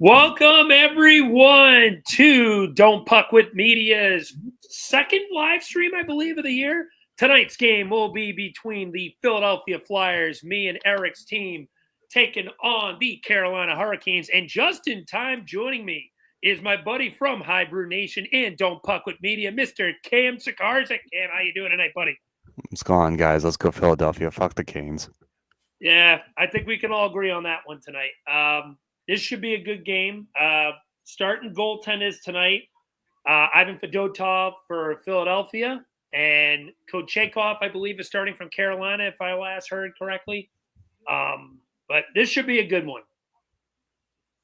Welcome, everyone, to Don't Puck with Media's second live stream, I believe, of the year. Tonight's game will be between the Philadelphia Flyers, me and Eric's team, taking on the Carolina Hurricanes. And just in time, joining me is my buddy from High Brew Nation and Don't Puck with Media, Mr. Cam Sikarsik. Cam, how you doing tonight, buddy? What's going on, guys? Let's go Philadelphia. Fuck the Canes. Yeah, I think we can all agree on that one tonight. This should be a good game. Starting goaltenders tonight, Ivan Fedotov for Philadelphia, and Kochetkov, I believe, is starting from Carolina, if I last heard correctly. But this should be a good one.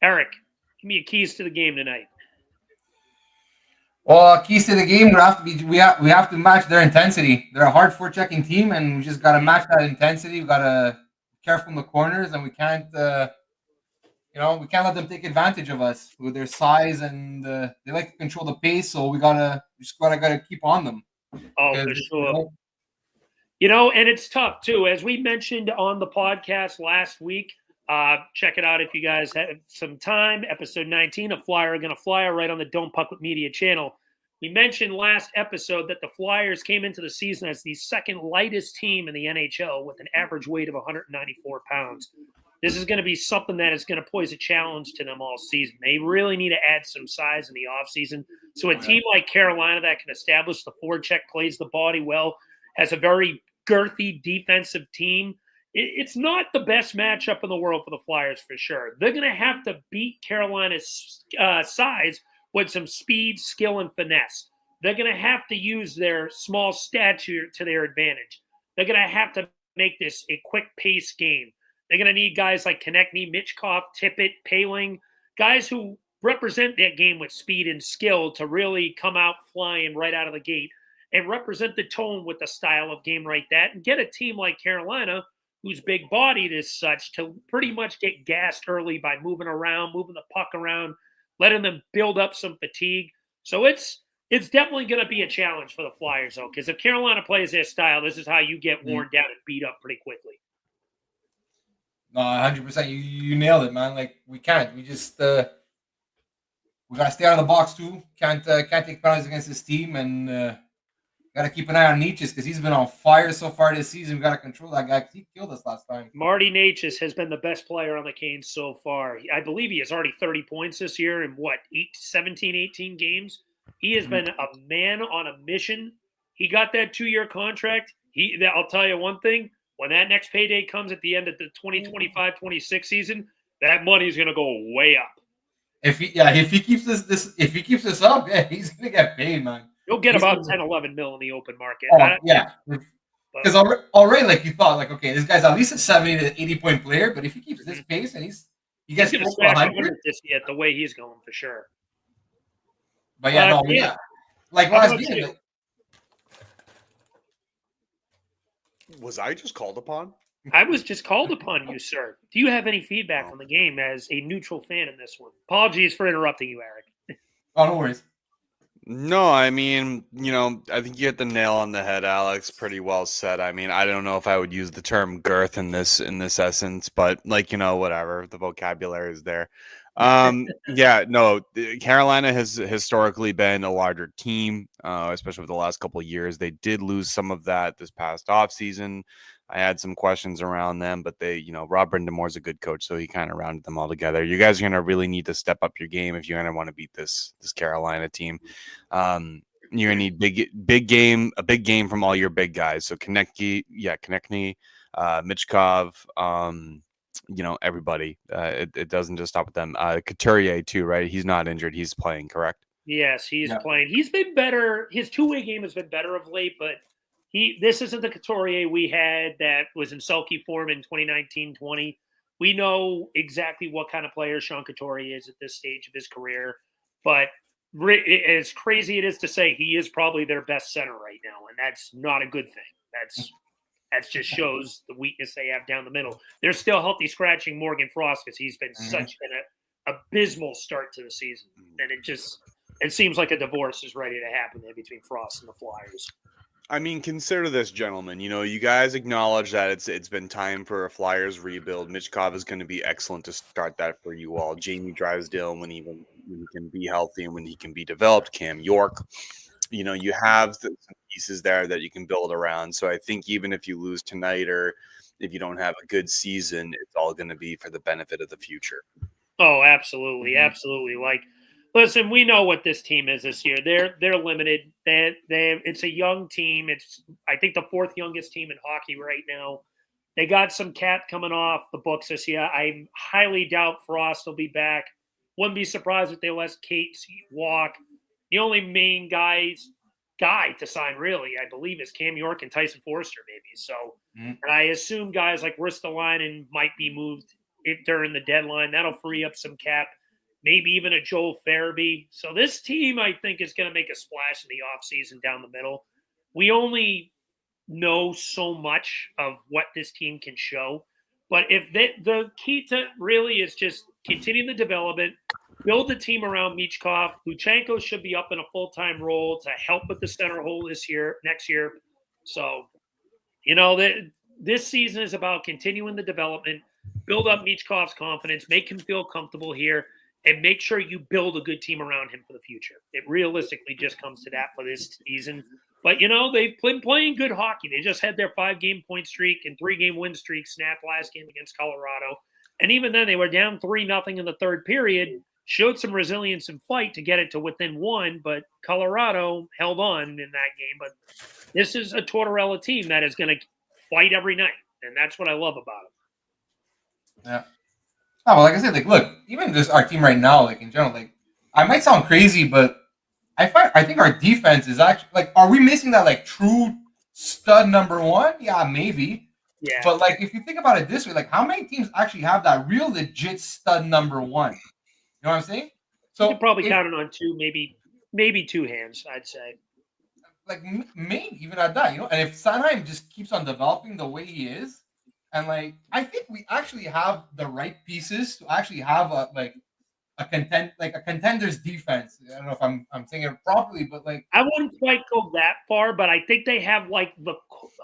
Eric, give me your keys to the game tonight. Well, keys to the game we have to match their intensity. They're a hard forechecking team, and we just got to match that intensity. We got to be careful in the corners, and we can't. We can't let them take advantage of us with their size, and they like to control the pace. So we gotta keep on them. Oh, for sure. And it's tough too, as we mentioned on the podcast last week. Check it out if you guys have some time. Episode 19 of Flyera Gonna Flyer right on the Don't Puck with Media channel. We mentioned last episode that the Flyers came into the season as the second lightest team in the NHL with an average weight of 194 pounds. This is going to be something that is going to pose a challenge to them all season. They really need to add some size in the offseason. So a team like Carolina that can establish the forecheck, plays the body well, has a very girthy defensive team, it's not the best matchup in the world for the Flyers for sure. They're going to have to beat Carolina's size with some speed, skill, and finesse. They're going to have to use their small stature to their advantage. They're going to have to make this a quick-paced game. They're going to need guys like Konechny, Michkov, Tippett, Paling, guys who represent that game with speed and skill to really come out flying right out of the gate and represent the tone with the style of game like that and get a team like Carolina, who's big-bodied as such, to pretty much get gassed early by moving around, moving the puck around, letting them build up some fatigue. So it's definitely going to be a challenge for the Flyers, though, because if Carolina plays their style, this is how you get worn down and beat up pretty quickly. No, 100%. You nailed it, man. Like, we can't. We just we gotta stay out of the box too. Can't take penalties against this team, and gotta keep an eye on Necas because he's been on fire so far this season. We gotta control that guy because he killed us last time. Marty Necas has been the best player on the Canes so far. I believe he has already 30 points this year in 17, 18 games. He has been a man on a mission. He got that 2-year contract. I'll tell you one thing. When that next payday comes at the end of the 2025-26 season, that money is going to go way up. If he keeps this up, yeah, he's going to get paid, man. He'll get about 10, 11 mil in the open market. Oh, yeah. Because already, like, you thought, like, okay, this guy's at least a 70 to 80 point player, but if he keeps this pace and he gets going to smash 100 this year, the way he's going for sure. But yeah, like last game. Was I just called upon? I was just called upon you, sir. Do you have any feedback on the game as a neutral fan in this one? Apologies for interrupting you, Eric. Oh, no worries. No, I mean, I think you hit the nail on the head, Alex. Pretty well said. I mean, I don't know if I would use the term girth in this essence, but whatever. The vocabulary is there. Carolina has historically been a larger team, especially with the last couple of years. They did lose some of that this past offseason. I had some questions around them, but Rob Brindamore's a good coach, so he kind of rounded them all together. You guys are going to really need to step up your game if you're going to want to beat this Carolina team. You're going to need a big game from all your big guys. So Konechny, Michkov, everybody. It doesn't just stop with them. Couturier too, right? He's not injured. He's playing, correct? Yes, he's playing. He's been better. His two-way game has been better of late, but this isn't the Couturier we had that was in sulky form in 2019-20. We know exactly what kind of player Sean Couturier is at this stage of his career, but as crazy it is to say, he is probably their best center right now, and that's not a good thing. That just shows the weakness they have down the middle. They're still healthy scratching Morgan Frost because he's been such an abysmal start to the season. And it seems like a divorce is ready to happen there between Frost and the Flyers. I mean, consider this, gentlemen. You know, you guys acknowledge that it's been time for a Flyers rebuild. Michkov is going to be excellent to start that for you all. Jamie Drysdale, when he can be healthy and when he can be developed. Cam York. You know, you have some pieces there that you can build around. So I think even if you lose tonight or if you don't have a good season, it's all going to be for the benefit of the future. Oh, absolutely, absolutely. Like, listen, we know what this team is this year. They're limited. It's a young team. It's, I think, the fourth youngest team in hockey right now. They got some cap coming off the books this year. I highly doubt Frost will be back. Wouldn't be surprised if they let Kate walk. The only main guy to sign, really, I believe, is Cam York and Tyson Forster, maybe. So, and I assume guys like Ristolainen might be moved during the deadline. That'll free up some cap, maybe even a Joel Farabee. So this team, I think, is going to make a splash in the offseason down the middle. We only know so much of what this team can show. But if the key to really is just continue the development, build the team around Michkov. Luchenko should be up in a full-time role to help with the center hole next year. So, you know, this season is about continuing the development, build up Michkov's confidence, make him feel comfortable here, and make sure you build a good team around him for the future. It realistically just comes to that for this season. But, you know, they've been playing good hockey. They just had their 5-game point streak and 3-game win streak snapped last game against Colorado. And even then, they were down 3-0 in the third period, showed some resilience and fight to get it to within 1, but Colorado held on in that game. But this is a Tortorella team that is going to fight every night, and that's what I love about it. Yeah. Oh, well, like I said, like, look, even just our team right now, like, in general, like, I might sound crazy, but I think our defense is actually, like, are we missing that, like, true stud number one? Yeah, maybe. Yeah. But, like, if you think about it this way, like, how many teams actually have that real legit stud number one? You know what I'm saying? So you could probably count it on two, maybe two hands, I'd say. Like, maybe even at that, you know? And if Sanheim just keeps on developing the way he is, and, like, I think we actually have the right pieces to actually have a contender's defense. I don't know if I'm saying it properly, but, like, I wouldn't quite go that far, but I think they have like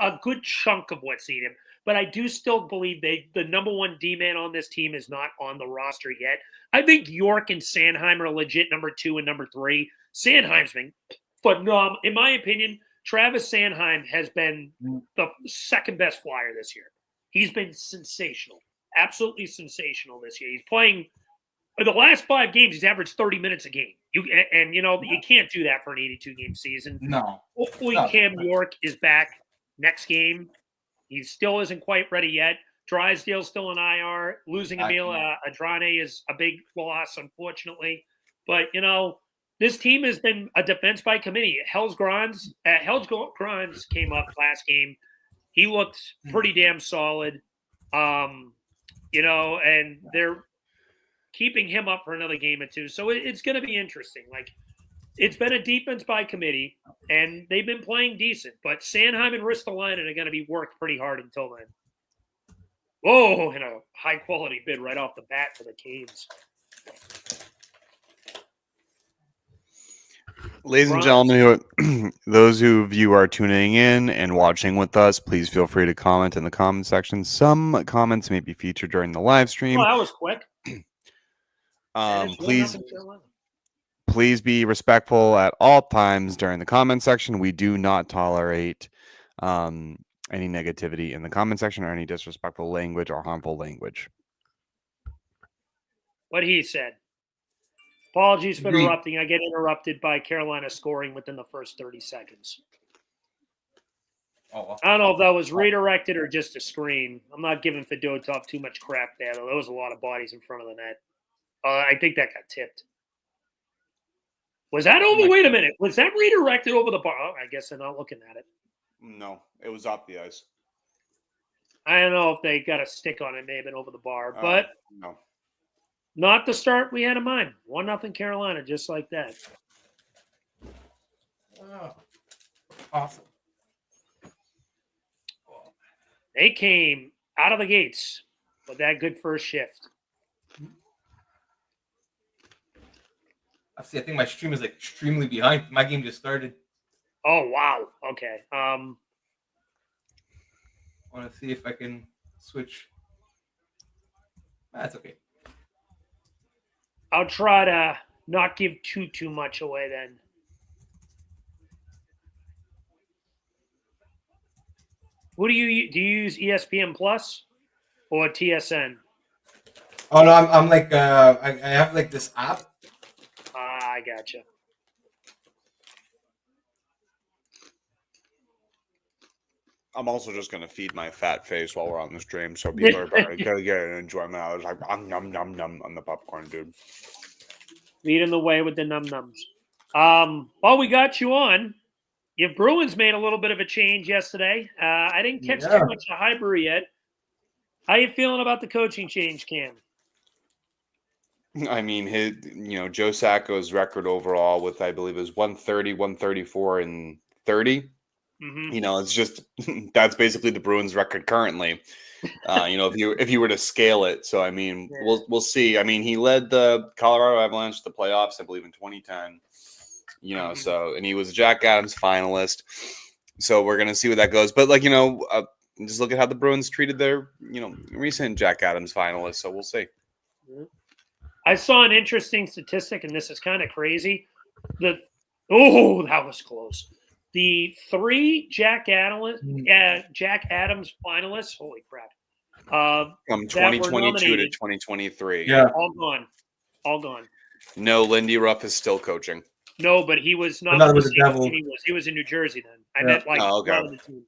a good chunk of what's needed. But I do still believe the number one D-man on this team is not on the roster yet. I think York and Sanheim are legit number 2 and number 3. Sanheim's been phenomenal. In my opinion, Travis Sanheim has been the second best Flyer this year. He's been sensational, absolutely sensational this year. He's playing the last 5 games. He's averaged 30 minutes a game. You can't do that for an 82-game season. No. Hopefully, Cam York is back next game. He still isn't quite ready yet. Drysdale's still in IR. Losing Emil Adrane is a big loss, unfortunately. But, you know, this team has been a defense by committee. Helge Grans came up last game. He looked pretty damn solid. You know, and they're keeping him up for another game or two. So it's going to be interesting. Like, it's been a defense by committee, and they've been playing decent. But Sanheim and Ristolainen are going to be worked pretty hard until then. Whoa, and a high-quality bid right off the bat for the Canes. Ladies and gentlemen, those of you who are tuning in and watching with us, please feel free to comment in the comment section. Some comments may be featured during the live stream. Oh, that was quick. Please be respectful at all times during the comment section. We do not tolerate any negativity in the comment section or any disrespectful language or harmful language. What he said. Apologies for interrupting. I get interrupted by Carolina scoring within the first 30 seconds. Oh, I don't know if that was redirected or just a screen. I'm not giving Fedotov too much crap there, though. There was a lot of bodies in front of the net. I think that got tipped. Was that over? Wait a minute. Was that redirected over the bar? Oh, I guess they're not looking at it. No, it was off the ice. I don't know if they got a stick on it. It may have been over the bar, but no. Not the start we had in mind. 1-0 Carolina, just like that. Oh, awesome. They came out of the gates with that good first shift. I think my stream is like extremely behind. My game just started. Oh, wow. Okay. I want to see if I can switch. That's okay. I'll try to not give too much away then. What do you use ESPN Plus or TSN? Oh no, I'm like I have like this app. I gotcha. I'm also just gonna feed my fat face while we're on the stream, so people are probably gonna get an enjoyment. I was like, num num num on the popcorn, dude. Leading the way with the num-nums. While we got you on, your Bruins made a little bit of a change yesterday. I didn't catch too much of Highbury yet. How you feeling about the coaching change, Cam? I mean, Joe Sacco's record overall with, I believe, is 130, 134, and 30. Mm-hmm. It's just that's basically the Bruins record currently. If you were to scale it. So I mean, we'll see. I mean, he led the Colorado Avalanche to the playoffs, I believe, in 2010. So, and he was a Jack Adams finalist. So we're gonna see where that goes. But just look at how the Bruins treated their recent Jack Adams finalists. So we'll see. I saw an interesting statistic, and this is kind of crazy. That was close. The 3 Jack Adams finalists, holy crap. From 2022 to 2023. Yeah. All gone. No, Lindy Ruff is still coaching. No, but he was not. Another was the Devil. He was in New Jersey then. I meant like okay. the team.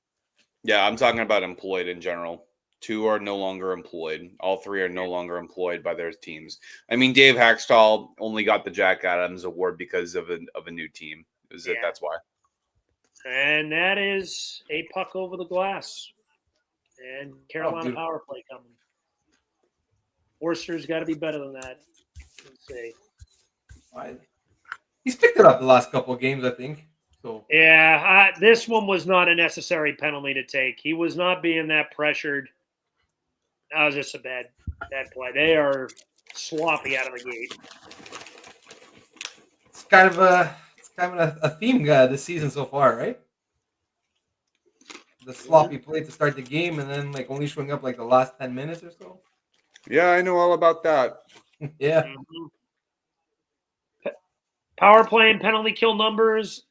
Yeah, I'm talking about employed in general. 2 are no longer employed. All 3 are no longer employed by their teams. I mean, Dave Haxtell only got the Jack Adams award because of a new team. That's why. And that is a puck over the glass. And Carolina power play coming. Forster's got to be better than that. Let's see. He's picked it up the last couple of games, I think. So yeah, this one was not a necessary penalty to take. He was not being that pressured. That was just a bad play. They are sloppy out of the gate. It's kind of a theme this season so far, right? The sloppy play to start the game, and then only showing up the last 10 minutes or so. Yeah, I know all about that. Yeah. Mm-hmm. Power play and penalty kill numbers.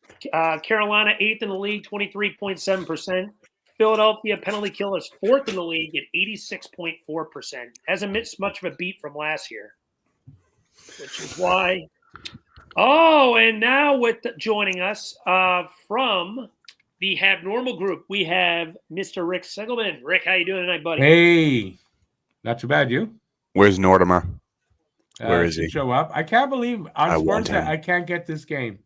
Carolina 8th in the league, 23.7%. Philadelphia penalty kill is 4th in the league at 86.4%. Hasn't missed much of a beat from last year, which is why. Oh, and now joining us from the Have Normal group, we have Mr. Rick Segelman. Rick, how you doing tonight, buddy? Hey, not too bad. You? Where's Nortimer? Where is he? Show up. I can't believe on Sports that I can't get this game.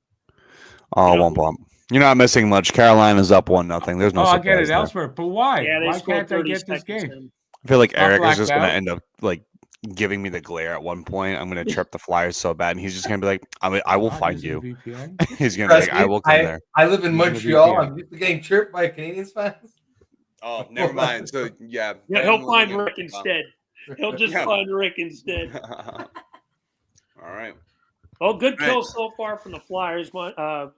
Oh, womp womp. You're not missing much. Carolina's up 1-0. There's no. I'll get it elsewhere. But why? Yeah, why can't I get this game? I feel like Eric is just gonna end up giving me the glare at one point. I'm gonna trip the Flyers so bad, and he's just gonna be like, I will find you. He's gonna be like, I will come there. I live in Montreal. I'm used to getting chirped by Canadians fans. Oh, never mind. So yeah, he'll find Rick instead. He'll just find Rick instead. All right. Well, good kill so far from the Flyers.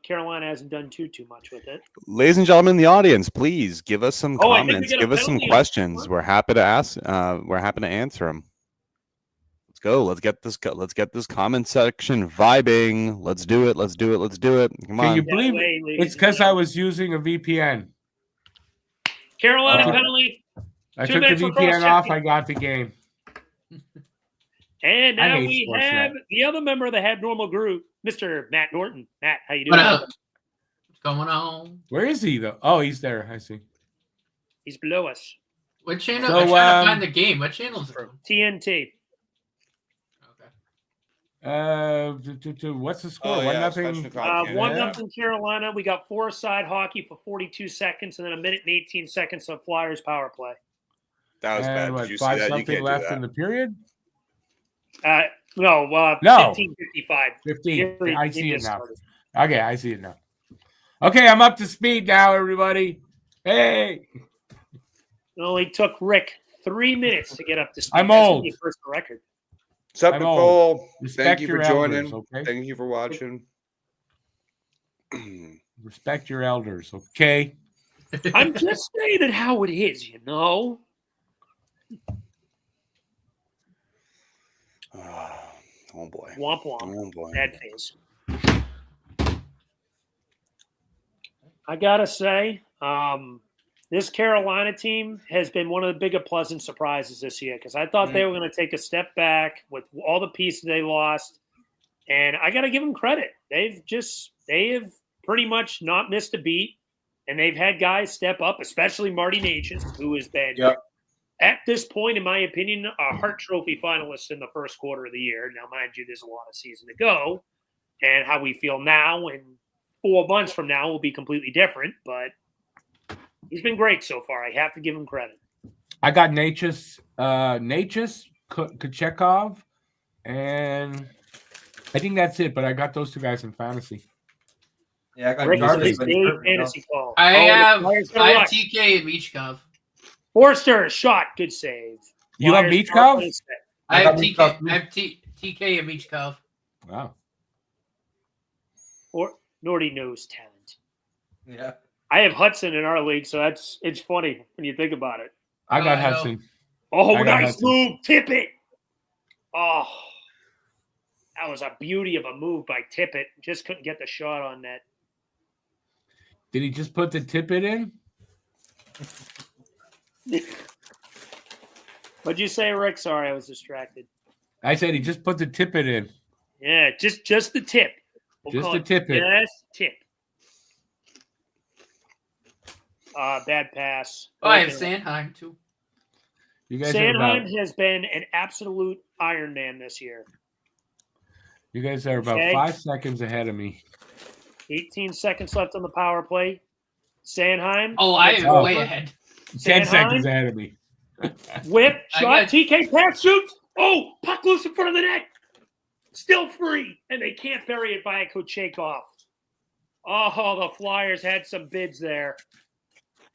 Carolina hasn't done too much with it. Ladies and gentlemen in the audience, please give us some comments. Give us some questions. We're happy to ask. We're happy to answer them. Let's go. Let's get this comment section vibing. Let's do it. Come on. Can you believe it's because I was using a VPN? Carolina penalty. I took the VPN off. I got the game. And now we have the other member of the Have Normal group, Mr. Matt Norton. Matt, how you doing? What's going on? Where is he, though? Oh, he's there. I see. He's below us. What channel? I'm trying to find the game. What channel is it from? TNT. Okay. What's the score? 1-0. 1-0 Carolina. We got 4-a-side hockey for 42 seconds, and then 1 minute and 18 seconds of Flyers power play. That was bad. Did you see 5 that? something left in the period? No. 15:55. 15. I see it now. Okay, I see it now. Okay, I'm up to speed now, everybody. Hey. It only took Rick 3 minutes to get up to speed. I'm old. That's first record. What's up, Nicole? Respect Thank you for joining. Elders, okay? Thank you for watching. Respect your elders, okay? I'm just saying it how it is, you know? Oh boy. Womp womp. Oh boy. Bad face. I gotta say, this Carolina team has been one of the bigger pleasant surprises this year because I thought they were going to take a step back with all the pieces they lost, and I got to give them credit. They have pretty much not missed a beat, and they've had guys step up, especially Marty Natchez, who has been at this point, in my opinion, a Hart Trophy finalist in the first quarter of the year. Now, mind you, there's a lot of season to go, and how we feel now and 4 months from now will be completely different, but he's been great so far. I have to give him credit. I got Natchez, Kochekov, and I think that's it, but I got those 2 guys in fantasy. Yeah, I got Rick's daily fantasy call. I have TK and Michkov. Forster, shot, good save. You have Michkov? I have TK. I have TK and Michkov. Wow. Or Nordy knows talent. Yeah. I have Hudson in our league, so it's funny when you think about it. I got Hudson. Oh, nice move. Tippett. Oh, that was a beauty of a move by Tippett. Just couldn't get the shot on net. Did he just put the Tippett in? What'd you say, Rick? Sorry, I was distracted. I said he just put the Tippett in. Yeah, just the tip. Just the Tippett. Just tip. Bad pass. Oh, I have Sanheim too. You guys Sanheim has been an absolute Iron Man this year. You guys are about 5 seconds ahead of me. 18 seconds left on the power play. Sanheim. Oh, I am way ahead. 10 seconds ahead of me. Whip, shot, TK pass, shoots. Oh, puck loose in front of the net. Still free, and they can't bury it by a Kochekov. Oh, the Flyers had some bids there.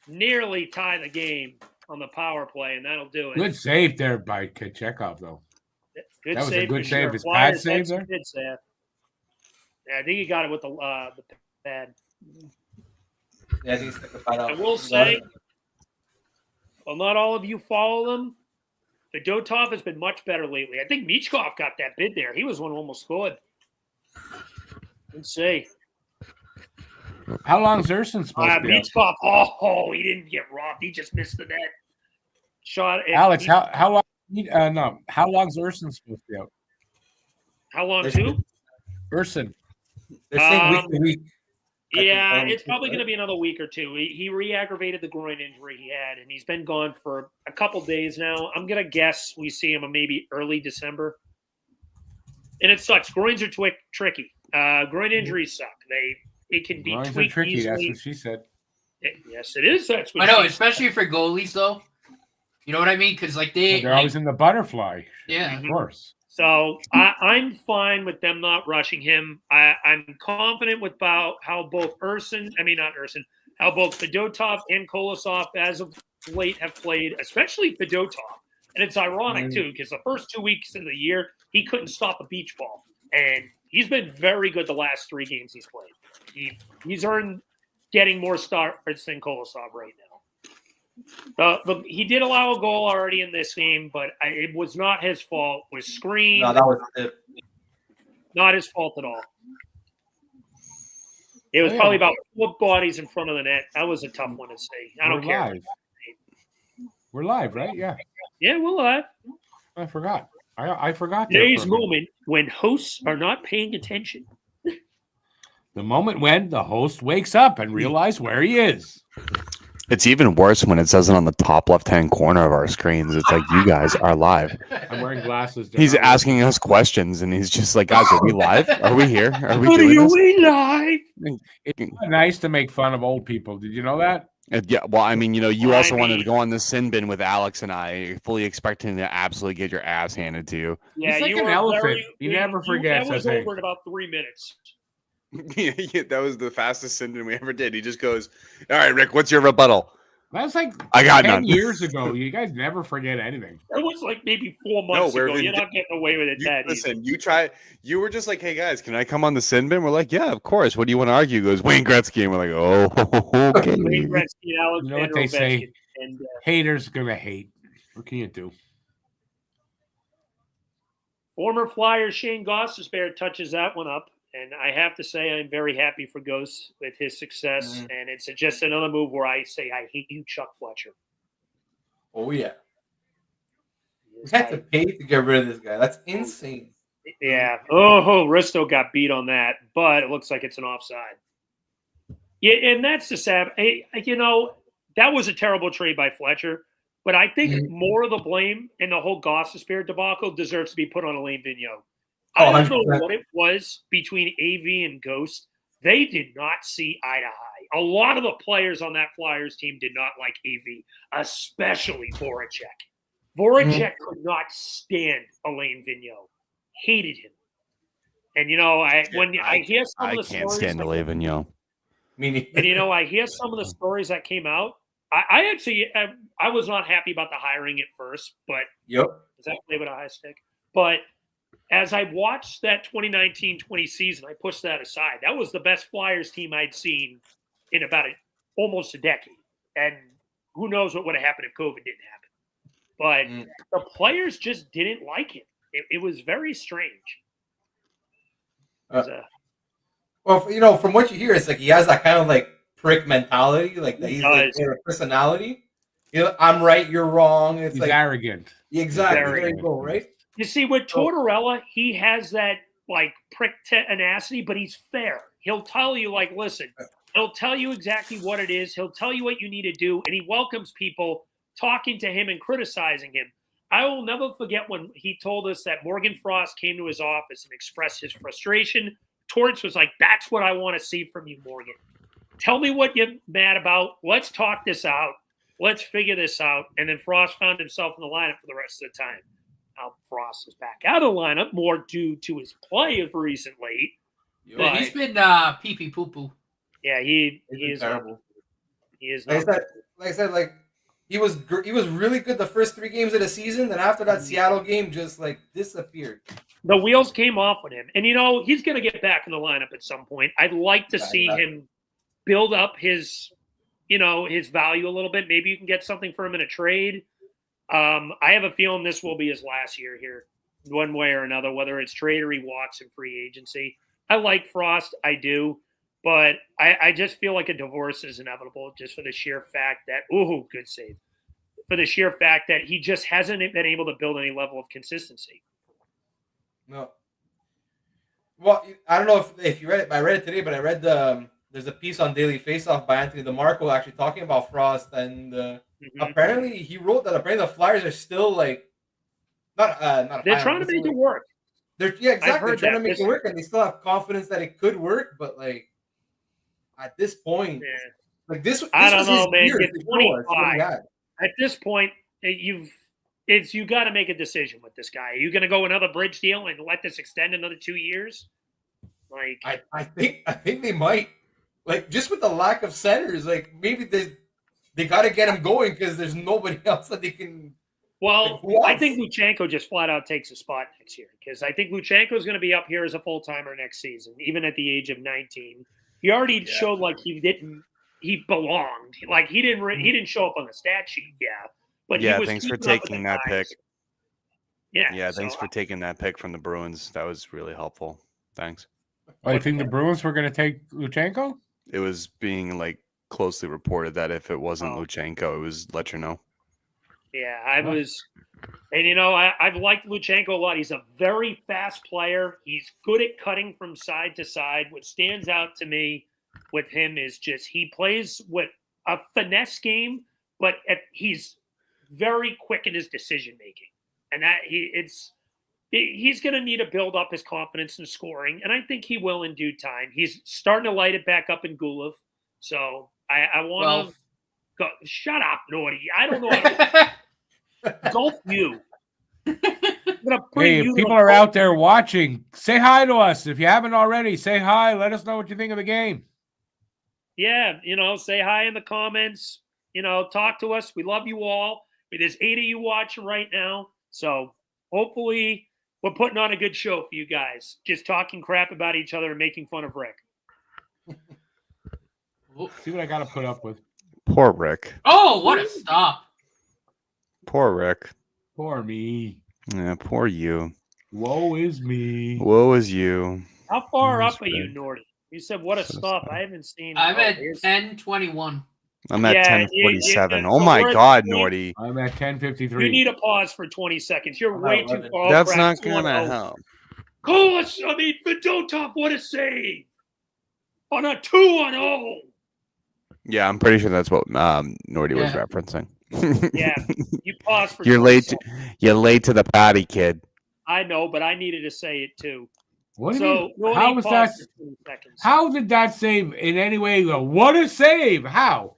Nearly tie the game on the power play, and that'll do it. Good save there by Kochekov, though. Good that was save a good for save. sure. His Flyers pad save there? bids there. Yeah, I think he got it with the pad. Yeah, I think he stuck the pad out. I will say, well, not all of you follow them. Fedotov has been much better lately. I think Michkov got that bid there. He was one who almost scored. Let's see. How long is Urson supposed to be? Michkov, he didn't get robbed. He just missed the net. Shot. Alex, how long? No, how long's Urson supposed to be out? How long too? Urson. They're saying week to week. Yeah, it's probably going to be another week or two. He re-aggravated the groin injury he had, and he's been gone for a couple days now. I'm going to guess we see him maybe early December. And it sucks. Groins are tricky. Groin injuries suck. It can be Groins are tweaked tricky. easily. That's what she said. Yes, it is. That's what I know, she especially for goalies, though. You know what I mean? Because they're always in the butterfly. Yeah, of course. So I'm fine with them not rushing him. I'm confident with how both how both Fedotov and Kolosov as of late have played, especially Fedotov. And it's ironic, too, because the first 2 weeks of the year, he couldn't stop a beach ball. And he's been very good the last 3 games he's played. He's earned getting more starts than Kolosov right now. He did allow a goal already in this game, but it was not his fault. It was screen. No, that was it. Not his fault at all. It was probably about 4 bodies in front of the net. That was a tough one to see. I don't care. Live. We're live, right? Yeah. Yeah, we're live. I forgot. I forgot. Today's moment when hosts are not paying attention. The moment when the host wakes up and realizes where he is. It's even worse when it says it on the top left-hand corner of our screens. It's like, you guys are live. I'm wearing glasses. He's asking us questions, and he's just like, guys, are we live? Are we here? Are we What doing this? we live? It's nice to make fun of old people. Did you know that? Yeah, well, I mean, you also wanted to go on the sin bin with Alex and I, fully expecting to absolutely get your ass handed to you. Yeah, he's like you an were elephant. He never forgets. That was over in about 3 minutes. Yeah, that was the fastest sin bin we ever did. He just goes, "All right, Rick, what's your rebuttal?" That's like I got 10 none. years ago. You guys never forget anything. It was like maybe 4 months ago. You're not getting away with it that easy. Listen, you were just like, hey guys, can I come on the sin bin? We're like, yeah, of course. What do you want to argue? He goes, Wayne Gretzky. And we're like, oh, okay. Wayne Gretzky, Alexander You know what they say? Ovechkin, and haters gonna hate. What can you do? former Flyer Shane Gostisbehere touches that one up. And I have to say, I'm very happy for Ghost with his success. Mhm. And it's just another move where I say, I hate you, Chuck Fletcher. Oh, yeah. We had to pay to get rid of this guy. That's insane. Yeah. Oh, Risto got beat on that, but it looks like it's an offside. Yeah, and that's the sad. You know, that was a terrible trade by Fletcher. But I think more of the blame in the whole Gostisbehere debacle deserves to be put on Alain Vigneault. I don't know what it was between AV and Ghost. They did not see eye to eye. A lot of the players on that Flyers team did not like AV, especially Voracek. Voracek could not stand Alain Vigneault. Hated him. And, you know, I hear some of the stories. I can't stand Alain Vigneault. Meaning, and, you know, I hear some of the stories that came out. I actually was not happy about the hiring at first, but yep. Does that play with a high stick? But as I watched that 2019-20 season, I pushed that aside. That was the best Flyers team I'd seen in about almost a decade. And who knows what would have happened if COVID didn't happen. But the players just didn't like it. It was very strange. Well, you know, from what you hear, it's like he has that kind of like prick mentality, like that he's like a personality. You know, I'm right, you're wrong. It's he's like arrogant. Exactly. There you go, right? You see, with Tortorella, he has that like prick tenacity, but he's fair. He'll tell you, like, listen, he'll tell you exactly what it is. He'll tell you what you need to do, and he welcomes people talking to him and criticizing him. I will never forget when he told us that Morgan Frost came to his office and expressed his frustration. Torts was like, that's what I want to see from you, Morgan. Tell me what you're mad about. Let's talk this out. Let's figure this out. And then Frost found himself in the lineup for the rest of the time. Now Frost is back out of the lineup, more due to his play of recently. Yeah, he's been pee-pee poo-poo. Yeah, he is terrible. He is like I said, he was really good the first 3 games of the season. Then after that Seattle game, just like disappeared. The wheels came off on him, and you know he's going to get back in the lineup at some point. I'd like to see him build up his, you know, his value a little bit. Maybe you can get something for him in a trade. I have a feeling this will be his last year here, one way or another, whether it's trade or he walks in free agency. I like Frost, I do, but I just feel like a divorce is inevitable just for the sheer fact that, good save, for the sheer fact that he just hasn't been able to build any level of consistency. No. Well, I don't know if you read it. I read it today, but I read there's a piece on Daily Faceoff by Anthony DeMarco actually talking about Frost, and apparently he wrote that apparently the Flyers are still like not they're trying to make it work. They're exactly. They're trying to make it work, and they still have confidence that it could work. But like at this point, like this I don't know, man. It's 25. At this point, you got to make a decision with this guy. Are you going to go another bridge deal and let this extend another 2 years? Like I think they might. Like just with the lack of centers, like maybe they got to get him going because there's nobody else that they can. Well, I think Luchenko just flat out takes a spot next year because I think Luchenko is going to be up here as a full timer next season, even at the age of 19. He already showed like he belonged. Like he didn't show up on the stat sheet. Yeah, but thanks for taking that pick. Yeah, thanks for taking that pick from the Bruins. That was really helpful. Thanks. Oh, you think the Bruins were going to take Luchenko? It was being like closely reported that if it wasn't Luchenko, it was let you know. Yeah, I was, and you know, I've liked Luchenko a lot. He's a very fast player. He's good at cutting from side to side. What stands out to me with him is just he plays with a finesse game, but he's very quick in his decision making, and that he's going to need to build up his confidence in scoring, and I think he will in due time. He's starting to light it back up in Gulev, so I want to go. Shut up, Naughty. I don't know. Golf you. Hey, if people are out there watching, say hi to us. If you haven't already, say hi. Let us know what you think of the game. Yeah, say hi in the comments. talk to us. We love you all. There's 8 of you watching right now. So hopefully we're putting on a good show for you guys. Just talking crap about each other and making fun of Rick. See what I got to put up with. Poor Rick. Oh, what a stop. Poor Rick. Poor me. Yeah, poor you. Woe is me. Woe is you. How far up are you, Nordy? You said what a stop. I haven't seen. I'm at 10:21. I'm at 10:47. Oh so my God, we're Nordy. I'm at 10:53. You need a pause for 20 seconds. You're way too far. That's not gonna help. Call us. I mean, Fedotov, what a save on a 2-0. Yeah, I'm pretty sure that's what Nordy was referencing. Yeah, you paused for. You're late. You're late to the party, kid. I know, but I needed to say it too. What do you mean? How was that? Seconds. How did that save in any way? What a save! How?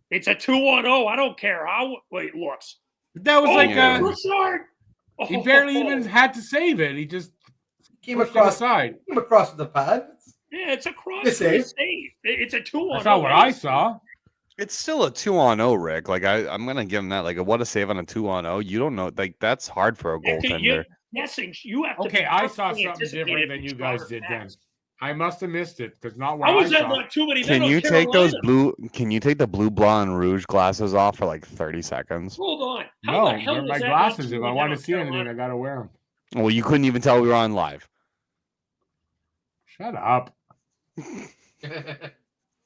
It's a 2-0. I don't care how. Wait, looks. That was like Richard. He barely even had to save it. He just came across side. Came across the pad. Yeah, it's a cross save. It's a 2-1. That's not what I saw. It's still a 2-0, Rick. Like I'm gonna give him that. Like what a save on a 2-0. You don't know. Like that's hard for a goaltender. Guessing you have to. Okay, I saw something different than you guys did then. I must have missed it because not what I was saw. Not too many. Can you take those blue? Can you take the blue, blonde, rouge glasses off for like 30 seconds? Hold on. No, they're my glasses. If I want to see anything, I gotta wear them. Well, you couldn't even tell we were on live. Shut up.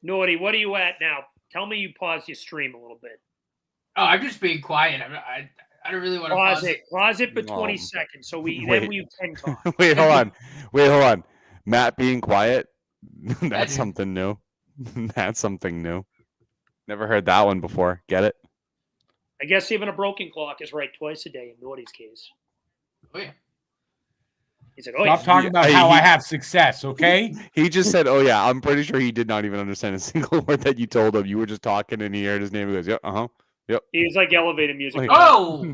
Naughty, what are you at now? Tell me you paused your stream a little bit. Oh, I'm just being quiet. I don't really want to pause it. Pause it for 20 seconds so we can talk. Wait, hold on. Matt being quiet. That's something new. That's something new. Never heard that one before. Get it? I guess even a broken clock is right twice a day in Naughty's case. Oh yeah. He's like, Stop talking about how I have success, okay? He just said, "Oh yeah." I'm pretty sure he did not even understand a single word that you told him. You were just talking, and he heard his name. He goes, "Yep, yep." He was like elevator music. Like, oh,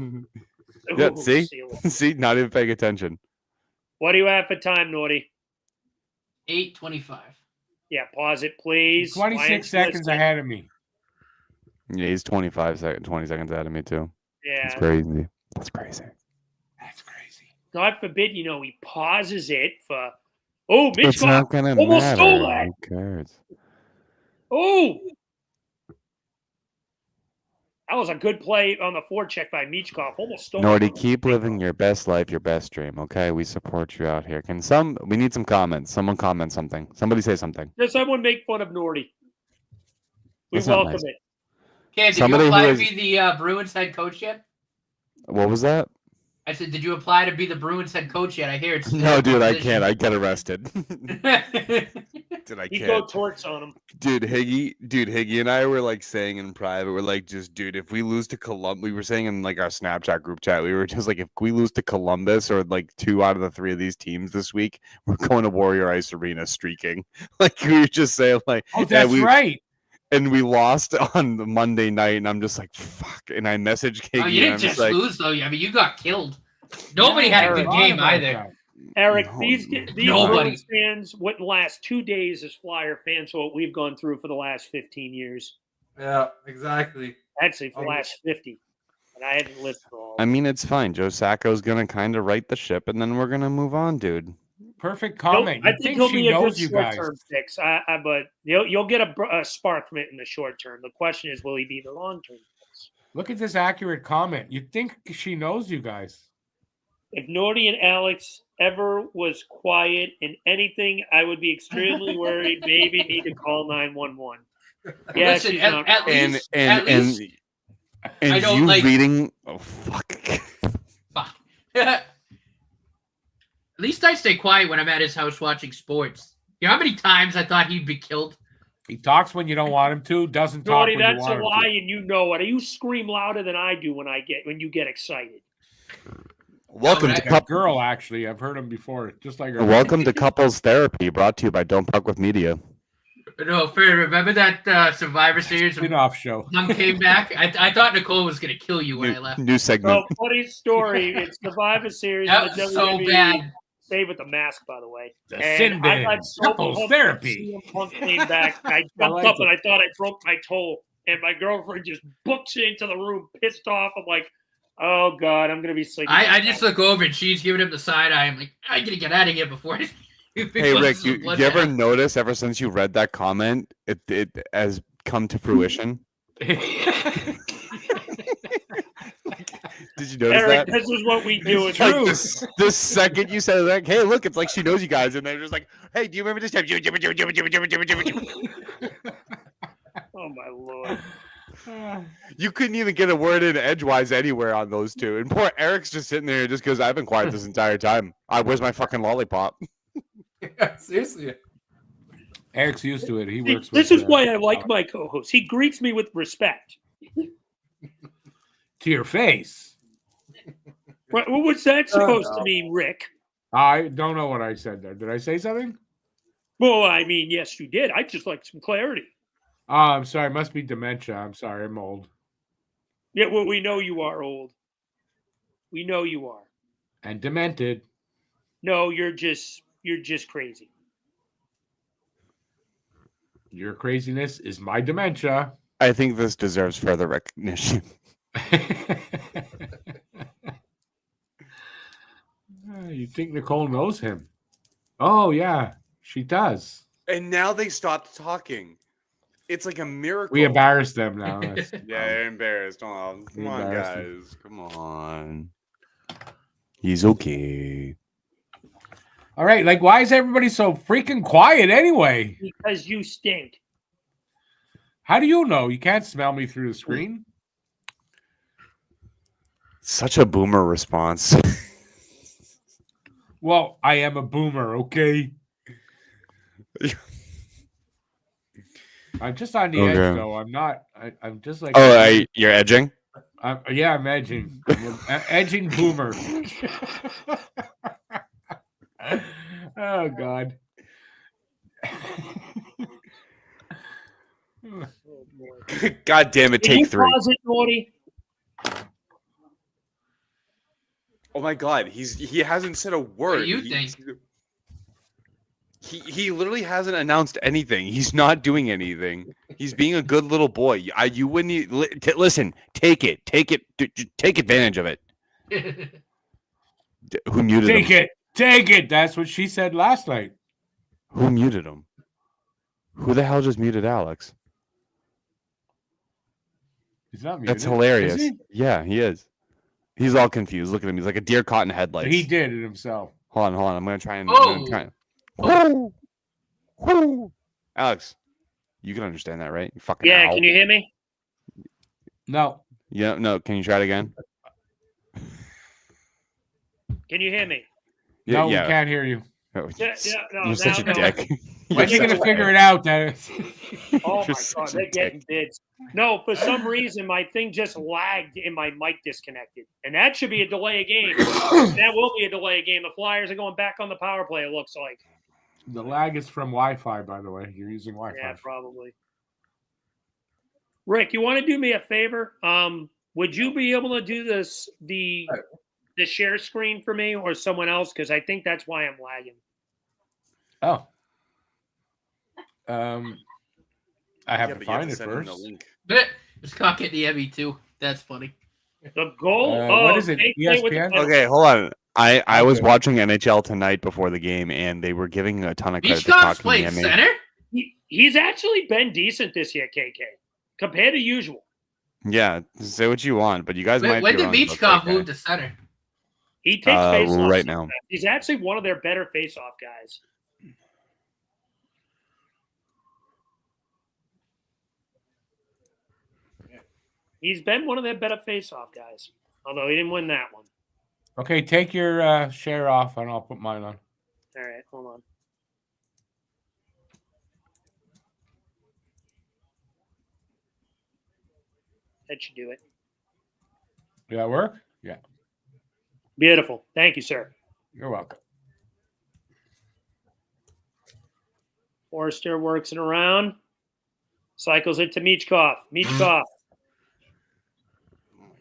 yeah. See, not even paying attention. What do you have for time, Naughty? 8:25. Yeah, pause it, please. 26 seconds ahead of me. Yeah, he's 20 seconds ahead of me too. Yeah, that's crazy. That's crazy. God forbid, he pauses it for. Oh, Mitch it's not gonna almost matter. stole that. Who cares? Oh, that was a good play on the forecheck by Michkov. Almost stole. Nordy, keep living your best life, your best dream. Okay, we support you out here. We need some comments. Someone comment something. Somebody say something. Does someone make fun of Nordy? We That's welcome nice. it. Ken, did you apply to be the Bruins head coach yet? What was that? I said, did you apply to be the Bruins head coach yet? I hear it's no, dude. I can't. I get arrested. Dude, I can't. You go torts on him. Dude, Higgy and I were like saying in private, we're like, just dude, if we lose to Columbus, we were saying in like our Snapchat group chat, we were just like, if we lose to Columbus or like 2 out of the 3 of these teams this week, we're going to Warrior Ice Arena streaking. Like we were just saying, like, oh, that's right. And we lost on the Monday night, and I'm just like, fuck. And I messaged Higgy. Oh, you didn't just lose though. I mean, you got killed. Nobody had a good game either. Eric, these Bruins fans wouldn't last 2 days as Flyer fans for what we've gone through for the last 15 years. Yeah, exactly. Actually, for the last 50. And I haven't lived for all. I mean, it's fine. Joe Sacco's going to kind of right the ship, and then we're going to move on, dude. Perfect comment. I think he'll be a good short-term fix. But you'll get a spark from it in the short term. The question is, will he be the long-term fix? Look at this accurate comment. You'd think she knows you guys. If Nordy and Alex ever was quiet in anything, I would be extremely worried. Maybe need to call 911. Yeah, listen, she's not. At least I don't you like reading. Oh fuck! Fuck. At least I stay quiet when I'm at his house watching sports. You know how many times I thought he'd be killed? He talks when you don't want him to. Doesn't talk when you want him to. That's a lie, and you know it. You scream louder than I do when you get excited. Welcome to girl. Actually, I've heard him before. Just like her. Welcome to Couples Therapy, brought to you by Don't Puck with Media. No, fair. Remember that Survivor Series spin-off show? Mom came back. I thought Nicole was going to kill you when I left. New segment. So, funny story. It's Survivor Series. That was so bad. Save with the mask, by the way. The Sin Bin. Couples Therapy. CM Punk came back. I jumped up and I thought I broke my toe. and my girlfriend just books into the room, pissed off. I'm like, oh God, I'm gonna be sleeping. I just look over and she's giving him the side eye. I'm like, I gotta get out of here before. Hey Rick, you ever notice ever since you read that comment, it has come to fruition? Did you notice Eric, that? this is what we do. It's like the second you said like, hey, look, it's like she knows you guys, and they're just like, hey, do you remember this time? Oh my Lord. You couldn't even get a word in edgewise anywhere on those two. And poor Eric's just sitting there just because I've been quiet this entire time. Where's my fucking lollipop? Yeah, seriously. Eric's used to it. He works with This is why I like my co-host. He greets me with respect. To your face. What was that supposed to mean, Rick? I don't know what I said there. Did I say something? Well, I mean, yes, you did. I just like some clarity. Oh, I'm sorry. It must be dementia. I'm sorry. I'm old. Yeah, well, we know you are old. We know you are. And demented. No, you're just crazy. Your craziness is my dementia. I think this deserves further recognition. You think Nicole knows him? Oh, yeah, she does. And now they stopped talking. It's like a miracle. We embarrassed them now. Yeah, they're embarrassed. Oh, come on, guys. Come on. He's okay. All right, like, why is everybody so freaking quiet anyway? Because you stink. How do you know? You can't smell me through the screen. Such a boomer response. Well, I am a boomer, okay? I'm just on the edge, though. I'm not. I'm just like. Oh, you're edging? Yeah, I'm edging. I'm edging boomer. Oh, God. God damn it, take three. Pause it, Morty? Oh my God, he hasn't said a word. What do you think? He literally hasn't announced anything. He's not doing anything. He's being a good little boy. You wouldn't listen. Take advantage of it. Who muted him? Take it. That's what she said last night. Who muted him? Who the hell just muted Alex? He's not muted. That's hilarious. Is he? Yeah, he is. He's all confused. Look at him. He's like a deer caught in headlights. He did it himself. Hold on. I'm gonna try and. Alex, you can understand that, right? You fucking owl. Can you hear me? No. Yeah, no. Can you try it again? Can you hear me? No, we can't hear you. Oh, No, you're such a dick. When are you going to figure it out, Dennis? Oh, my God. They're getting bids. No, for some reason, my thing just lagged and my mic disconnected. And that should be a delay of game. That will be a delay of game. The Flyers are going back on the power play, it looks like. The lag is from Wi-Fi, by the way. You're using Wi-Fi. Yeah, probably. Rick, you want to do me a favor? Would you be able to do the share screen for me or someone else? Because I think that's why I'm lagging. Oh. I have to find it first. It's cock at the Emmy too. That's funny. The goal. What is it? ESPN? Okay, hold on. I was watching NHL tonight before the game, and they were giving a ton of credit to Beachcoff's Cock playing Niemi. center? He's actually been decent this year, KK, compared to usual. Yeah, say what you want, but you guys might. When be did wrong about Beachcoff KK. move to center? He takes faceoffs right now. He's actually one of their better faceoff guys. He's been one of their better faceoff guys, although he didn't win that one. Okay, take your share off, and I'll put mine on. All right, hold on. That should do it. Did that work? Yeah. Beautiful. Thank you, sir. You're welcome. Forrester works it around. Cycles it to Michkov. Michkov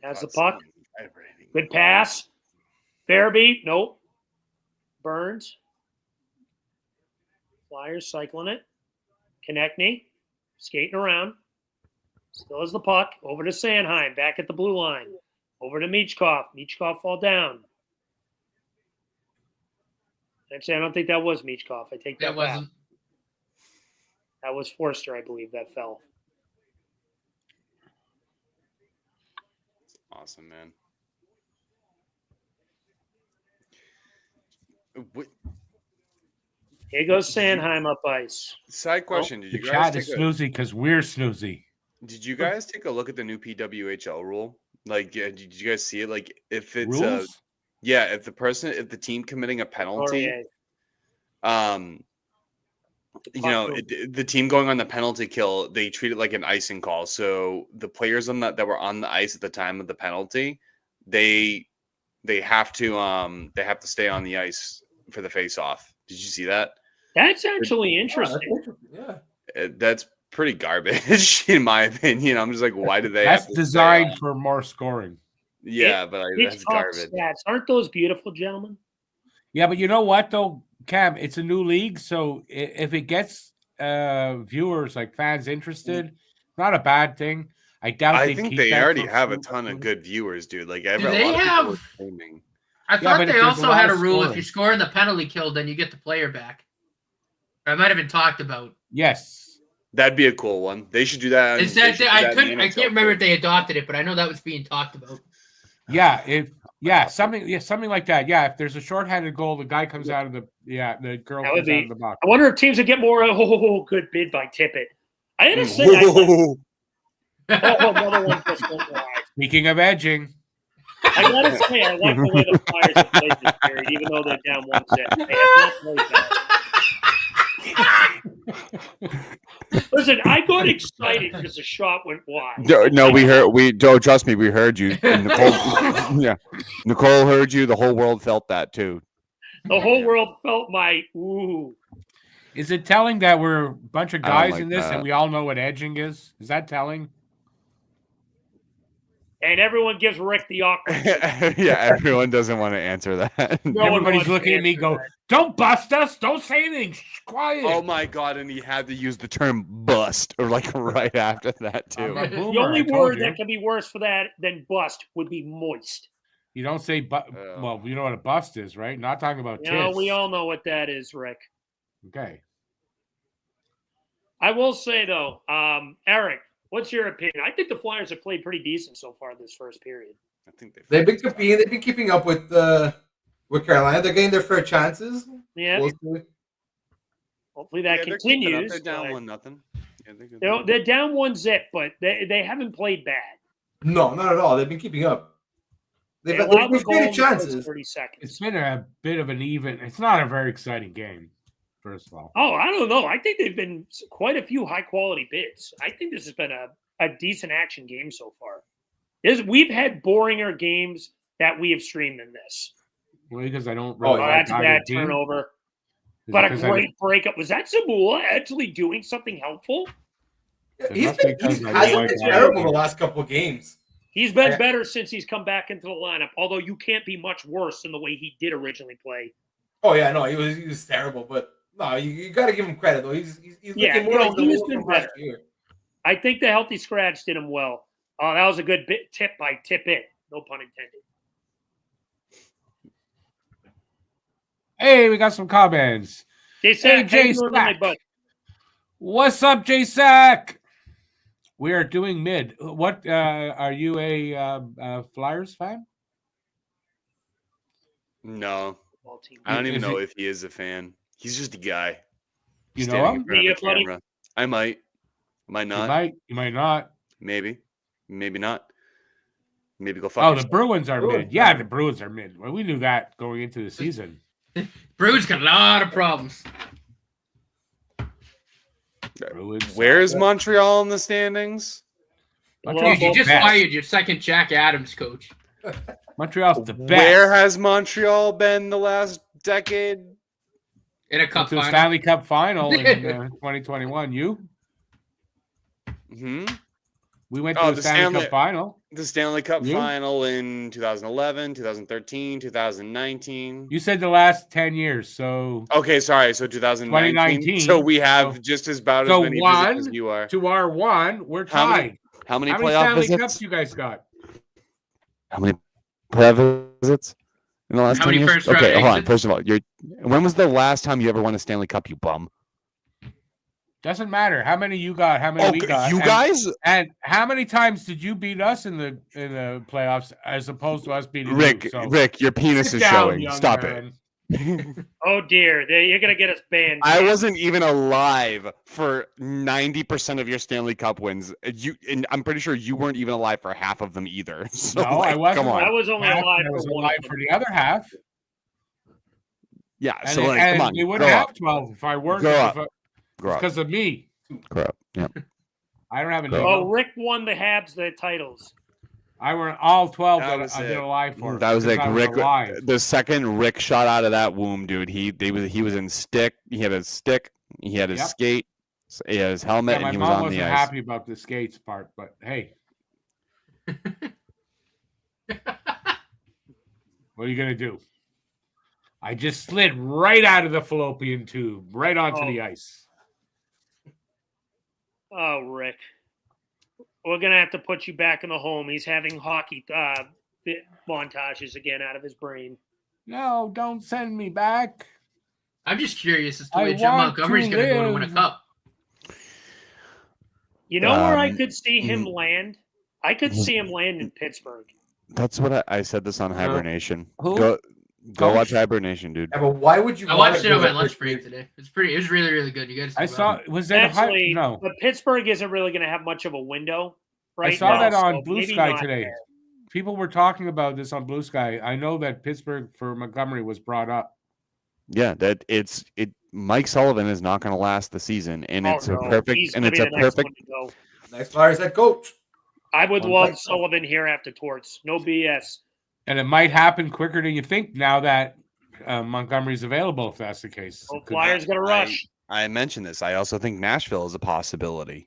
has the puck. Good pass. Fairby. Nope. Burns. Flyers cycling it. Konechny. Skating around. Still has the puck. Over to Sanheim. Back at the blue line. Over to Michkov. Michkov fall down. Actually, I don't think that was Michkov. I take that back. That was Forster, I believe, that fell. Awesome, man. Here goes Sanheim up ice. Side question: Did The you guys chat is snoozy because we're snoozy. Did you guys take a look at the new PWHL rule? Like, did you guys see it? Like, if it's Rules? if the team committing a penalty, the team going on the penalty kill, they treat it like an icing call. So the players on that were on the ice at the time of the penalty, they have to stay on the ice for the face-off. Did you see that? That's actually interesting. Yeah. That's pretty garbage, in my opinion. I'm just like, why do they? That's have to designed for more scoring. Yeah, but that's garbage. Stats. Aren't those beautiful, gentlemen? Yeah, but you know what though, Cam? It's a new league, so if it gets viewers, like fans interested, not a bad thing. I doubt. I think they already have a ton of good viewers, dude. Like, a lot of people are streaming. I thought they also had a rule: scoring. if you score in the penalty kill, then you get the player back. That might have been talked about. Yes, that'd be a cool one. They should do that. Is that I can't remember if they adopted it, but I know that was being talked about. Yeah, something like that. Yeah, if there's a shorthanded goal, the guy comes out of the girl comes out of the box. I wonder if teams would get more. Good bid by Tippett. I had to say. Another one just went wide. Speaking of edging, I gotta say, I like the way the Flyers have played this period, even though they're down 1-0. They have not played bad. Listen, I got excited because the shot went wide. No, trust me, we heard you. Nicole, Nicole heard you. The whole world felt that too. The whole world felt my ooh. Is it telling that we're a bunch of guys in this and we all know what edging is? Is that telling? And everyone gives Rick the awkward. Yeah, everyone doesn't want to answer that. Everybody's looking at me go, don't bust us. Don't say anything. Shh, quiet. Oh, my God. And he had to use the term bust or like right after that, too. The only word that can be worse for that than bust would be moist. You don't say, well, you know what a bust is, right? Not talking about tits. No, we all know what that is, Rick. Okay. I will say, though, Eric, what's your opinion? I think the Flyers have played pretty decent so far this first period. I think they've been competing. They've been keeping up with Carolina. They're getting their fair chances. Yeah. Hopefully that continues. They're down 1-0. Yeah, they're down 1-0, but they haven't played bad. No, not at all. They've been keeping up. They've created chances. 30 seconds. It's been a bit of an even. It's not a very exciting game. First of all. Oh, I don't know. I think they've been quite a few high-quality bids. I think this has been a decent action game so far. We've had boringer games that we have streamed in this. Well, because I don't really that's a bad turnover. But a great breakup. Was that Zamula actually doing something helpful? He hasn't been terrible the last couple of games. He's been better since he's come back into the lineup, although you can't be much worse than the way he did originally play. Oh, yeah, no, he was terrible, but no, you got to give him credit, though. He's looking more like he's been better. I think the healthy scratch did him well. Oh, that was a good tip by Tippett. No pun intended. Hey, we got some comments. J-Sack, hey, J-Sack. What's up, J-Sack? We are doing mid. What are you a Flyers fan? No. I don't even know if he is a fan. He's just a guy. You know him? I might. Might not. You might not. Maybe. Maybe not. Maybe go fuck yourself. The Bruins are mid. Yeah, the Bruins are mid. Well, we knew that going into the season. Bruins got a lot of problems. Where's Montreal in the standings? Dude, you just fired your second Jack Adams coach. Montreal's the best. Where has Montreal been the last decade? In a cup final. Stanley Cup final in 2021. You? Mm-hmm. We went to the Stanley Cup final. The Stanley Cup final in 2011, 2013, 2019. You said the last 10 years, so... Okay, sorry, so 2019. So we have just about as many visits as you are. To our one, we're tied. How many How many playoff Stanley visits? Cups you guys got? How many playoff visits in the last How 10 many years? first-round Okay, hold on. exits? First of all, when was the last time you ever won a Stanley Cup, you bum? Doesn't matter how many you got, how many we got. You guys? And how many times did you beat us in the playoffs as opposed to us beating Rick, you? So Rick, your penis sit is down, showing. young Stop man. it. Oh dear, you're gonna get us banned. I wasn't even alive for 90% of your Stanley Cup wins. And I'm pretty sure you weren't even alive for half of them either. So, No, I wasn't. Come on. I was only Half, alive I was for one alive of for them. the other half. Yeah, And, so and come on. we wouldn't Grow have up. 12 if I weren't. Grow up. If Grow up. because of me. Grow up. Yeah. I don't have a Grow name. Oh, Rick won the Habs the titles. I were all 12 That that was I've it. been alive for. That was because like I Rick. alive. The second Rick shot out of that womb, dude, he was in stick. He had his stick. He had his Yep. skate. He had his helmet, Yeah, my and he was mom on wasn't the ice. happy about the skates part, but hey. What are you going to do? I just slid right out of the fallopian tube, right onto the ice. Oh, Rick. We're going to have to put you back in the home. He's having hockey montages again out of his brain. No, don't send me back. I'm just curious as to I where Jim want Montgomery's to going to go to win a live. cup. You know where I could see him land? I could see him land in Pittsburgh. That's what I said this on Hibernation. Who? Go Coach? watch Hibernation, dude. Yeah, but why would you? I wanna watched it go on my to lunch Pittsburgh? break today. It was really, really good. You guys I talk saw. about it. Was that Actually, no? but Pittsburgh isn't really going to have much of a window right I saw now, that on so Blue maybe Sky not today. there. People were talking about this on Blue Sky. I know that Pittsburgh for Montgomery was brought up. Yeah, Mike Sullivan is not going to last the season, and Oh, it's no. a perfect, He's and gonna it's be a the next perfect. one to go. Next Flyers head coach. I would One love right. Sullivan here after Torts. No BS. And it might happen quicker than you think now that Montgomery's available, if that's the case. Oh, Flyers going to rush. I mentioned this. I also think Nashville is a possibility.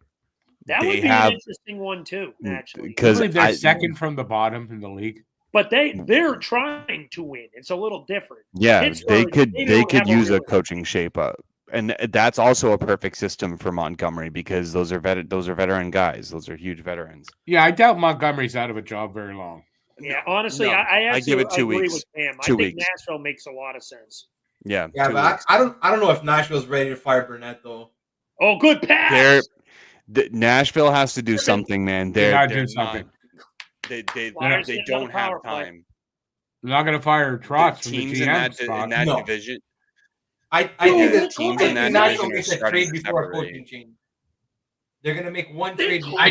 That they would be have- an interesting one, too, actually. I because believe they're second from the bottom in the league. But they're trying to win. It's a little different. Yeah, they Pittsburgh, could they they don't could have a use a really- coaching shape up, and that's also a perfect system for Montgomery because those are veteran guys. Those are huge veterans. Yeah, I doubt Montgomery's out of a job very long. Yeah, honestly, No, I I give it 2 agree weeks. with Pam. I 2 think weeks. Nashville makes a lot of sense. Yeah, Yeah, 2 but weeks. I don't know if Nashville's ready to fire Burnett though. Oh, good pass. Nashville has to do something, man. They gotta They're do something. Not, Flyers they get don't another power have play. time. They're not going to fire Trotz from the Teams in GM spot. in that No. division. I think that teams I in that think Nashville division are makes a starting trade to before a separate. coaching change. They're gonna make one trade. I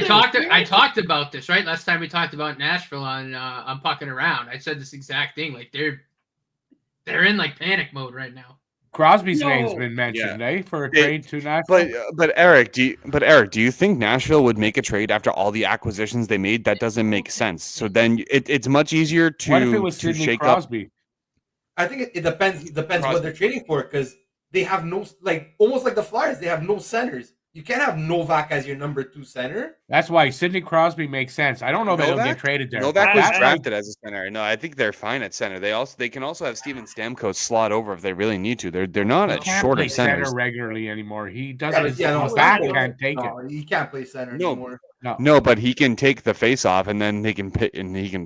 talked about this, right? Last time we talked about Nashville on Pucking Around. I said this exact thing. Like they're in like panic mode right now. Crosby's No. name's been mentioned, for a They- trade to Nashville. But Eric, do you think Nashville would make a trade after all the acquisitions they made? That doesn't make sense. So then it's much easier to What if it was to Sidney shake Crosby? I think it depends. It depends Crosby. what they're trading for because they have no almost like the Flyers. They have no centers. You can't have Novak as your number 2 center. That's why Sidney Crosby makes sense. I don't know that he'll Novak? get traded there. Novak was That- drafted as a center. No, I think they're fine at center. They can also have Steven Stamkos slot over if they really need to. They're not He at can't short play of center centers. regularly anymore. He Yeah, doesn't. but yeah, no, his back Stamkos- can't take it. No, he can't play center No. anymore. No, but he can take the face off and then he can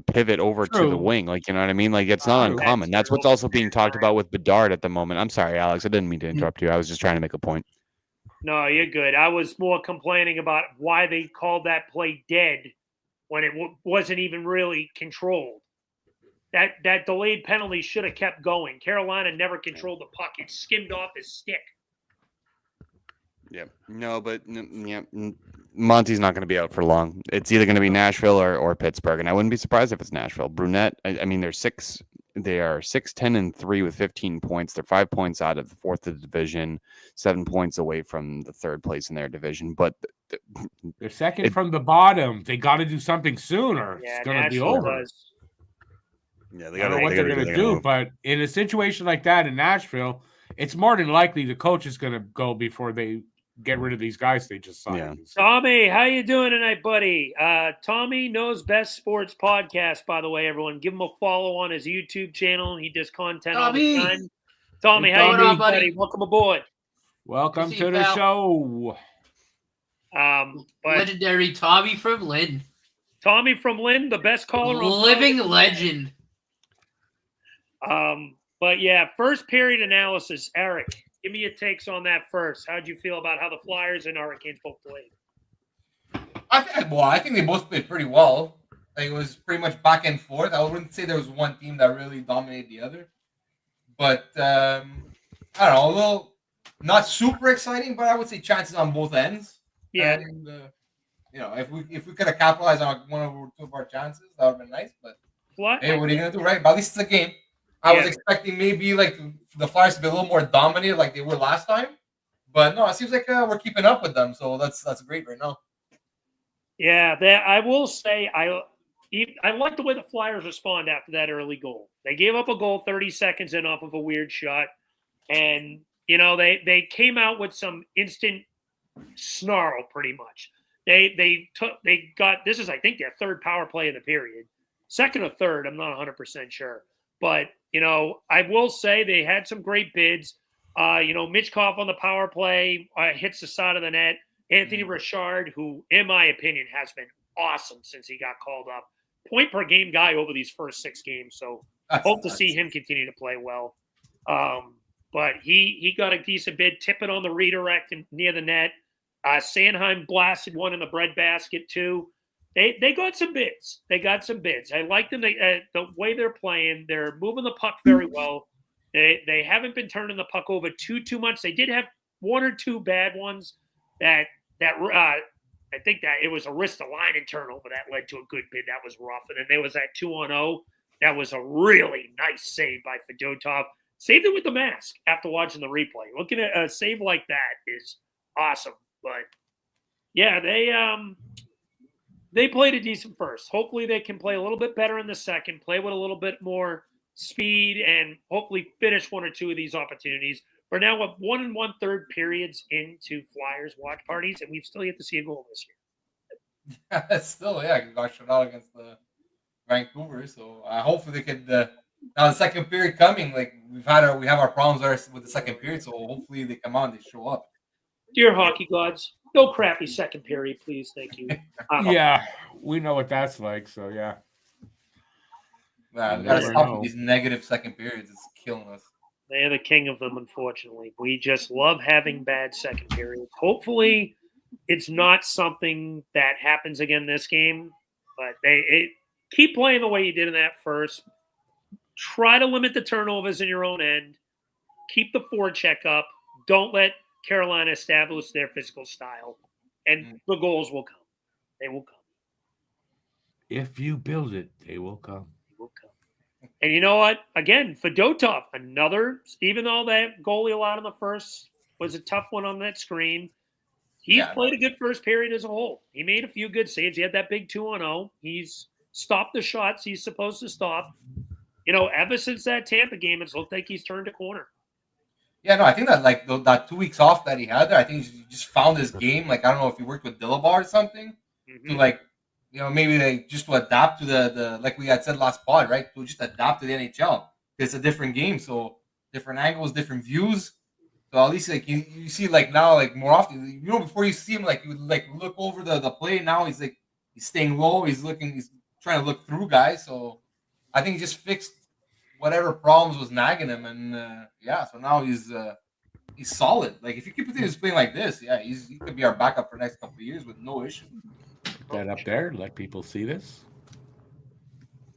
pivot over to the True. wing. Like, you know what I mean? Like, it's not True. uncommon. That's what's also being talked about with Bedard at the moment. I'm sorry, Alex. I didn't mean to interrupt you. I was just trying to make a point. No, you're good. I was more complaining about why they called that play dead when it wasn't even really controlled. That delayed penalty should have kept going. Carolina never controlled the puck. It skimmed off his stick. Yeah. No, but Monty's not going to be out for long. It's either going to be Nashville or Pittsburgh, and I wouldn't be surprised if it's Nashville. Brunette, I mean, they are 6-10-3 with 15 points. They're 5 points out of the 4th of the division, 7 points away from the 3rd place in their division. But They're second from the bottom. They got to do something sooner. Yeah, It's going to be Nashville over. does. yeah, I don't know what they're going to do, but in a situation like that in Nashville, it's more than likely the coach is going to go before they get rid of these guys they just signed. Yeah. Tommy, how you doing tonight, buddy? Tommy Knows Best Sports Podcast, by the way, everyone. Give him a follow on his YouTube channel. He does content all the Tommy! time. Tommy, What's how you going on, doing, buddy? buddy? Welcome aboard. Welcome See to you, the pal. show. But Legendary Tommy from Lynn. Tommy from Lynn, the best caller on Living legend. But yeah, first period analysis. Eric, give me your takes on that first. How'd you feel about how the Flyers and Hurricanes both played? I think they both played pretty well. Like, it was pretty much back and forth. I wouldn't say there was one team that really dominated the other. But I don't know, a little not super exciting, but I would say chances on both ends. Yeah. And, if we could have capitalized on one or two of our chances, that would have been nice. But hey, what are you gonna do, right? But at least it's a game. I was expecting maybe like the Flyers to be a little more dominated, like they were last time. But no, it seems like we're keeping up with them, so that's great right now. Yeah, I will say I like the way the Flyers respond after that early goal. They gave up a goal 30 seconds in off of a weird shot, and they came out with some instant snarl pretty much. They got, this is I think their third power play of the period, second or third, I'm not 100% sure, but I will say they had some great bids. Mitchkov on the power play hits the side of the net. Anthony Richard, who, in my opinion, has been awesome since he got called up. Point per game guy over these first 6 games. So hope to see him continue to play well. But he got a decent bid, tipping on the redirect near the net. Sanheim blasted one in the breadbasket too. They got some bids. I like them. The way they're playing. They're moving the puck very well. They haven't been turning the puck over too much. They did have one or two bad ones that I think that it was a wrist-to-line turnover that led to a good bid. That was rough. And then there was that 2-on-0. That was a really nice save by Fedotov. Saved it with the mask after watching the replay. Looking at a save like that is awesome. But, yeah, they played a decent first. Hopefully they can play a little bit better in the second, play with a little bit more speed, and hopefully finish one or two of these opportunities. We're now with 1 1/3 periods into Flyers watch parties, and we've still yet to see a goal this year. Still, we got shut out against the Vancouver, so hopefully they could. Now the second period coming, like we have our problems with the second period, so hopefully they come on, they show up. Dear hockey gods, no crappy second period, please, thank you. Yeah, we know what that's like, so yeah. We gotta stop with these negative second periods. It's killing us. They're the king of them, unfortunately. We just love having bad second periods. Hopefully, it's not something that happens again this game, but keep playing the way you did in that first. Try to limit the turnovers in your own end. Keep the forecheck up. Don't let Carolina establish their physical style, and the goals will come. They will come. If you build it, they will come. They will come. And you know what? Again, Fedotov, even though that goal he allowed in the first was a tough one on that screen, he's played a good first period as a whole. He made a few good saves. He had that big 2-on-0. He's stopped the shots he's supposed to stop. Ever since that Tampa game, it's looked like he's turned a corner. Yeah, no, I think that that 2 weeks off that he had there, I think he just found his game. Like, I don't know if he worked with Dillabar or something to maybe just to adapt to the like we had said last pod, right? To just adapt to the NHL. It's a different game, so different angles, different views. So at least like you see like now like more often, before you see him like you would like look over the play. Now he's staying low. He's trying to look through guys. So I think he just fixed whatever problems was nagging him, and so now he's solid. Like if you keep playing like this, he could be our backup for the next couple of years with no issue. That up there, let people see this.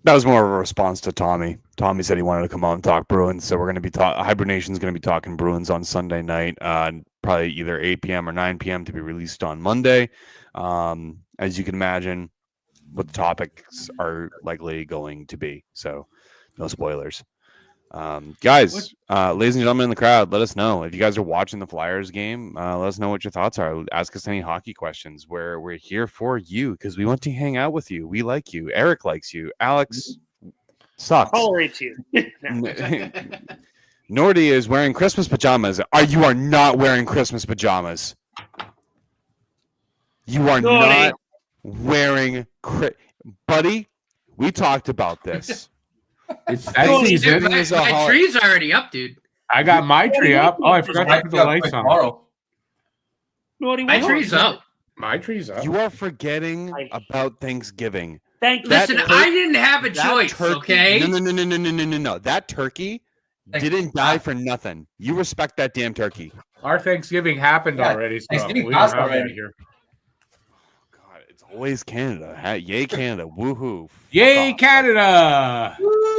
That was more of a response to Tommy. Tommy said he wanted to come on and talk Bruins, so we're going to be Hibernation's going to be talking Bruins on Sunday night, probably either 8 p.m. or 9 p.m. to be released on Monday. As you can imagine, what the topics are likely going to be. So, no spoilers. Guys, ladies and gentlemen in the crowd, let us know if you guys are watching the Flyers game. Let us know what your thoughts are. Ask us any hockey questions. We're here for you because we want to hang out with you. We like you. Eric likes you. Alex sucks. Tolerates you. Nordy is wearing Christmas pajamas. You are not wearing Christmas pajamas. You are not wearing buddy. We talked about this. It's that season. My tree's already up, dude. I got my tree up. Oh, I forgot to put the lights on. My tree's up. My tree's up. You are forgetting about Thanksgiving. Thank you. Listen, That I didn't have a That choice, turkey, okay? No. That turkey didn't die for nothing. You respect that damn turkey. Our Thanksgiving happened already, so Thanksgiving we don't passed have already. that here. God, it's always Canada. Yay, Canada. Woohoo. Yay, Fuck off. Canada!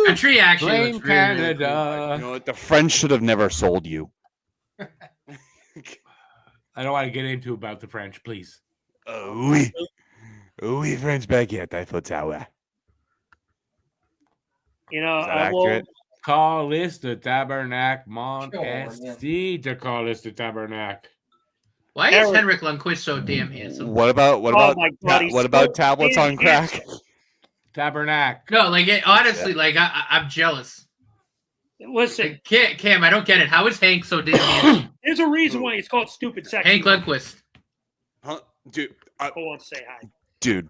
A tree actually Blame looks really, really Canada. You know what? The French should have never sold you. I don't want to get into about the French, please. Oui. Oui, French baguette, Eiffel Tower. You know, Is that I will. accurate? Call this the Tabernacle Mont Sure, yeah. St. to call this the Tabernacle. Why is Eric- Henrik Lundqvist so damn handsome? What about Oh my God, he's what about so tablets damn on crack? handsome. Tabernacle. No, like honestly, like I'm jealous. Listen, Like, Cam, I don't get it. How is Hank so damn handsome? there's a reason why he's called stupid sexy. Hank Lundqvist. Huh? Dude, Go on, say hi. Dude,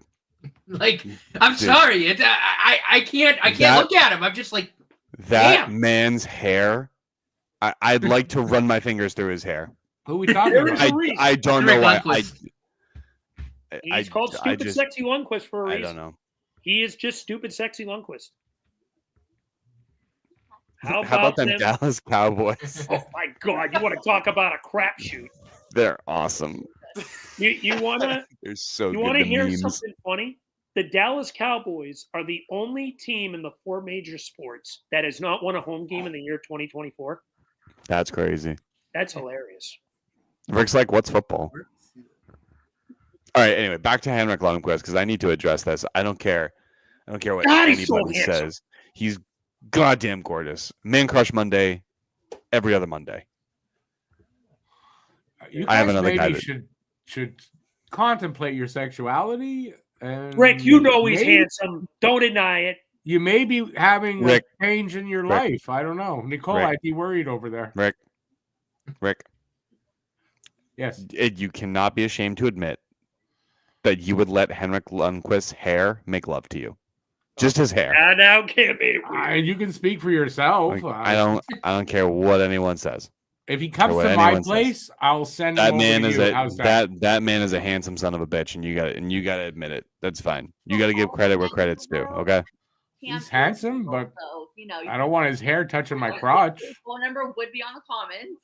Like, I'm Dude. sorry. I can't That- look at him. I'm just like, that Damn. man's hair. I'd like to run my fingers through his hair. Who are we talking There about? is a reason. I don't Henrik know why. Lundqvist. He's called stupid sexy Lundqvist for a I reason. don't know. He is just stupid sexy Lundqvist. How about them them? Dallas Cowboys? Oh my God! You want to talk about a crapshoot? They're awesome. You wanna They're so you good. wanna The hear memes. something funny? The Dallas Cowboys are the only team in the 4 major sports that has not won a home game in the year 2024. That's crazy. That's hilarious. Rick's like, what's football? All right. Anyway, back to Henrik Lundqvist because I need to address this. I don't care. I don't care what God, he's so anybody handsome. says. He's goddamn gorgeous. Man Crush Monday, every other Monday. You I have guys another guy maybe that- should contemplate your sexuality. And Rick, you know he's maybe- handsome. Don't deny it. You may be having Rick. a change in your Rick. life. I don't know. Nicole, Rick. I'd be worried over there. Rick, Yes. you cannot be ashamed to admit that you would let Henrik Lundqvist's hair make love to you. Just his hair. Now can't be weird. And you can speak for yourself. Like, I don't care what anyone says. If he comes what to my anyone says. place, I'll send him That over man to is you. How's that? that man is a handsome son of a bitch, and you got to admit it. That's fine. You got to give credit where credit's due. Okay. He's handsome, but so, you know, I don't want his hair touching my crotch. His phone number would be on the comments.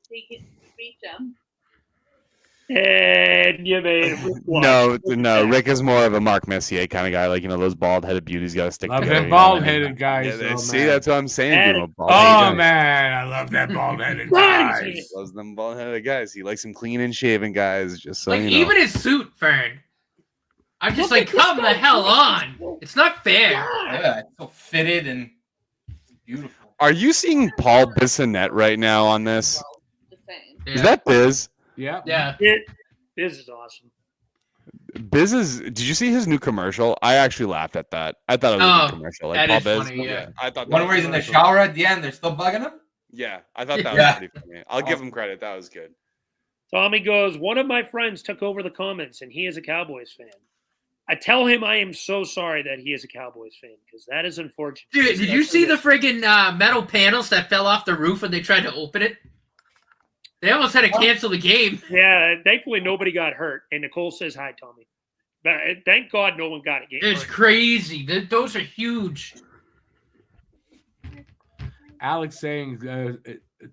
So you can reach him. And you made No. Rick is more of a Mark Messier kind of guy. Like, those bald-headed beauties got to stick Love together. them you know what I mean? bald-headed guys. Yeah, though, see, man. that's what I'm saying. And- dude, a bald-headed Oh guy. man, I love that bald-headed Nice. guys. Loves them bald-headed guys. He likes them clean and shaven guys. Just so like you know. even his suit, Fern. I'm just like, come the hell on. It's not fair. Yeah, it's so fitted and beautiful. Are you seeing Paul Bissonnette right now on this? Just saying. Yeah. Is that Biz? Yeah. Yeah. This is awesome. Biz is. Did you see his new commercial? I actually laughed at that. I thought it was a Oh, good commercial. Like that Paul is Biz. funny, yeah. I thought One that where was he's in the commercial. shower at the end, they're still bugging him. Yeah, I thought that Yeah. was pretty funny. I'll give him credit. That was good. Tommy goes, one of my friends took over the comments, and he is a Cowboys fan. I tell him I am so sorry that he is a Cowboys fan, because that is unfortunate. Dude, did you see the friggin' metal panels that fell off the roof when they tried to open it? They almost had to cancel the game. Yeah, thankfully nobody got hurt. And Nicole says hi, Tommy. But thank God no one got it. It's crazy. Those are huge. Alex saying,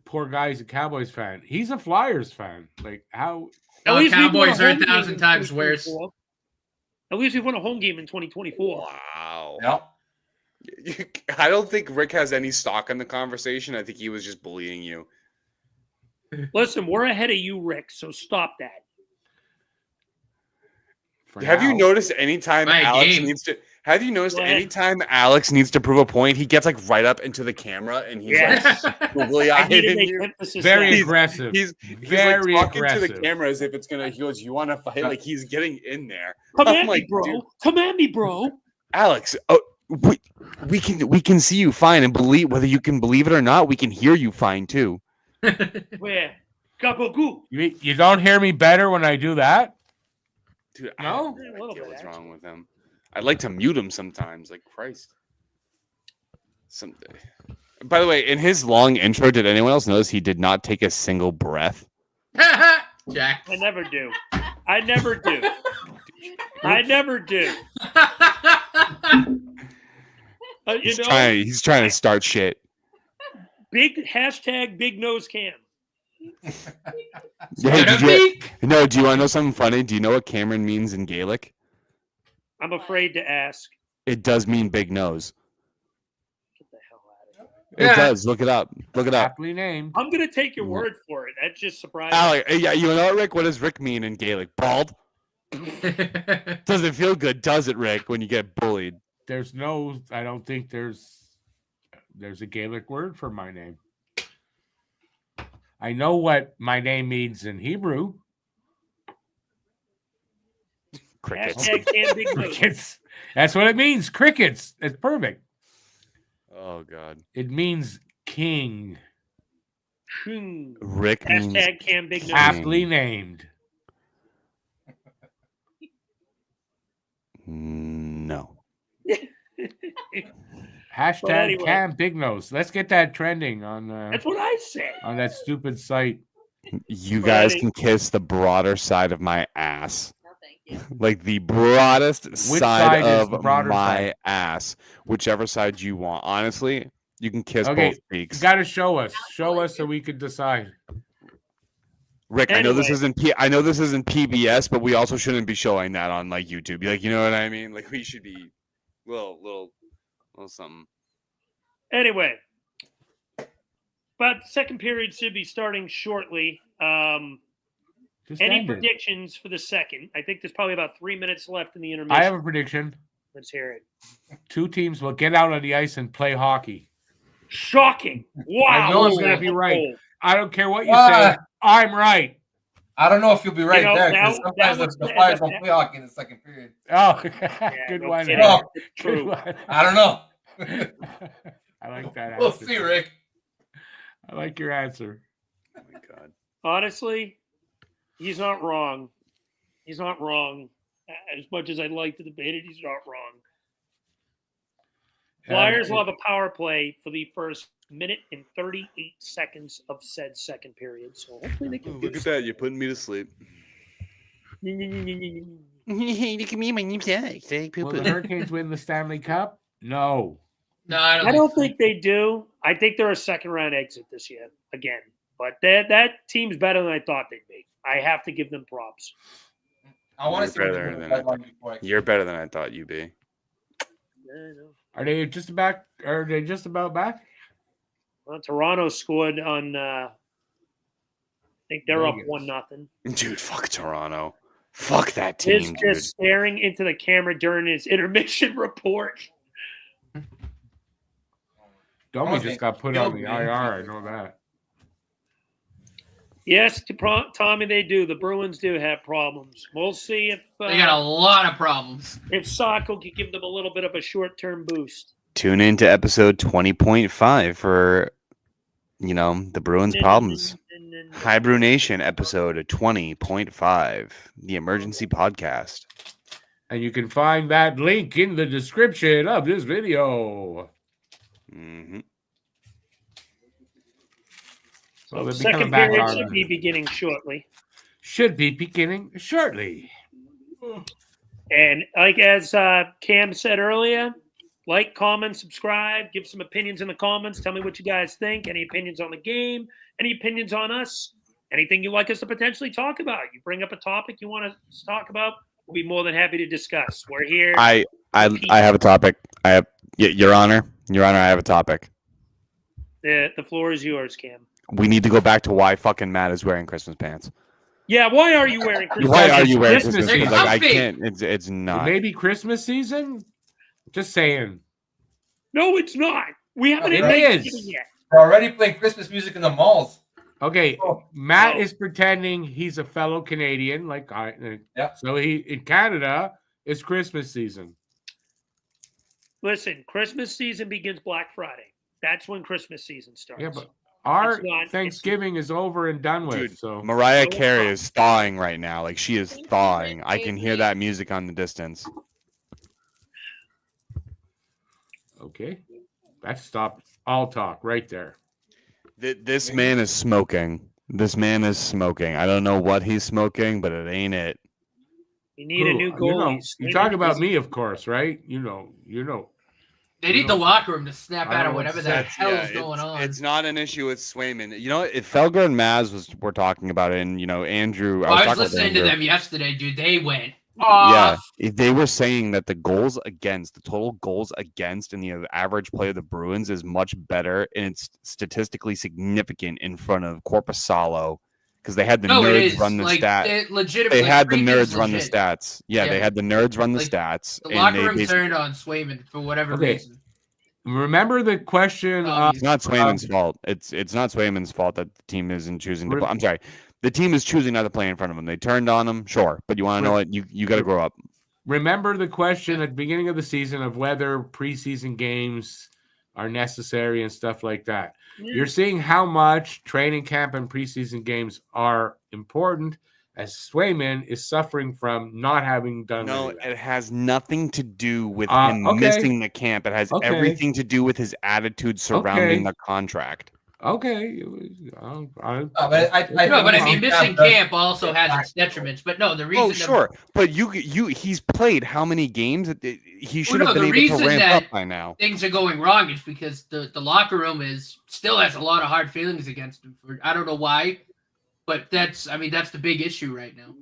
poor guy's a Cowboys fan. He's a Flyers fan. Like how? At Oh, least we won Cowboys are home game 1,000 in times worse. 2024. At least we won a home game in 2024. Wow. Yep. I don't think Rick has any stock in the conversation. I think he was just bullying you. Listen, we're ahead of you, Rick, so stop that. for Have you now. noticed anytime By a Alex game. needs to? Have you noticed What? anytime Alex needs to prove a point, he gets like right up into the camera and he's Yes. like googly I eyed need to in make you. emphasis Very on that. aggressive? He's Very like talking to aggressive. the camera as if it's gonna. He goes, "You want to fight?" Like he's getting in there. Come I'm at me, like, bro. dude. Come at me, bro. Alex, we can see you fine and believe whether you can believe it or not. We can hear you fine too. Where? Gabagoo. You don't hear me better when I do that? Dude, No? I don't A know little bit, what's actually. wrong with him. I'd like to mute him sometimes. Like Christ. Someday. By the way, in his long intro, did anyone else notice he did not take a single breath? Jack. I never do. I never do. I never do. He's trying to start shit. Big hashtag big nose Cam. Hey, do you want to know something funny? Do you know what Cameron means in Gaelic? I'm afraid to ask. It does mean big nose. Get the hell out of here. It does. Look it up. Look it up. Aptly named. I'm gonna take your word for it. That just surprised me. Alec, yeah, you know what, Rick? What does Rick mean in Gaelic? Bald? Doesn't feel good, does it, Rick, when you get bullied? I don't think there's a Gaelic word for my name. I know what my name means in Hebrew. Crickets. Hashtag Cam big nose. Crickets. That's what it means. Crickets. It's perfect. Oh, God. It means king. Rick means Hashtag Cam big nose. Aptly named. No. Hashtag anyway. Cam Big Nose. Let's get that trending on That's what I said. on that stupid site. You guys can kiss the broader side of my ass. No, thank you. Like the broadest side side is of the broader my side? ass. Whichever side you want. Honestly, you can kiss Okay, both cheeks. You got to show us. Show us so we could decide. Rick, I know this Anyway. isn't PBS, but we also shouldn't be showing that on like YouTube. Like, you know what I mean? Like, we should be little something. Anyway, but the second period should be starting shortly. Just Any end it. predictions for the second? I think there's probably about 3 minutes left in the intermission. I have a prediction. Let's hear it. Two teams will get out on the ice and play hockey. Shocking! Wow, I know I'm going to be right. Oh, I don't care what you say. I'm right. I don't know if you'll be right know, there now- because sometimes that was the the- Flyers don't play hockey in the second period. Oh, yeah, good no one. kidding. No. Good True. one. I don't know. I like that We'll answer. see, Rick. I like your answer. Oh my God. Honestly, he's not wrong. He's not wrong. As much as I'd like to debate it, he's not wrong. Flyers will have a power play for the first minute and 38 seconds of said second period. So hopefully they can do Look at that. You're putting me to sleep. something. Look at me. My name's Alex. Will the Hurricanes win the Stanley Cup? No. No, I I don't don't think they do. I think they're a second round exit this year again. But that team's better than I thought they'd be. I have to give them props. I want to You're see what better they do than with I deadline before I You're better than I thought you'd be. I know. Are they just about back? Well, Toronto scored on. I think they're up Vegas. 1-0. Dude, fuck Toronto. Fuck that Is team, dude. just staring into the camera during his intermission report. Domi Okay. just got put on the IR. I know that. Yes, Tommy, they do. The Bruins do have problems. We'll see if They got a lot of problems. if Sacco can give them a little bit of a short-term boost. Tune in to episode 20.5 for, the Bruins problems. Hi, Brew Nation, episode 20.5, the emergency podcast. And you can find that link in the description of this video. Mm-hmm. So they'll be Second coming back period on. should be beginning shortly. Should be beginning shortly. And like as Cam said earlier, like, comment, subscribe, give some opinions in the comments. Tell me what you guys think. Any opinions on the game? Any opinions on us? Anything you'd like us to potentially talk about? You bring up a topic you want us to talk about, we'll be more than happy to discuss. We're here. I have a topic. Your Honor, I have a topic. The floor is yours, Cam. We need to go back to why fucking Matt is wearing Christmas pants. Yeah, why are you wearing Christmas? Why are it's you wearing Christmas Christmas season. pants? Like, I Comfy. can't. It's not. Maybe Christmas season? Just saying. No, it's not. We haven't It had is. Thanksgiving yet. They're already playing Christmas music in the malls. Okay, Oh. Matt Oh. is pretending he's a fellow Canadian, like I. Yeah. So he in Canada it's Christmas season. Listen, Christmas season begins Black Friday. That's when Christmas season starts. Yeah, but our It's not- Thanksgiving is over and done with. Dude, So Mariah No, Carey it's is thawing right now. Like, she is thawing. I can hear that music on the distance. okay, that stopped all talk right there. This man is smoking. This man is smoking. I don't know what he's smoking, but it ain't it. You need a new goalie. You talk about me, of course, right? You know. They need the locker room to snap I out don't of know what whatever to the say. hell is going on. It's not an issue with Swayman. You know, if Felger and Maz were talking about it, and Andrew, I was talking listening with to Andrew. them yesterday, dude. They went Yeah, off. they were saying that the total goals against in the average play of the Bruins is much better, and it's statistically significant in front of Korpisalo because they had the nerds run the stat. Legitimately, They had the nerds run the stats. Yeah, they had the nerds run the stats. The locker room turned on Swayman for whatever reason. Remember the question? It's not Swayman's fault. It's not Swayman's fault that the team isn't choosing to play. I'm sorry. The team is choosing not to play in front of them. They turned on them, sure. But you want to know what? You got to grow up. Remember the question at the beginning of the season of whether preseason games are necessary and stuff like that. You're seeing how much training camp and preseason games are important, as Swayman is suffering from not having done it has nothing to do with him missing the camp. It has everything to do with his attitude surrounding the contract. Okay. But I mean, missing camp also has its detriments. But no, the reason. Oh, sure. But he's played how many games? He should have been able to ramp up by now. Things are going wrong is because the locker room still has a lot of hard feelings against him. I don't know why, but that's the big issue right now.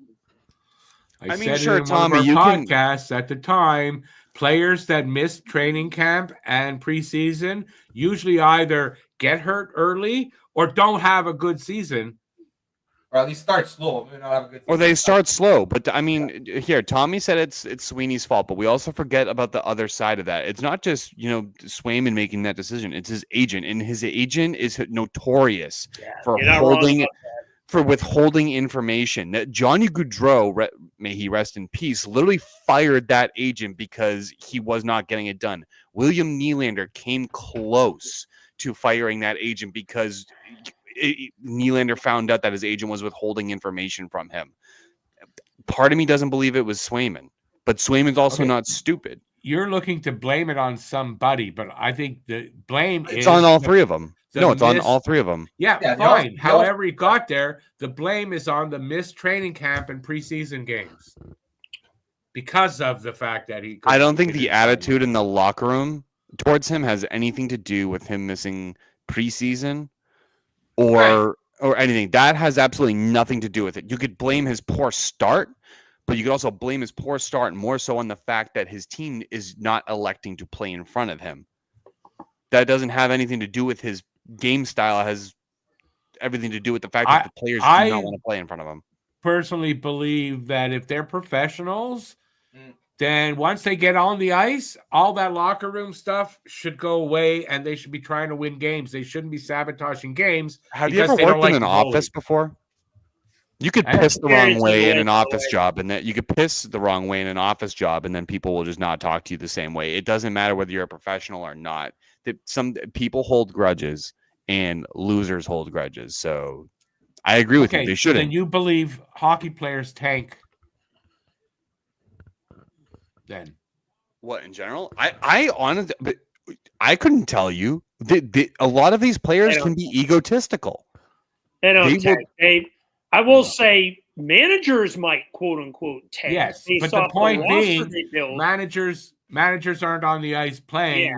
I said sure, in Tommy, one of our podcasts at the time, players that miss training camp and preseason usually either get hurt early or don't have a good season. Or at least start slow. Maybe not have a good season. Or they start slow. But I mean, here, Tommy said it's Sweeney's fault, but we also forget about the other side of that. It's not just, Swayman making that decision. It's his agent, and his agent is notorious for withholding information. That Johnny Gaudreau, may he rest in peace, literally fired that agent because he was not getting it done. William Nylander came close to firing that agent because Nylander found out that his agent was withholding information from him. Part of me doesn't believe it was Swayman, but Swayman's also not stupid. You're looking to blame it on somebody, but I think the blame is on all three of them. No, it's on all three of them. Yeah, fine. However he got there, the blame is on the missed training camp and preseason games because of the fact that I don't think the attitude in the locker room towards him has anything to do with him missing preseason or anything. That has absolutely nothing to do with it. You could blame his poor start, but you could also blame his poor start more so on the fact that his team is not electing to play in front of him. That doesn't have anything to do with his game style. It has everything to do with the fact that the players do not want to play in front of him. Personally believe that if they're professionals, then once they get on the ice, all that locker room stuff should go away and they should be trying to win games. They shouldn't be sabotaging games. Have you ever worked in an office before? You could piss the wrong way in an office job, and that you could piss the wrong way in an office job, and then people will just not talk to you the same way. It doesn't matter whether you're a professional or not. Some people hold grudges and losers hold grudges. So I agree with you. They shouldn't. And you believe hockey players tank? Then what in general? I honestly, but I couldn't tell you. A lot of these players can be egotistical. They don't tank. I will say managers might quote unquote tank. Yes, but the point being, managers aren't on the ice playing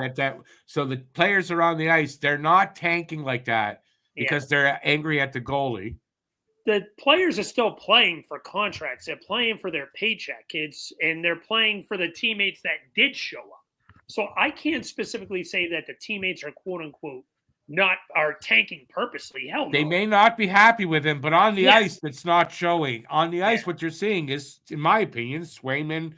so the players are on the ice. They're not tanking like that because they're angry at the goalie. The players are still playing for contracts. They're playing for their paycheck. And they're playing for the teammates that did show up. So I can't specifically say that the teammates are quote unquote are tanking purposely. Hell no. They may not be happy with him, but on the ice, it's not showing. On the ice, what you're seeing is, in my opinion, Swayman.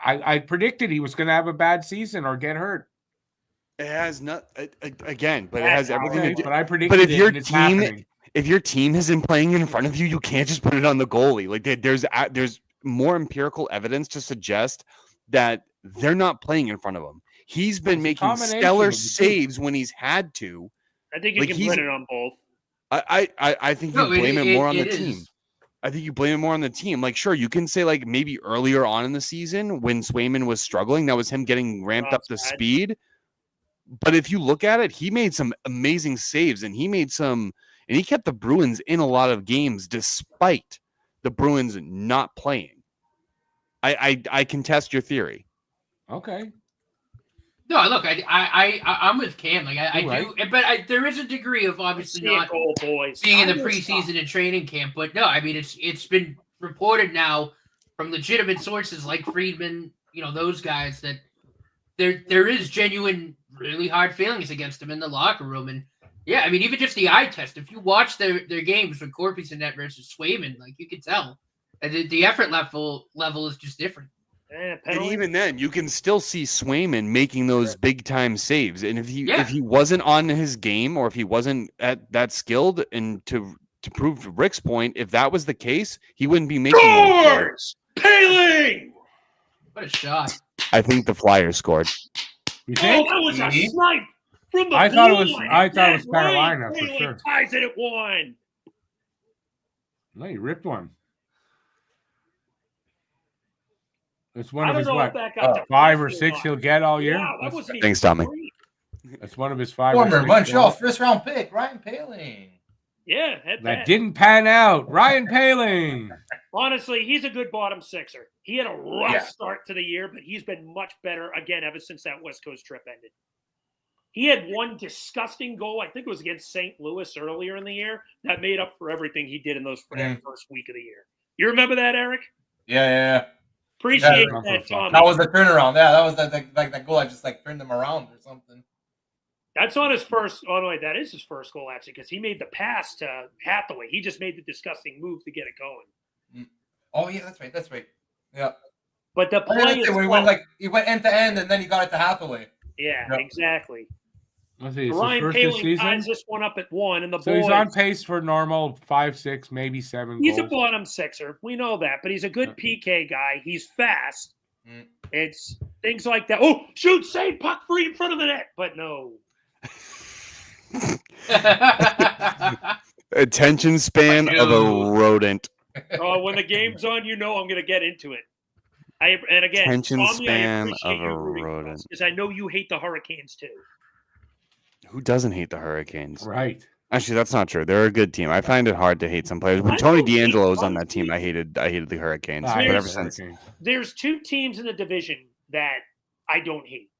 I predicted he was going to have a bad season or get hurt. It has not again, but it has everything to do. But I predicted. But if your team isn't playing in front of you, you can't just put it on the goalie. Like there's more empirical evidence to suggest that they're not playing in front of him. He's been making stellar saves when he's had to. I think you can put it on both. I think you blame him more on the team. I think you blame him more on the team. Like, sure, you can say like maybe earlier on in the season when Swayman was struggling, that was him getting ramped up to speed. But if you look at it, he made some amazing saves and he kept the Bruins in a lot of games despite the Bruins not playing. I contest your theory. Okay. No, look, I'm with Cam. Like I Right. do, but there is a degree of obviously See a not goal, boys. being in the I was preseason and training camp. But no, I mean it's been reported now from legitimate sources like Friedman, those guys, that there is genuine, really hard feelings against him in the locker room. And yeah, I mean even just the eye test. If you watch their games when Corpy's in net versus Swayman, like you can tell, and the effort level is just different. And even then, you can still see Swayman making those big time saves. And if he wasn't on his game, or if he wasn't at that skilled, and to prove Rick's point, if that was the case, he wouldn't be making those Scores! Paling! What a shot! I think the Flyers scored. You Oh, think? that was a snipe from the I thought it blue was. line. I thought it was Ryan Carolina for Paling sure. ties it at 1. No, you ripped one. It's I one of don't his know what? if that got to 5 or press 6 not. he'll get all year. Yeah, that wasn't Thanks, even Tommy. great. That's one of his 5 or Former 6 Montreal goals. first-round pick, Ryan Paling. Yeah, That didn't pan out. Ryan Paling. Honestly, he's a good bottom sixer. He had a rough Yeah. start to the year, but he's been much better again ever since that West Coast trip ended. He had one disgusting goal, I think it was against St. Louis earlier in the year, that made up for everything he did in that first week of the year. You remember that, Eric? Yeah. Appreciate Yeah. that, Tommy. That was the turnaround. Yeah, that was that goal. I just turned them around or something. That's on his first. Oh no, wait, that is his first goal actually, because he made the pass to Hathaway. He just made the disgusting move to get it going. Oh yeah, that's right. Yeah. But the play is he went end to end and then he got it to Hathaway. Yeah, Yep. exactly. Let's see, it's his Ryan first this Paling season. ties this one up at 1, and the So boys. he's on pace for normal 5, 6, maybe 7 He's goals. a bottom sixer. We know that, but he's a good PK guy. He's fast. Mm. It's things like that. Oh, shoot, save, puck free in front of the net. But no. Attention span of a rodent. When the game's on, I'm going to get into it. And again, Attention Tommy, span I appreciate of you a rooting for us, rodent. because I know you hate the Hurricanes too. Who doesn't hate the Hurricanes? Right. Actually, that's not true. They're a good team. I find it hard to hate some players. When I Tony don't hate D'Angelo was on some that team, I teams. hated the Hurricanes. Ah, But There's- ever since, There's 2 teams in the division that I don't hate,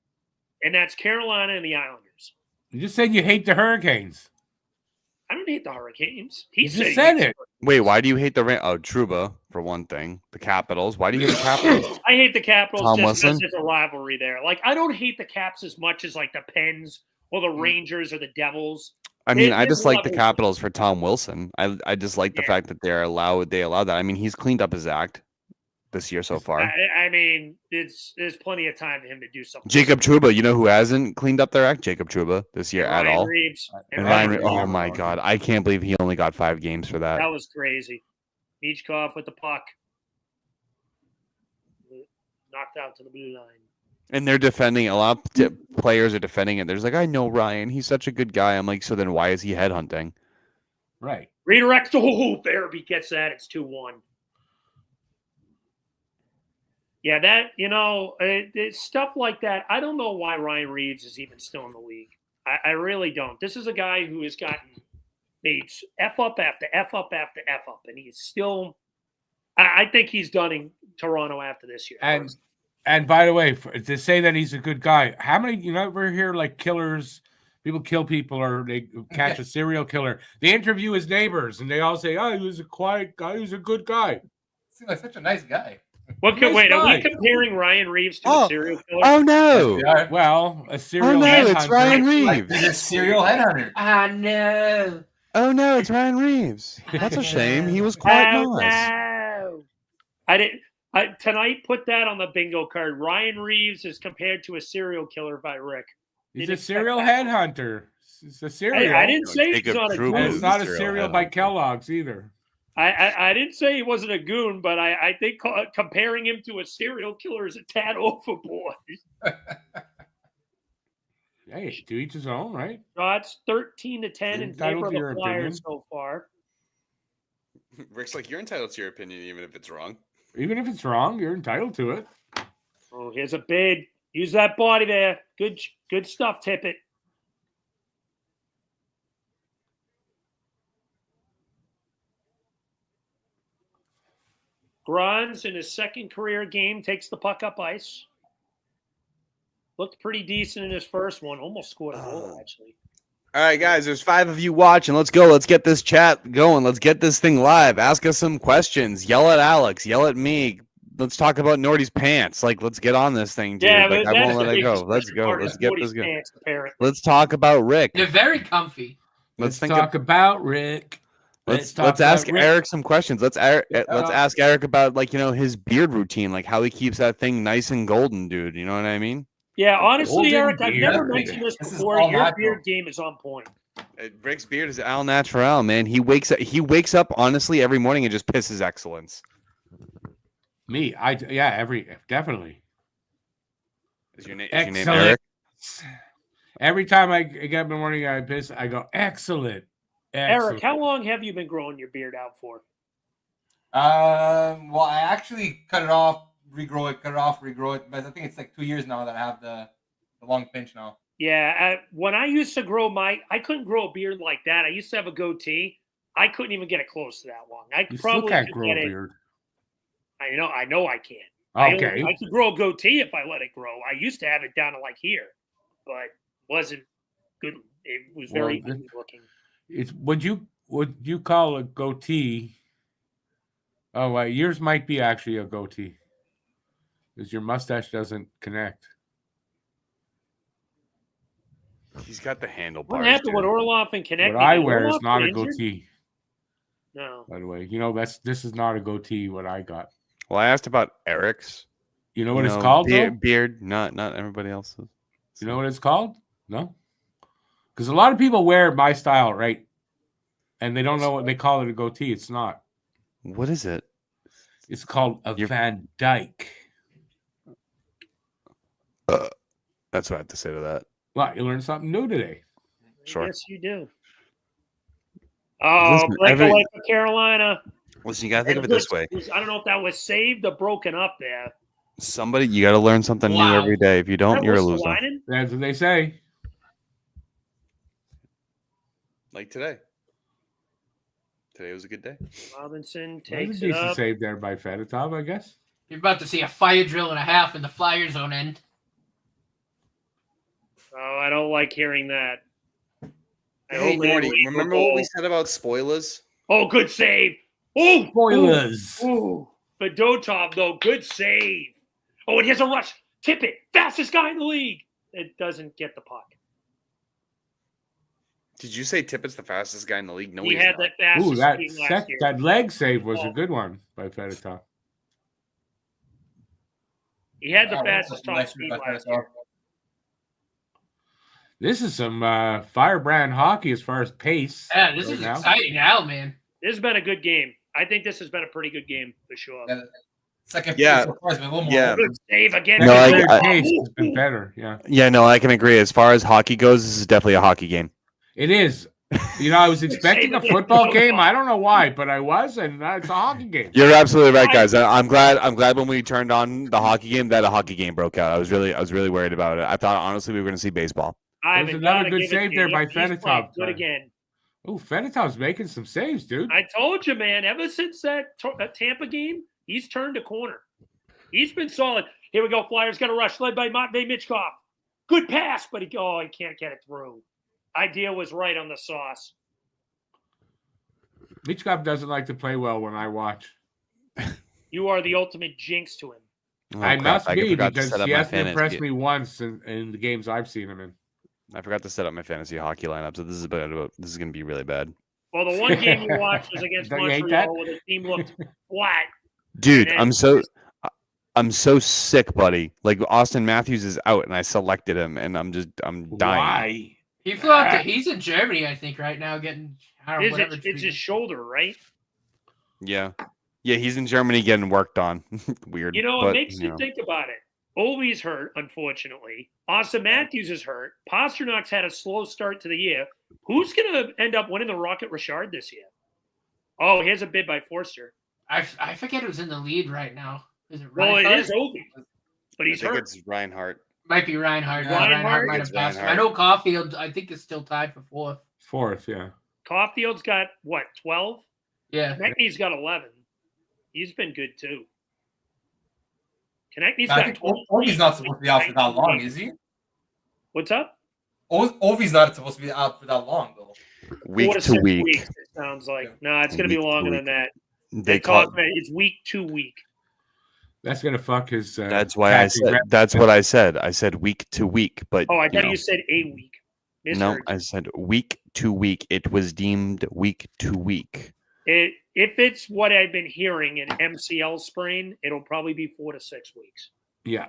and that's Carolina and the Islanders. You just said you hate the Hurricanes. I don't hate the Hurricanes. You He just he said hates it. wait, why do you hate the Trouba for one thing? The Capitals. Why do you hate the Capitals? I hate the Capitals Tom just because Wilson? there's a rivalry there. Like, I don't hate the Caps as much as like the Pens or the Rangers or the Devils. I mean, I They're just like the levels. Capitals for Tom Wilson. I just like the Yeah. fact that they allow that. I mean, he's cleaned up his act this year so far. I mean, there's plenty of time for him to do something. Jacob Trouba, you know who hasn't cleaned up their act? Jacob Trouba this year at Ryan all. Reeves. And Ryan Ryan, Reeves. oh my God, I can't believe he only got 5 games for that. That was crazy. Michkov with the puck. Knocked out to the blue line. And they're defending a lot of players are defending it. There's like, I know Ryan, he's such a good guy. I'm like, so then why is he headhunting? Right. Redirect. Oh, Farabee gets that. It's 2-1. Yeah, that, it's stuff like that. I don't know why Ryan Reeves is even still in the league. I really don't. This is a guy who has gotten made F up after F up after F up, and he's still – I think he's done in Toronto after this year. And by the way, to say that he's a good guy, how many you ever hear like killers, people kill people or they catch a serial killer? They interview his neighbors and they all say, "Oh, he was a quiet guy. He was a good guy." Seems like such a nice guy. Wait, are we comparing Ryan Reeves to a serial killer? Oh no! Yeah. Well, a serial. Oh no! headhunter. It's Ryan Like, Reeves. he's a serial headhunter. I know. Oh no! It's Ryan Reeves. That's a shame. He was quite Oh, nice. no. I didn't. Tonight, put that on the bingo card. Ryan Reeves is compared to a serial killer by Rick. He's Didn't a serial expect that. he's a serial. I didn't say he's Jacob not a Trouba And goon. it's not a serial serial by headhunter. Kellogg's either. I didn't say he wasn't a goon, but I think comparing him to a serial killer is a tad overboard. Hey, to each his own, right? Shots 13-10 in favor Entitled of to your the Flyers opinion. so far. Rick's like, you're entitled to your opinion, even if it's wrong. Even if it's wrong, you're entitled to it. Oh, here's a bid. Use that body there. Good stuff, Tippett. Grans in his second career game takes the puck up ice. Looked pretty decent in his first one. Almost scored a goal, actually. All right, guys, there's 5 of you watching. Let's go. Let's get this chat going. Let's get this thing live. Ask us some questions. Yell at Alex. Yell at me. Let's talk about Nordy's pants. Like, let's get on this thing, dude. Yeah, like, but I that's won't let the it go. biggest Let's go. part Let's of get Cody's this going. pants, apparently. Let's talk about Rick. They're very comfy. Let's think talk about Rick. Let's talk ask about Rick. Eric some questions. Let's ask Eric about, like, you know, his beard routine, like how he keeps that thing nice and golden, dude. You know what I mean? Yeah, honestly, Golden Eric, I've beard. never mentioned this This is before. all Your natural. beard game is on point. Rick's beard is al natural, man. He wakes up honestly every morning and just pisses excellence. Me, definitely. Is your name Excellent. Eric? Every time I get up in the morning, I piss. I go excellent. Eric, how long have you been growing your beard out for? Well, I actually cut it off, regrow it, cut it off, regrow it. But I think it's like 2 years now that I have the long pinch now. Yeah, when I used to grow I couldn't grow a beard like that. I used to have a goatee. I couldn't even get it close to that long. I You probably still can't could grow get a it. beard. I know I can. Okay. I could grow a goatee if I let it grow. I used to have it down to like here, but wasn't good. It was very Well, good looking. It's would you call a goatee? Oh, well, yours might be actually a goatee, because your mustache doesn't connect. He's got the handlebars. What happened dude. with Orloff and Connect? What I Did wear is Orloff not get a injured? goatee. No. By the way, you know this is not a goatee. What I got. Well, I asked about Eric's. You know what it's called? though? Beard, not everybody else's. You know what it's called? No, because a lot of people wear my style, right? And they don't know what they call it a goatee. It's not. What is it? It's called a Van Dyke. That's what I have to say to that. Well, you learned something new today. Sure. Yes, you do. Oh, Listen, break away for Carolina. Listen, you gotta think of it this way. I don't know if that was saved or broken up there. You gotta learn something new Wow. every day. If you don't, That you're a was loser. Salinen? That's what they say. Like today. Today was a good day. Robinson That takes was a it decent up. save there by Fedotov, I guess. You're about to see a fire drill and a half in the Flyer zone end. Oh, I don't like hearing that. I Hey, hope they Nordy, leave the remember what we goal. said about spoilers? Oh, good save. Oh, Spoilers. Ooh. Fedotov, though, good save. Oh, and here's a rush. Tip it. Fastest guy in the league. It doesn't get the puck. Did you say Tippett's the fastest guy in the league? No, He he's had not. that fastest Ooh, that speed last year. that leg save was a good one by Fedotov. He had the Yeah, fastest top nice speed back last there, year. This is some firebrand hockey as far as pace. Yeah, this right is now. exciting now, man. This has been a good game. I think this has been a pretty good game for sure. Yeah, second Yeah. place, of course, but a little more. Yeah. Good save again. No, I- Second I- pace has been better. Yeah, Yeah, no, I can agree. As far as hockey goes, this is definitely a hockey game. it is. You know, I was expecting a football game. I don't know why, but I was, and it's a hockey game. You're absolutely right, guys. I'm glad when we turned on the hockey game that a hockey game broke out. I was really worried about it. I thought honestly we were going to see baseball. Ivan, There's another gotta good give it save to there him. by He's playing Fedotov. Good again. Oh, Fedotov's making some saves, dude. I told you, man. Ever since that Tampa game, he's turned a corner. He's been solid. Here we go. Flyers got a rush led by Matvei Michkov. Good pass, but he can't get it through. Idea was right on the sauce. Michkov doesn't like to play well when I watch. You are the ultimate jinx to him. Oh, I crap. must be forgot to because set up he my hasn't impressed fantasy- me once in the games I've seen him in. I forgot to set up my fantasy hockey lineup, so this is going to be really bad. Well, the one game you watched was against Don't you hate that? Montreal, where the team looked flat. Dude, And I'm so sick, buddy. Like Austin Matthews is out, and I selected him, and I'm dying. Why? He flew out to, he's in Germany, I think, right now, getting whatever. It's treatment. his shoulder, right? Yeah, he's in Germany getting worked on. Weird. You know, but, it makes you know. think about it. Ovi's hurt, unfortunately. Austin Matthews is hurt. Pasternak's had a slow start to the year. Who's going to end up winning the Rocket Richard this year? Oh, here's a bid by Forster. I forget who's in the lead right now. Is it Well, it Reinhardt? is Ovi, but he's I think hurt. it's Reinhardt. Might be Reinhardt. Yeah, Reinhardt might it's have passed. Reinhardt. I know Caulfield, I think, is still tied for fourth. Fourth, yeah. Caulfield's got, what, 12? Yeah. McNee's got 11. He's been good too. Konechny's I got think 20. Ovi's not supposed to be out for that long, is he? What's up? Ovi's not supposed to be out for that long, though. Week 4 to 6 week. weeks, it sounds like. No, it's going to be Week to longer week. than that. They call It's week to week. That's gonna fuck his. That's why I catching said. rep. That's what I said. I said week to week, but Oh, I thought you said a week. no, Misheard. I said week to week. It was deemed week to week. If it's what I've been hearing, an MCL sprain, it'll probably be 4 to 6 weeks. Yeah.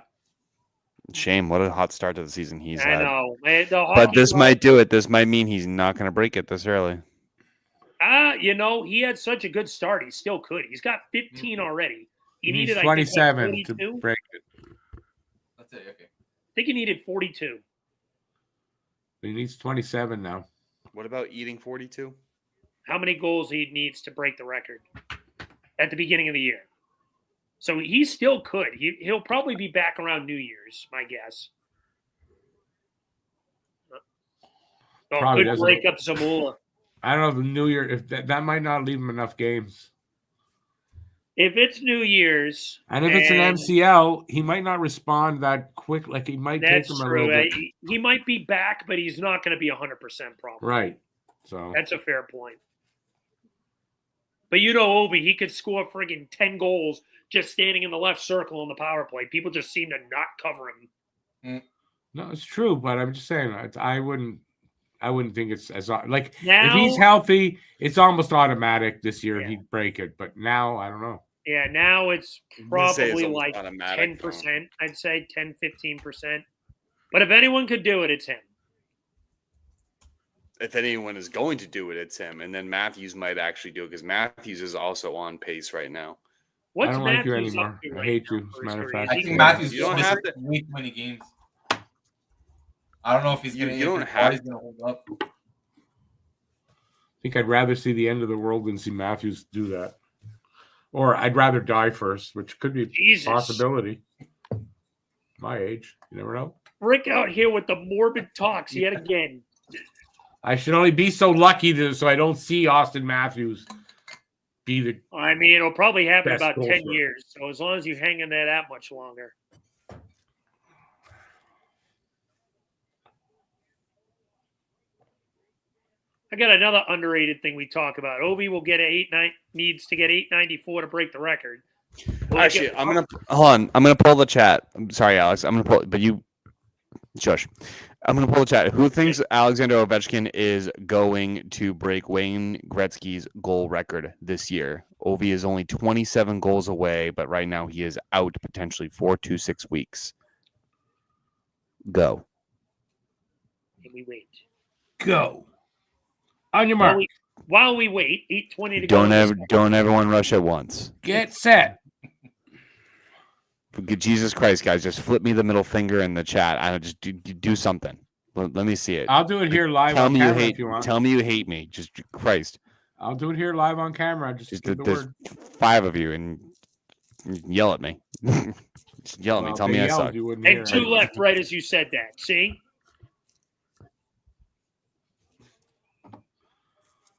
Shame. What a hot start to the season he's I had. know. But this might do it. This might mean he's not going to break it this early. He had such a good start. He still could. He's got 15 already. He He's needed, 27 I think, to 42. break it. That's it. Okay. I think he needed 42. He needs 27 now. What about eating 42? How many goals he needs to break the record at the beginning of the year? So he still could. He'll probably be back around New Year's, my guess. Oh, Probably could doesn't. break up Zamula. I don't know if the New Year, if that might not leave him enough games. If it's New Year's, And if it's an MCL, he might not respond that quick. Like, he might take that's him a true. little bit. He might be back, but he's not going to be 100% probably. Right. So That's a fair point. But Ovi, he could score friggin' 10 goals just standing in the left circle on the power play. People just seem to not cover him. no, it's true. But I'm just saying, I wouldn't think it's as like Now, if he's healthy, it's almost automatic this year Yeah. he'd break it. But now I don't know. yeah, now it's probably like automatic, 10%. I'd say 10, 15%. But if anyone could do it, it's him. If anyone is going to do it, it's him. And then Matthews might actually do it because Matthews is also on pace right now. What's I don't like you Matthews anymore. up to I right hate now you, as for a matter his of career? fact. I Is he- think Matthews You don't missed have to- way too many games. I don't know if he's You gonna. don't if his have body's gonna hold up. I think I'd rather see the end of the world than see Matthews do that. Or I'd rather die first, which could be a Jesus. possibility. My age. You never know. Rick out here with the morbid talks yet again. I should only be so lucky so I don't see Austin Matthews be the I mean, it'll probably happen Best about goal 10 scorer. years. So as long as you hang in there that much longer. I got another underrated thing we talk about. Ovi will get needs to get 894 to break the record. Will he Actually, get- I'm gonna hold on. I'm gonna pull the chat. I'm sorry, Alex. I'm gonna pull, but you, shush. I'm gonna pull the chat. Who thinks Alexander Ovechkin is going to break Wayne Gretzky's goal record this year? Ovi is only 27 goals away, but right now he is out potentially 4 to 6 weeks. Go. And we wait. go. On your mark. While we wait, 8:20 to go. Don't everyone rush at once. Get set. For Jesus Christ, guys, just flip me the middle finger in the chat. I don't just do something. Let me see it. I'll do it here live Tell on me you camera hate. if you want. Tell me you hate me. Just Christ. I'll do it here live on camera. Just give the There's word. 5 of you and yell at me. Just yell at me. Well, Tell if me they I yelled, suck. you wouldn't And hear 2 it. left right as you said that. See?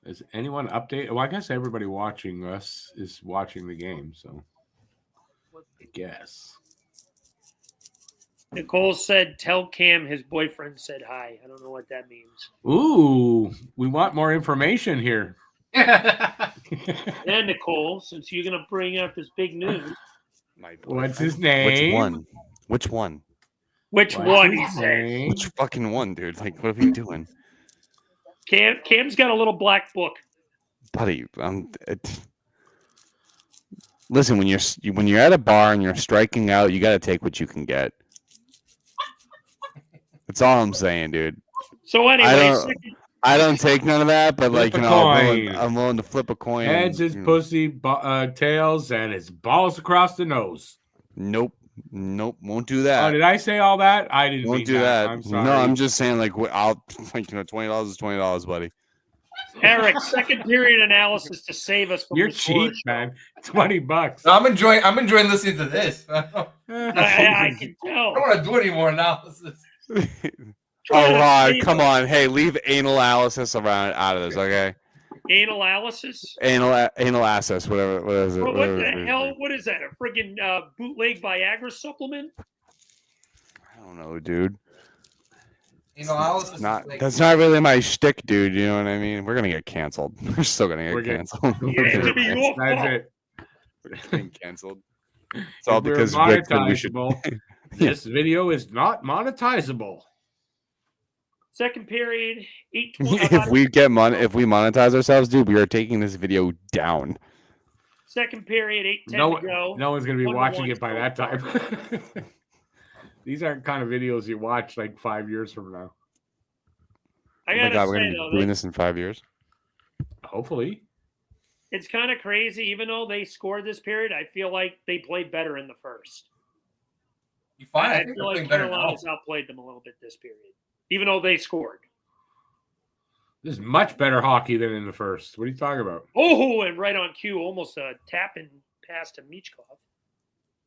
Is anyone update? Well, I guess everybody watching us is watching the game, so I guess. Nicole said, tell Cam his boyfriend said hi. I don't know what that means. Ooh, we want more information here. And Nicole, since you're going to bring up this big news, What's his name? Which one? which What's one, he his said. name? Which fucking one, dude? Like, what are we doing? Cam's got a little black book. Buddy, listen, when you're at a bar and you're striking out, you got to take what you can get. That's all I'm saying, dude. So anyway, I don't take none of that, but Flip like, you a know, coin. I'm willing to flip a coin. Heads is you know. pussy, tails, and it's balls across the nose. Nope, won't do Oh, that. did I say all that? I didn't Won't mean do that. that. I'm sorry. No, I'm just saying, like, I'll like, $20 is $20, buddy. Eric, second period analysis to save us from You're the score cheap, show. man. $20. I'm enjoying listening to this. I I can tell. don't want to do any more analysis. Trying to Rod, save come us. on. Hey, leave analysis out of this, okay? Analysis. Anal access, whatever. What is it? What Whatever the it is. hell? What is that? A friggin' bootleg Viagra supplement? I don't know, dude. Analysis is Not like, that's not really my shtick, dude. You know what I mean? We're gonna get canceled. We're still gonna We're get getting- canceled. Yeah, it's gonna be your That's fault. it. We're getting canceled. It's all If we're because Rick said we should. monetizable, this video is not monetizable. Second period, 8:20. If we monetize ourselves, dude, we are taking this video down. Second period, 8:10 No, to go. no one's gonna be 1-1 watching it by still. that time. These aren't kind of videos you watch like 5 years from now. I Oh my gotta god, we're say gonna be though, doing this in 5 years. Hopefully. it's kind of crazy. Even though they scored this period, I feel like they played better in the first. you find I I think feel they're like playing better now. Carolina's outplayed them a little bit this period, even though they scored. This is much better hockey than in the first. What are you talking about? Oh, and right on cue, almost a tap and pass to Michkov.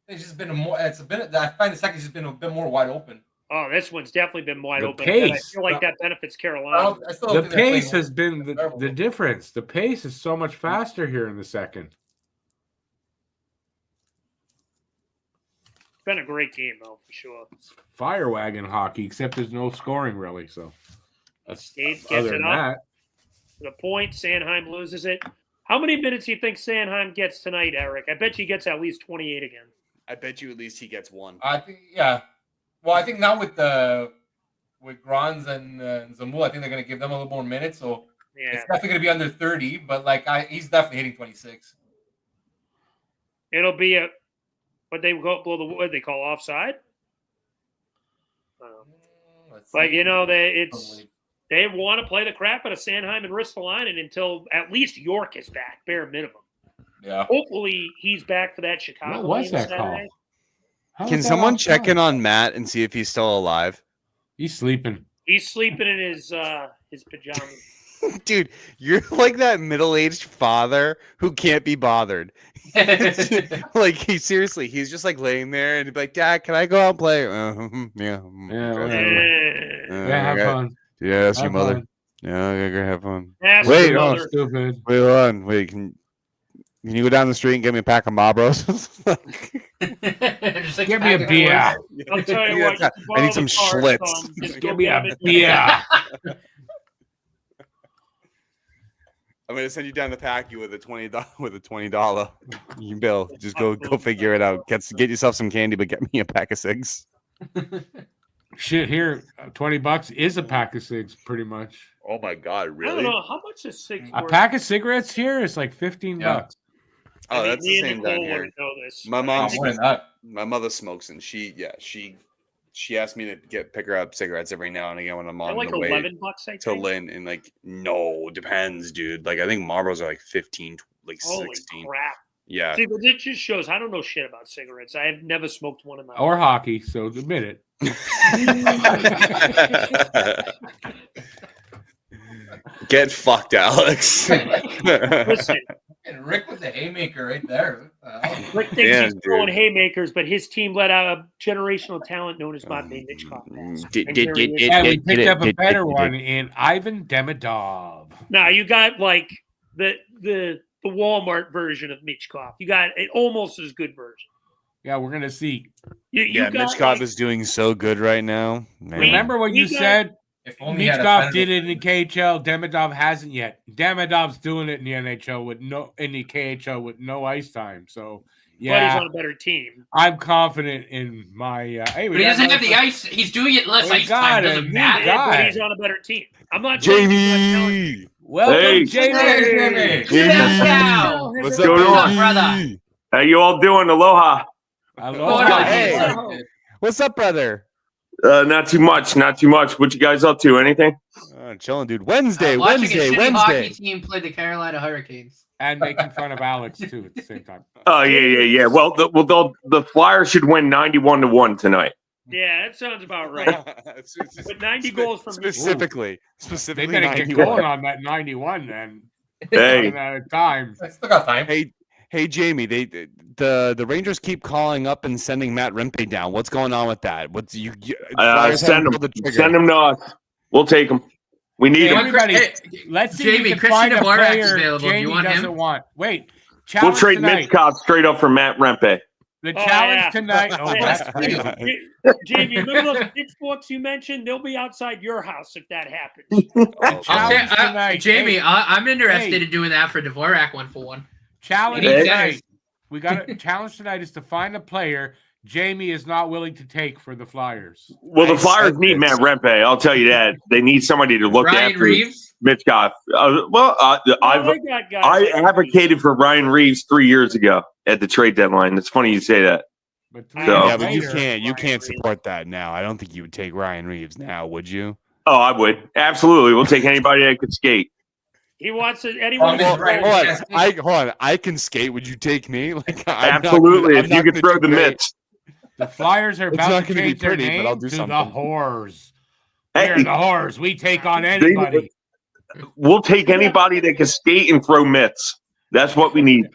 It's just been a more. It's been. I find the second's just been a bit more wide open. Oh, this one's definitely been wide The open. Again, I pace. feel like that benefits I, Carolina. I still The don't think they're pace playing has been the difference. The pace is so much faster here in the second. It's been a great game, though, for sure. Fire wagon hockey, except there's no scoring really. So that's Gates gets other it than up. that. For the point, Sanheim loses it. How many minutes do you think Sanheim gets tonight, Eric? I bet he gets at least 28 again. I bet you at least he gets one. I think, yeah. Well, I think now with Grons and Zamul, I think they're going to give them a little more minutes. So Yeah. it's definitely going to be under 30. But like, he's definitely hitting 26. It'll be a what they what they call offside. Let's But see. you know they want to play the crap out of Sanheim and Ristolainen until at least York is back, bare minimum. Yeah. Hopefully he's back for that Chicago What was game that call? Saturday. How Can was that someone check offside? in on Matt and see if he's still alive? He's sleeping. He's sleeping in his pajamas. Dude, you're like that middle-aged father who can't be bothered. Like he's just like laying there and he'd be like, "Dad, can I go out and play?" Yeah, Yeah, Eh, Yeah, have fun. Yeah, that's your Have mother. fun. Yeah, okay, go have fun. Ask Wait, your oh, mother. Stupid. Wait, hold on. Wait, can you go down the street and get me a pack of Marlboros? Just like Give me a back and beer. forth. I'll tell you what. You can I need borrow some the car, Schlitz. son. Just Give go me get a him. beer. I'm gonna send you down the pack you with a $20 bill. Just go figure it out. Get yourself some candy, but get me a pack of cigs. Shit, here, $20 is a pack of cigs, pretty much. Oh my god, I don't really? know how much is six. A pack of cigarettes here is like $15. Oh, that's the me and same Nicole down here. wouldn't know this. My Oh, mom's more than that. my mother smokes and she asked me to pick her up cigarettes every now and again when I'm They're on like the way $11, I to think. Lynn, and like no, depends, dude. Like I think Marlboros are like 15, like Holy 16. crap! Yeah. See, but it just shows I don't know shit about cigarettes. I have never smoked one in my Or life. hockey, so admit it. Get fucked, Alex. Listen, And Rick with the haymaker right there. What the hell? Rick thinks Damn, he's throwing dude. haymakers, but his team let out a generational talent known as Matvey Michkov. And we picked up a better one in Ivan Demidov. Now you got like the Walmart version of Michkov. You got an almost as good version. Yeah, we're going to see. You Yeah, got, Mitch Cobb like, is doing so good right now. Man. Remember when we you got- said If only he had a Michkov better- did it in the KHL, Demidov hasn't yet. Demidov's doing it in the NHL in the KHL with no ice time. So but he's yeah, on a better team. I'm confident in my. Hey, But he doesn't have the ice. He's doing it less We ice got time. it. Doesn't We matter. got But it. he's on a better team. I'm not saying he's not talented. Jamey, Welcome, Hey. Jamey. Hey, Sit down, cow. what's What's going up, on? brother? How you all doing? Aloha. Aloha. Hey. What's up, brother? Not too much. Not too much. What you guys up to? Anything? Chilling, dude. Wednesday. Watching a shitty hockey Wednesday. team play the Carolina Hurricanes. And making fun of Alex too at the same time. Oh yeah. Well, the Flyers should win 91-1 tonight. Yeah, that sounds about right. But 90 goals from specifically. They Specifically, better get 91. going on that 91 then. Hey, Running out of time. I still got time. Hey, Jamie. The Rangers keep calling up and sending Matt Rempe down. What's going on with that? What's Flyers send haven't them. pulled the trigger. Send them to us. We'll take them. We need him. Everybody, let's see if Jamey, we can Christian find a Dvorak's player available. Do you Jamie want him? doesn't want. Wait, We'll challenge trade tonight. Mitchkov straight up for Matt Rempe. The Oh, challenge yeah. tonight. Oh, Yeah. that's crazy. Jamie, remember those pitchforks you mentioned? They'll be outside your house if that happens. Challenge tonight. Jamey, Hey, I'm interested hey. in doing that for Dvorak 1-for-1. challenge Hey. tonight. We got a challenge tonight is to find a player Jamie is not willing to take for the Flyers. Well, the I Flyers said need this. Matt Rempe. I'll tell you that. They need somebody to look Ryan after Reeves? Mitchkov. Well, they got guys I like- advocated for Ryan Reeves 3 years ago at the trade deadline. It's funny you say that. But So- Yeah, but you later, can't support that now. I don't think you would take Ryan Reeves now, would you? Oh, I would. Absolutely. We'll take anybody that could skate. He wants it. Anyone? Well, who's right. right. Hold on. I can skate. Would you take me? Like, Absolutely. If you could throw the mitts. The Flyers are It's about not to gonna be change their pretty, but name I'll do to something. the Whores. Hey. We're the Whores. We take on anybody. We'll take anybody that can skate and throw mitts. That's what we need.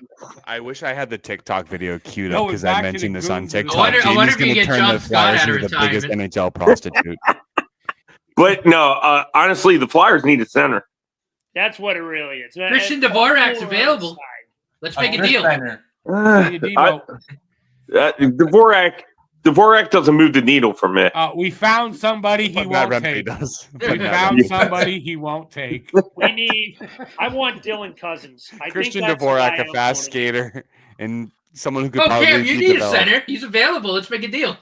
I wish I had the TikTok video queued No, up because back I to the mentioned this on goons of the- TikTok. I wonder Jamie's if you gonna get turn John the Scott Flyers out of into the biggest retirement. NHL prostitute. But no, honestly, the Flyers need a center. That's what it really is. Christian It's Dvorak's all available. outside. Let's make a Chris deal. Steiner. Dvorak doesn't move the needle for me. We found somebody he But Matt won't Rempe take. does. We But Matt found Rempe- somebody he won't take. We need. I want Dylan Cousins. I Christian think that's the guy Dvorak, a I'm fast voting. skater, and someone who could Oh, probably Cam, you be need a developed. center. He's available. Let's make a deal.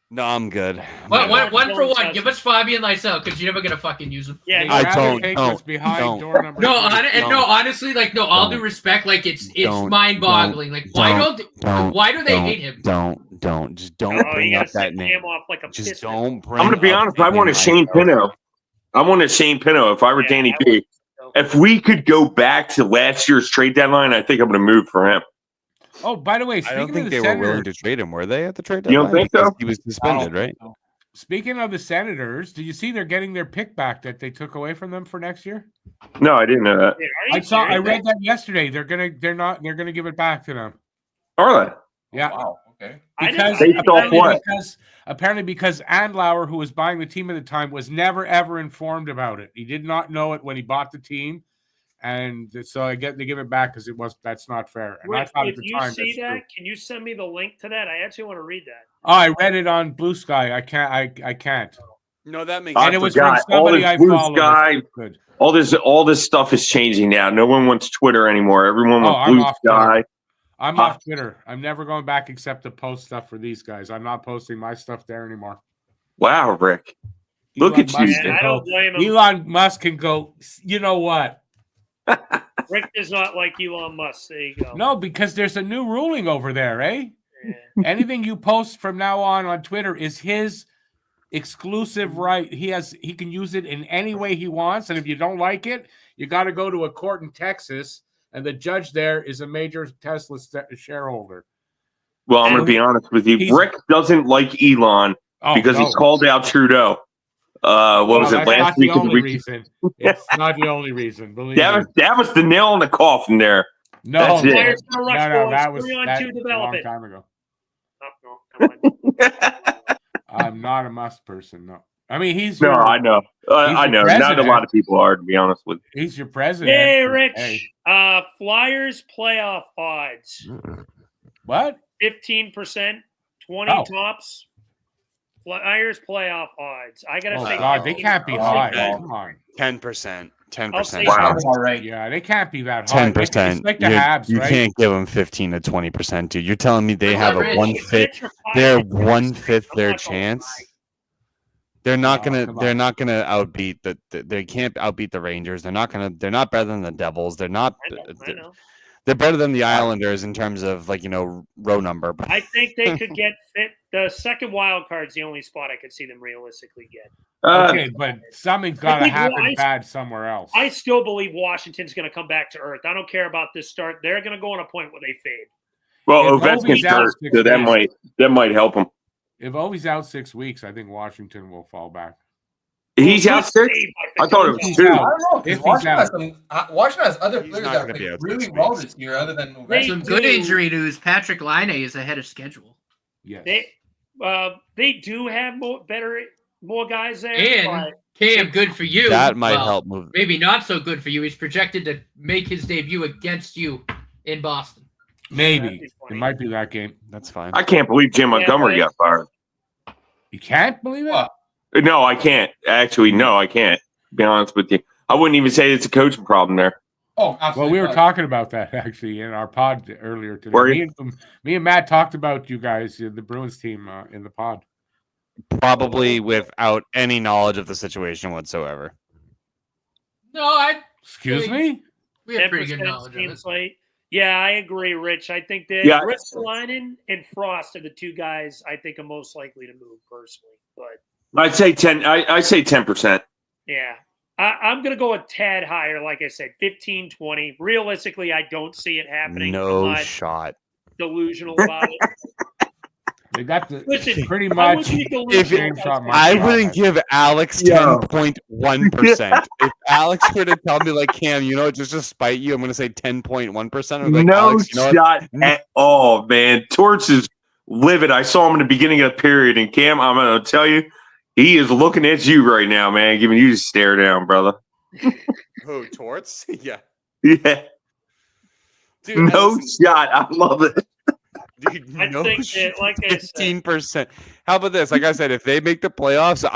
No, I'm good. One good. for one. Give us Fabian Lysell because you're never gonna fucking use him. Yeah, They'd I rather don't- take don't- what's behind don't. door number No, three. honestly, like no. All due Don't. respect, like it's Don't. mind-boggling. Like why why do they hate him? Don't. Just don't Oh, bring you up gotta that set name. Cam off like a Just pisser. don't bring. I'm going to be up honest. I want a Fabian Shane Lysell. Pinto. I want a Shane Pinto if I were Yeah, Danny I P. would. If we could go back to last year's trade deadline, I think I'm going to move for him. Oh, by the way, I speaking don't of think the they were willing Senators, to trade him, were they, at the trade You deadline? don't think Because so? he was suspended, right? speaking of the Senators, do you see they're getting their pick back that they took away from them for next year? No, I didn't know that. Dude, are you I serious? read that yesterday. They're gonna give it back to them. Are they? Yeah. Wow. Okay. I Because didn't- Based off what? apparently because Andlauer, who was buying the team at the time, was never ever informed about it. He did not know it when he bought the team, and so I get they give it back because that's not fair. And I Rick, thought at if the you time see that's that, true. can you send me the link to that? I actually want to read that. Oh, I read it on Blue Sky. I can't. I can't. No, that makes I And it was forgot. from somebody All I this Blue follow. Sky, Good. all this stuff is changing now. No one wants Twitter anymore. Everyone Oh, wants I'm Blue off Sky. I'm off Twitter. I'm never going back except to post stuff for these guys. I'm not posting my stuff there anymore. Wow, Rick. Look at you. Musk Man, can I go- don't blame him. Elon Musk can go. You know what? Rick does not like Elon Musk. There you go. No, because there's a new ruling over there, eh? Yeah. Anything you post from now on Twitter is his exclusive right. He can use it in any way he wants, and if you don't like it, you got to go to a court in Texas, and the judge there is a major Tesla shareholder. Well, I'm going to be honest with you. Rick doesn't like Elon because he's called out Trudeau. What was it, that's last not week? the only reason. It's not the only reason. Believe me. That was the nail in the coffin there. No, That's it. Players gonna rush boys. that was 3-on-2 a develop long it. time ago. No, come on. I'm not a Musk person. No, I mean he's No, your, I know. I your know. Not a president. lot of people are, to be honest with you. He's your president. Hey, Rich. Hey. Flyers playoff odds. What? 15%, 20 Oh. tops. Flyers playoff odds. I gotta Oh say, God, they can't be I'll high. say Come on. 10%. I'll say 10%. Wow. Sounds all right. Yeah, they can't be that high. 10%. It's like the Habs, You right? can't give them 15 to 20%, dude. You're telling me they have a Rich. 1/5. They're 1/5 their chance. They're not come gonna. on. They're not gonna outbeat the. They can't outbeat the Rangers. They're not gonna. They're not better than the Devils. They're not. I know. They're better than the Islanders in terms of row number. But I think they could get fit. The second wild card's the only spot I could see them realistically get. Okay, but something's got to think happen Weiss- bad somewhere else. I still believe Washington's going to come back to earth. I don't care about this start. They're going to go on a point where they fade. Well, If Ovi's Ovechkin's out hurt, 6 so that might help him. If Ovi's out 6 weeks, I think Washington will fall back. He's out 6. I thought it was He's 2. I out. don't know. If Because he's Washington out. has Washington has other He's players not that gonna be played out really 6 well weeks. this year, other than They Some Ovechkin. good do. injury news. Patrick Laine is ahead of schedule. Yes. They do have more guys there. And but Cam, good for you. That might help move. Maybe not so good for you. He's projected to make his debut against you in Boston. Maybe. It might be that game. That's fine. I can't believe Jim Montgomery got fired. You can't believe it? What? No, I can't. Actually, no, I can't. To be honest with you. I wouldn't even say it's a coaching problem there. Oh, absolutely. Well, we were talking about that actually in our pod earlier today. Were you? Me and Matt talked about you guys, the Bruins team, in the pod. Probably without any knowledge of the situation whatsoever. No, Excuse me? we have pretty good 10% knowledge of team it. slate. Yeah, I agree, Rich. I think that Ristolainen and Frost are the two guys I think are most likely to move personally. But I'd say 10. I say 10%. yeah, I'm going to go a tad higher. Like I said, 15, 20. Realistically, I don't see it happening. No I'm not shot. delusional about it. They got the Listen, pretty I much. would be delusional about I it. wouldn't give Alex 10.1%. If Alex were to tell me, like, Cam, just to spite you, I'm going to say 10.1%. I'm like, No Alex, shot at all, man. Torts is livid. I saw him in the beginning of the period, and Cam, I'm going to tell you, he is looking at you right now, man, giving you a stare down, brother. Who, Torts? Yeah. Yeah. Dude, no shot. I love it. Dude, I think that, like I said, 15%. How about this? Like I said, if they make the playoffs,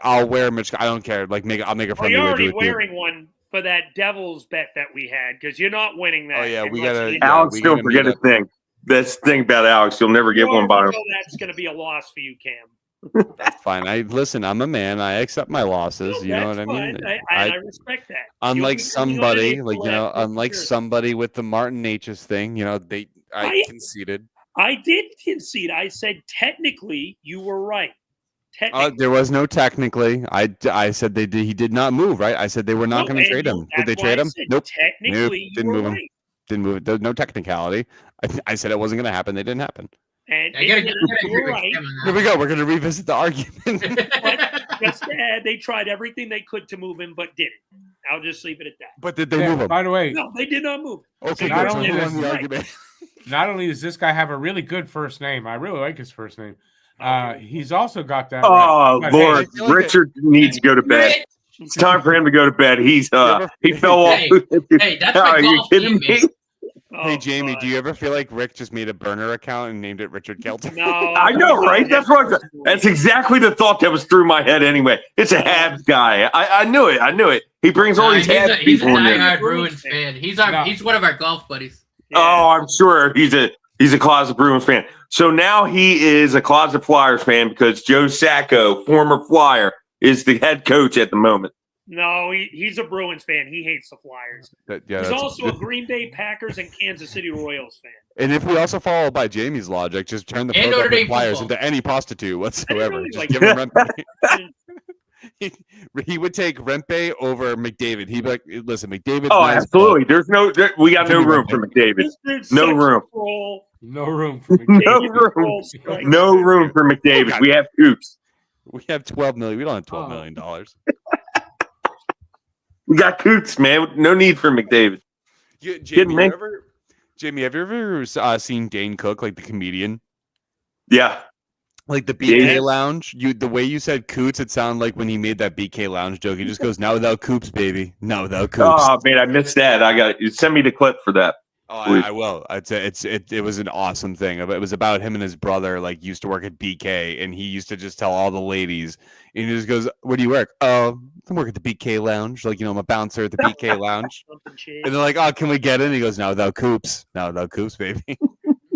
I'll wear Mitch. I don't care. Like I'll make a well, friendly you're wager already with wearing one for that Devils bet that we had because you're not winning that. Oh, yeah, we unless gotta- you- Alex, we don't gotta forget meet a thing. That's the thing about Alex. You'll never get one by him. know that's going to be a loss for you, Cam. That's fine. I'm a man. I accept my losses. You know what I mean? I respect that. Unlike You'll be putting on an somebody, April after unlike sure. somebody with the Martin Natchez thing, I conceded. I did concede. I said technically you were right. Technically. There was no technically. I said he did not move, right? I said they were not going to trade him. Did they trade him? Nope. Technically, didn't move him. Didn't move it. There's no technicality. I said it wasn't going to happen. They didn't happen. And I gotta you're agree with right. Cam on Here we go. We're going to revisit the argument. But just to add, they tried everything they could to move him, but didn't. I'll just leave it at that. But did they move him? By the way, No, they did not move him. Okay, not good. So only who is won the right. argument? not only does this guy have a really good first name, I really like his first name. He's also got that. Oh, right. Lord. I feel like Richard needs to go to bed. It's time for him to go to bed. He fell off. Hey, that's Are my you golf kidding team, me? man. Hey, Jamey, do you ever feel like Rick just made a burner account and named it Richard Kelter? No. I know, right? That's exactly the thought that was through my head anyway. It's a Habs guy. I knew it. He brings all these Habs He's a people in there. diehard Bruins fan. He's one of our golf buddies. Yeah. Oh, I'm sure he's a closet Bruins fan. So now he is a closet Flyers fan because Joe Sacco, former Flyer, is the head coach at the moment. No, he's a Bruins fan. He hates the Flyers. He's also a Green Bay Packers and Kansas City Royals fan. And if we also follow by Jamie's logic, just turn the And Notre Philadelphia Dame Flyers football. into any prostitute whatsoever. really Just like give him Rempe. He would take Rempe over McDavid. He'd be like, listen, McDavid's Oh, nice, absolutely. We got no room for McDavid. This dude's No such a room. troll. No room for No McDavid. room. No room for McDavid. We have Coops. but we have 12 million. We don't have $12 million. We got Coots, man. No need for McDavid. Jamie, have you ever seen Dane Cook, like the comedian? Yeah. Like the BK Yeah. Lounge? The way you said Coots, it sounded like when he made that BK Lounge joke. He just goes, "Not without Coops, baby. Not without Coops." Oh man, I missed that. Send me the clip for that. Oh, Please. I will. It was an awesome thing. It was about him and his brother, like, used to work at BK, and he used to just tell all the ladies, and he just goes, "Where do you work?" "Oh, I work at the BK Lounge. Like, I'm a bouncer at the BK Lounge." And they're like, "Oh, can we get in?" He goes, "Not without Coops. Not without Coops, baby."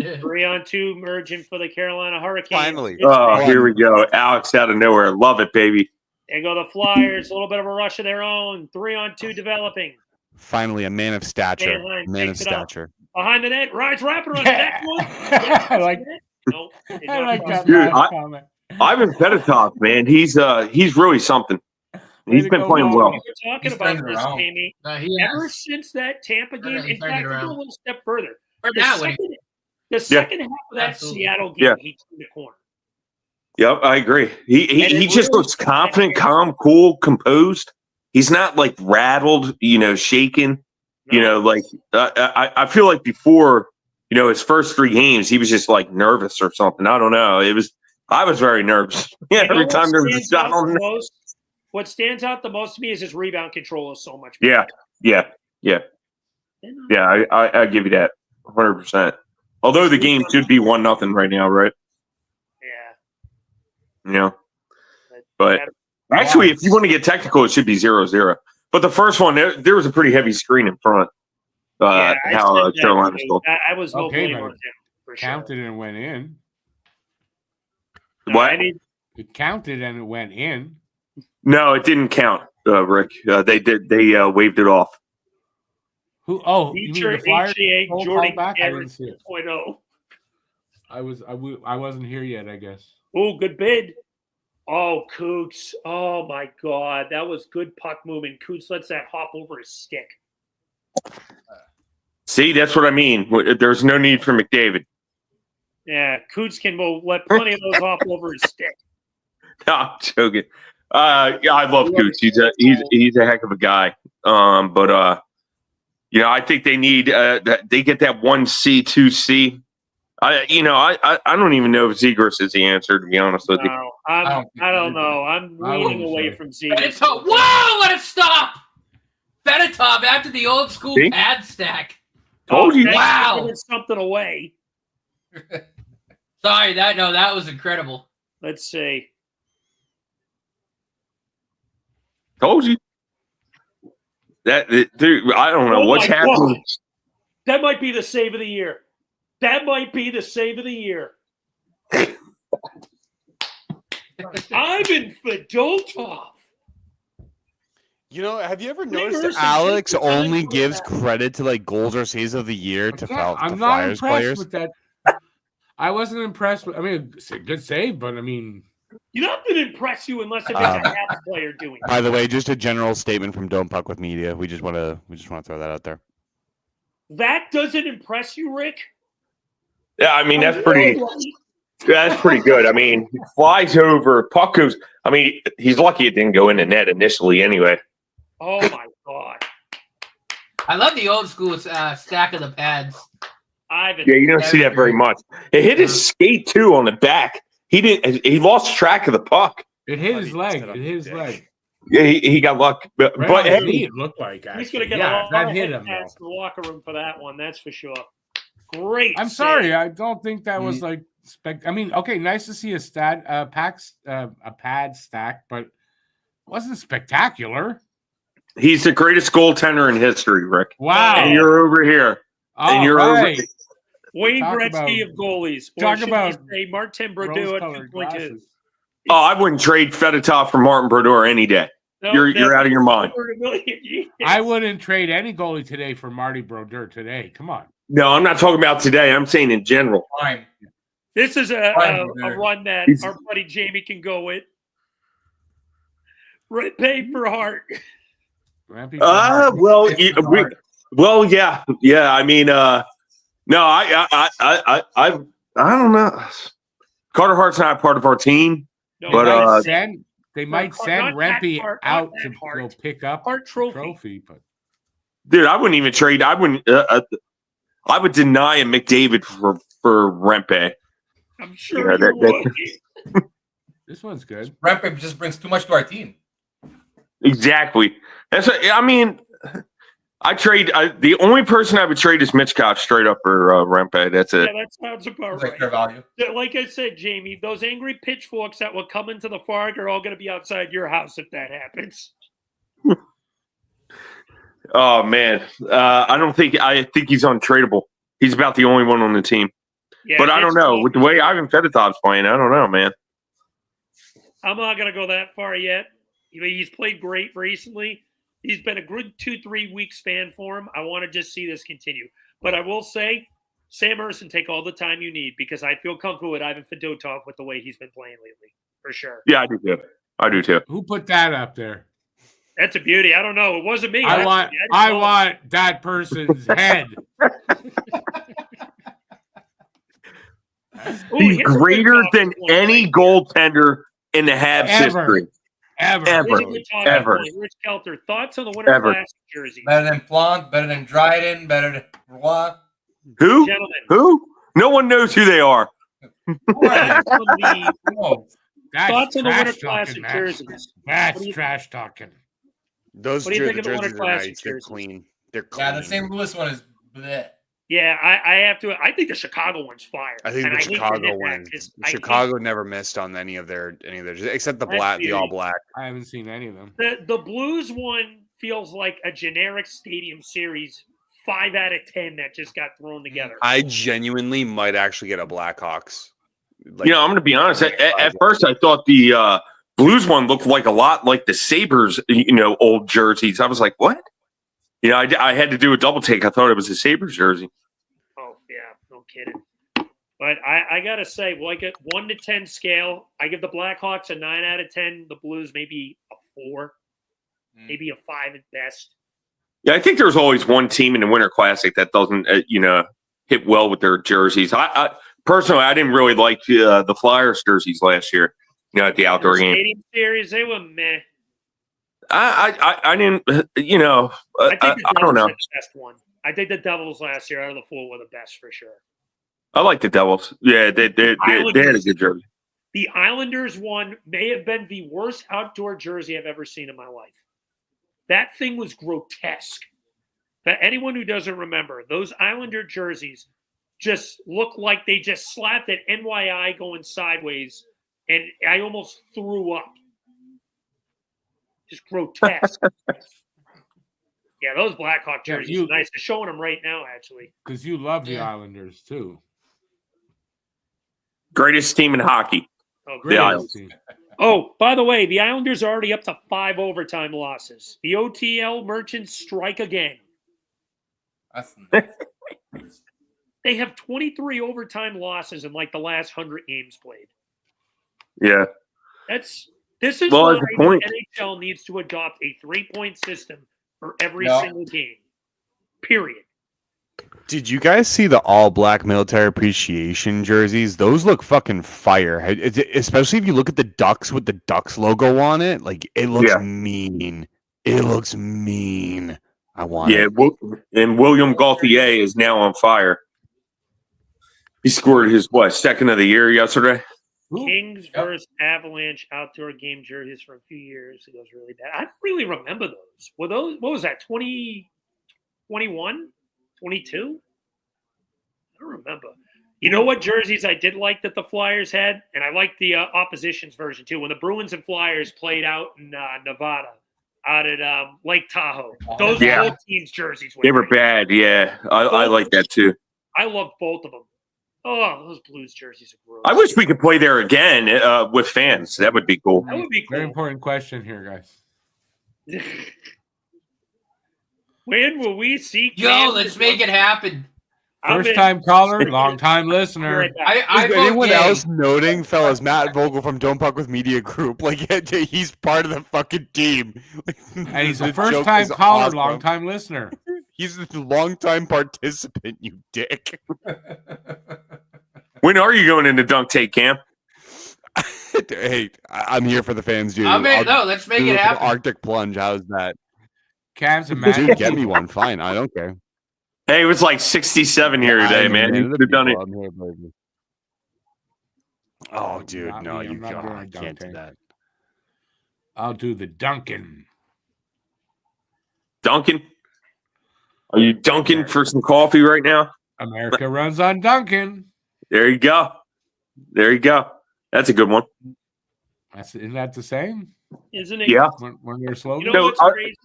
3-on-2 merging for the Carolina Hurricanes. Finally. Oh, here we go. Alex out of nowhere. Love it, baby. There go the Flyers. A little bit of a rush of their own. 3-on-2 developing. Finally, a man of stature. Manheim Man of takes it up. stature. Behind the net. Ryan's wrapping around the next one. I like Nope. did I not like cross that Dude, last I- comment. Ivan Fedotov, man, he's really something. He's to been go, playing Vogel. well. We were talking He's about turned it this, around. Jamie. He Ever has. since that Tampa game, He's in turned fact, it go a around. little step further. Or The now when second half of that Absolutely. Seattle game, Yeah. he turned the corner. Yep, I agree. And He it just really- looks confident, calm, cool, composed. He's not like rattled, shaken. Like I feel like before, his first 3 games, he was just like nervous or something. I don't know. I was very nervous. Yeah, You know every what time there was a stands shot out on the net. most? what stands out the most to me is his rebound control is so much better. Yeah. I give you that 100%. Although the game should be 1-0 right now, right? Yeah. Yeah. But actually, if you want to get technical, it should be 0-0. But the first one, there was a pretty heavy screen in front. Carolina scored. I was no blame on him for sure. Counted and went in. What? It counted and it went in. No, it didn't count, Rick. They did. They waved it off. Who? Oh, you mean the Flyers? Jordan I didn't see it. 2.0. I wasn't here yet, I guess. Oh, good bid. Oh, Coots. Oh, my God. That was good puck movement. Coots lets that hop over his stick. See, that's what I mean. There's no need for McDavid. Yeah, Coots can let plenty of those hop over his stick. No, I'm joking. I love Coots. He's a heck of a guy. But I think they need they get that 1C, 2C. I don't even know if Zegras is the answer, to be honest with you. No, I don't know. I'm leaning away from Zegras. Whoa! Let it stop. Fedotov after the old school pad stack. Told you. Wow. Giving something away. Sorry, that was incredible. Let's see. Told you. Dude, I don't know what's happening. God. That might be the save of the year. That might be the save of the year. Ivan Fedotov. Have you ever noticed that Alex only gives credit to goals or saves of the year to Flyers players? With that. I wasn't impressed with. I mean, it's a good save, but I mean, nothing impress you unless it's a Habs player doing it. By the way, just a general statement from Don't Puck with Media. We just want to throw that out there. That doesn't impress you, Rick? Yeah, I mean that's pretty good. I mean, he flies over, puck goes. I mean, he's lucky it didn't go in the net initially, anyway. Oh my God! I love the old school stack of the pads. Ivan. Yeah, you don't see that very much. It hit his skate too on the back. He lost track of the puck. It hit his leg. Yeah, he got luck. But hey, it looked like he's going to get a lot of hit him in the locker room for that one. That's for sure. Great. I'm sorry. I don't think that was I mean, okay, nice to see a pad stack, but it wasn't spectacular. He's the greatest goaltender in history, Rick. Wow. And you're over here. And you're over. Wayne Gretzky of goalies. Talk about Martin Brodeur at Lincoln. Oh, I wouldn't trade Fedotov for Martin Brodeur any day. No, you're out of your mind. I wouldn't trade any goalie today for Marty Brodeur today. Come on. No, I'm not talking about today. I'm saying in general. Fine. This is a run that our buddy Jamey can go with. Pay for Hart. Yeah. I mean, no, I don't know. Carter Hart's not part of our team, but they might send Rempe out to go pick up Hart trophy. But dude, I wouldn't even trade. I wouldn't. I would deny a McDavid for Rempe. I'm sure you would. This one's good. Rempe just brings too much to our team. Exactly. I mean, the only person I would trade is Mitchkov straight up for Rempe. That's it. Yeah, that sounds about right. Fair value. Like I said, Jamey, those angry pitchforks that will come into the Farg are all going to be outside your house if that happens. Oh man, I think he's untradeable. He's about the only one on the team. Yeah, but I don't know. With the way Ivan Fedotov's playing, I don't know, man. I'm not going to go that far yet. He's played great recently. He's been a good 2-3 week span for him. I want to just see this continue. But I will say, Sam Ersson, take all the time you need because I feel comfortable with Ivan Fedotov with the way he's been playing lately, for sure. Yeah, I do too. Who put that up there? That's a beauty. I don't know. It wasn't me. I want that person's head. He's greater than any goaltender in the Habs history. Ever. Rich Kelter, thoughts on the Winter Classic jersey? Better than Plante, better than Dryden, better than Roy. Who? Gentlemen. Who? No one knows who they are. Thoughts on the Winter trash Classic talking, Matt. jerseys? That's What do you- trash talking. Those What do you think the of the Winter jerseys are Classic nice. They're jerseys? clean. They're clean. Yeah, the St. Louis one is bleh. Yeah, I have to. I think the Chicago one's fire. I think And the hate to Chicago admit that, one. 'cause I hate- Chicago never missed on any of their except the That's black, the all beauty. black. I haven't seen any of them. The Blues one feels like a generic Stadium Series 5 out of 10 that just got thrown together. I genuinely might actually get a Blackhawks. Like, I'm going to be honest. At first, I thought the Blues one looked like a lot like the Sabres, old jerseys. I was like, what? I had to do a double take. I thought it was a Sabres jersey. Oh yeah, no kidding. But I gotta say, like a 1 to 10 scale, I give the Blackhawks a 9 out of 10. The Blues maybe a 4, maybe a 5 at best. Yeah, I think there's always one team in the Winter Classic that doesn't, hit well with their jerseys. I personally, I didn't really like the Flyers jerseys last year. At the outdoor game. Stadium Series, they were meh. I didn't. I think the I don't Devils know. had the best one. I think the Devils last year out of the 4 were the best for sure. I like the Devils. Yeah, they had a good jersey. The Islanders one may have been the worst outdoor jersey I've ever seen in my life. That thing was grotesque. For anyone who doesn't remember, those Islander jerseys just look like they just slapped at NYI going sideways, and I almost threw up. Just grotesque. Yeah, those Blackhawk jerseys are nice. They're showing them right now, actually. Because you love the Islanders, too. Greatest team in hockey. Oh, the Islanders. Oh, by the way, the Islanders are already up to 5 overtime losses. The OTL merchants strike again. They have 23 overtime losses in like the last 100 games played. Yeah. This is well, why the point. the NHL needs to adopt a 3-point system for every single game. Period. Did you guys see the all black military appreciation jerseys? Those look fucking fire. Especially if you look at the Ducks with the Ducks logo on it. Like, it looks mean. It looks mean. I want it. And William Gauthier is now on fire. He scored his, second of the year yesterday? Kings versus Avalanche outdoor game jerseys for a few years. It goes really bad. I don't really remember those. Were those, what was that, 2021? 22? I don't remember. You know what jerseys I did like that the Flyers had? And I liked the opposition's version too. When the Bruins and Flyers played out in Nevada, out at Lake Tahoe. Those both teams' jerseys were They were bad, yeah. I like that too. I loved both of them. Oh, those Blues jerseys are gross. I wish we could play there again with fans. That would be cool. That would be cool. Very important question here, guys. When will we see? Let's make it happen. First time caller, long time listener. Is anyone else noting, fellas? Matt Vogel from Don't Puck with Media Group. Like, he's part of the fucking team. And he's a first time caller, awesome. Long time listener. He's a long time participant, you dick. When are you going into dunk take, Cam? Hey, I'm here for the fans, dude. Let's make it happen. Arctic plunge. How's that? Cam's a man. Dude, get me one. Fine. I don't care. Hey, it was like 67 here today, man. You could have done it. Oh, dude, no, you can't do that. I'll do the Dunkin'. Dunkin'? Are you dunking for some coffee right now? America runs on Dunkin'. There you go. There you go. That's a good one. Isn't that the same? Isn't it? Yeah. One their slogan. You know what's crazy?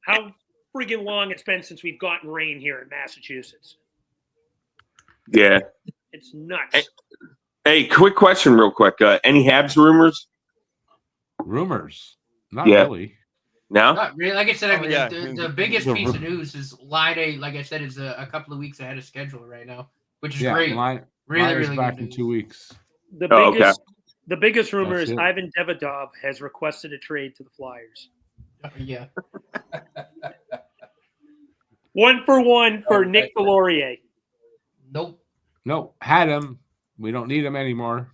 How friggin' long it's been since we've gotten rain here in Massachusetts. Yeah. It's nuts. Hey, quick question real quick. Any Habs rumors? Rumors? Not really. No? Not really. Like I said, the biggest piece of news is Line A, like I said, is a couple of weeks ahead of schedule right now, which is great. Really back good in 2 weeks. The biggest rumor is Ivan Davidov has requested a trade to the Flyers. Yeah. 1-for-1 for Nick Delorier. Nope. No, had him. We don't need him anymore.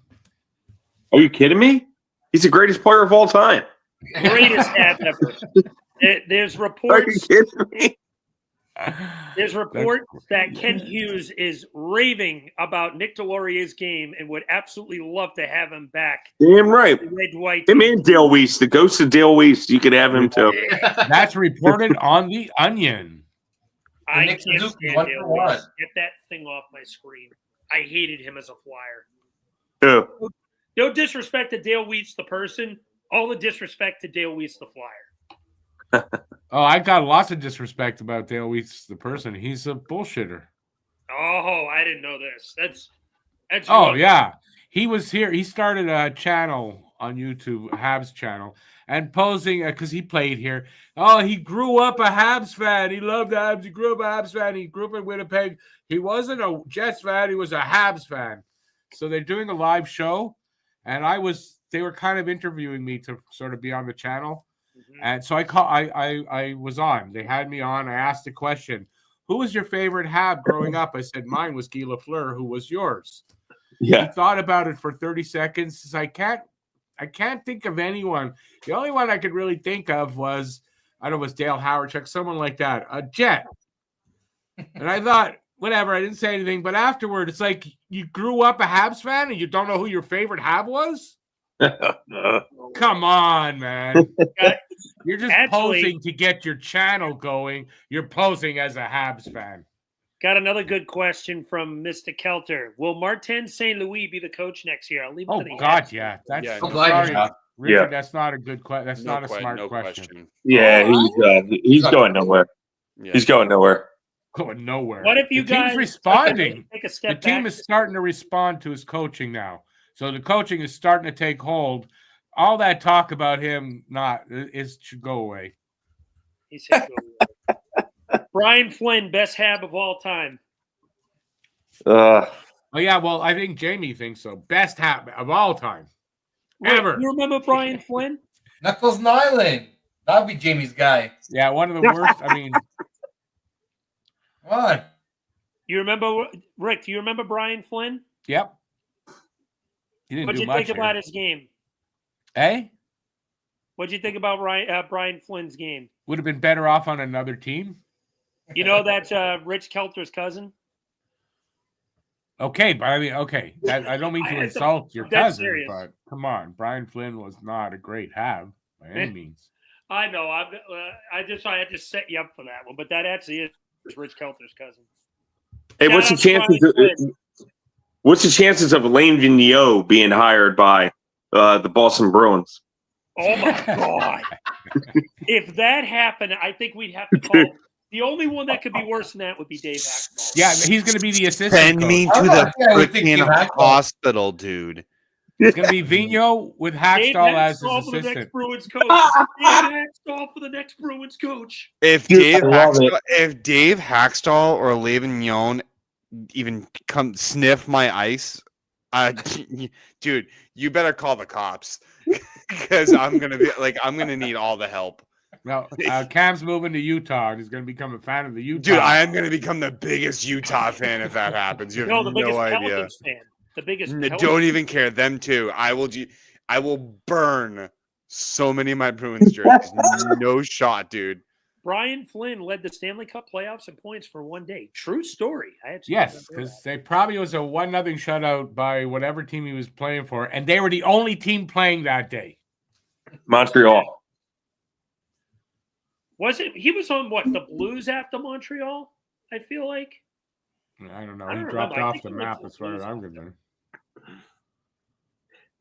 Are you kidding me? He's the greatest player of all time. Greatest Hab ever. There's reports. Are you kidding me? There's reports that Kent Hughes is raving about Nick Delorier's game and would absolutely love to have him back. Damn right. Red White. Him and Dale Weiss, the ghost of Dale Weiss. You could have him too. That's reported on the Onion. I Nick can't Suzuki, stand 1 Dale for 1. Weiss. Get that thing off my screen. I hated him as a Flyer. Who? No disrespect to Dale Weiss, the person. All the disrespect to Dale Weiss, the Flyer. Oh, I got lots of disrespect about Dale Weiss, the person. He's a bullshitter. Oh, I didn't know this. That's Oh, yeah. He was here. He started a channel on YouTube, a Habs channel, and posing because he played here. Oh, he grew up a Habs fan. He loved the Habs. He grew up a Habs fan. He grew up in Winnipeg. He wasn't a Jets fan. He was a Habs fan. So they're doing a live show, and they were kind of interviewing me to sort of be on the channel. And so I was on. They had me on. I asked the question, who was your favorite Hab growing up? I said, mine was Guy Lafleur. Who was yours? Yeah. He thought about it for 30 seconds. Says, I can't think of anyone. The only one I could really think of was, I don't know, was Dale Howardchuk, someone like that, a Jet. And I thought, whatever, I didn't say anything. But afterward, it's like you grew up a Habs fan and you don't know who your favorite Hab was? Come on, man. You're just posing to get your channel going. You're posing as a Habs fan. Got another good question from Mr. Kelter. Will Martin St. Louis be the coach next year? I'll leave it to the God, yeah. That's Richard, that's not a good question. That's not a smart question. Yeah, he's going nowhere. Yeah. He's going nowhere. Going nowhere. What if you the guys team's responding? take a step the team back? is starting to respond to his coaching now. So the coaching is starting to take hold. All that talk about him should go away. He said go away. Brian Flynn, best Hab of all time. Oh yeah, well, I think Jamey thinks so. Best Hab of all time. Ever. You remember Brian Flynn? Knuckles Nyland. That'll be Jamie's guy. Yeah, one of the worst. I mean, what? You remember Rick? Do you remember Brian Flynn? Yep. He didn't What'd do you much think about his game? Hey? What'd you think about Brian Flynn's game? Would have been better off on another team. You know that's Rich Kelter's cousin? Okay, but I mean, okay. I don't mean to insult your That's cousin, serious. but come on. Brian Flynn was not a great Hab by any means. I know. I had to set you up for that one, but that actually is Rich Kelter's cousin. Hey, what's the chances of Alain Vigneault being hired by the Boston Bruins? Oh my God! If that happened, I think we'd have to call. The only one that could be worse than that would be Dave Hackstall. Yeah, he's going to be the assistant. Send me to the freaking hospital, dude. It's going to be Vigneault with Hackstall as his for the assistant. next Bruins coach. Dave Hackstall for the next Bruins coach. If Dave Hackstall or Levignon even come sniff my ice, dude, you better call the cops because I'm gonna need all the help. No, Cam's moving to Utah and he's going to become a fan of the Utah. Dude, I am going to become the biggest Utah fan if that happens. You have the biggest no idea. Pelicans fan. The biggest. Don't even care. Them too. I will burn so many of my Bruins jerseys. No shot, dude. Brian Flynn led the Stanley Cup playoffs in points for one day. True story. Yes, because they probably was a 1-0 shutout by whatever team he was playing for, and they were the only team playing that day. Montreal. Was it? He was on what? The Blues after Montreal? I feel like. I don't know. I He don't dropped remember. I off think the he went map to the as far as Blues I'm after concerned.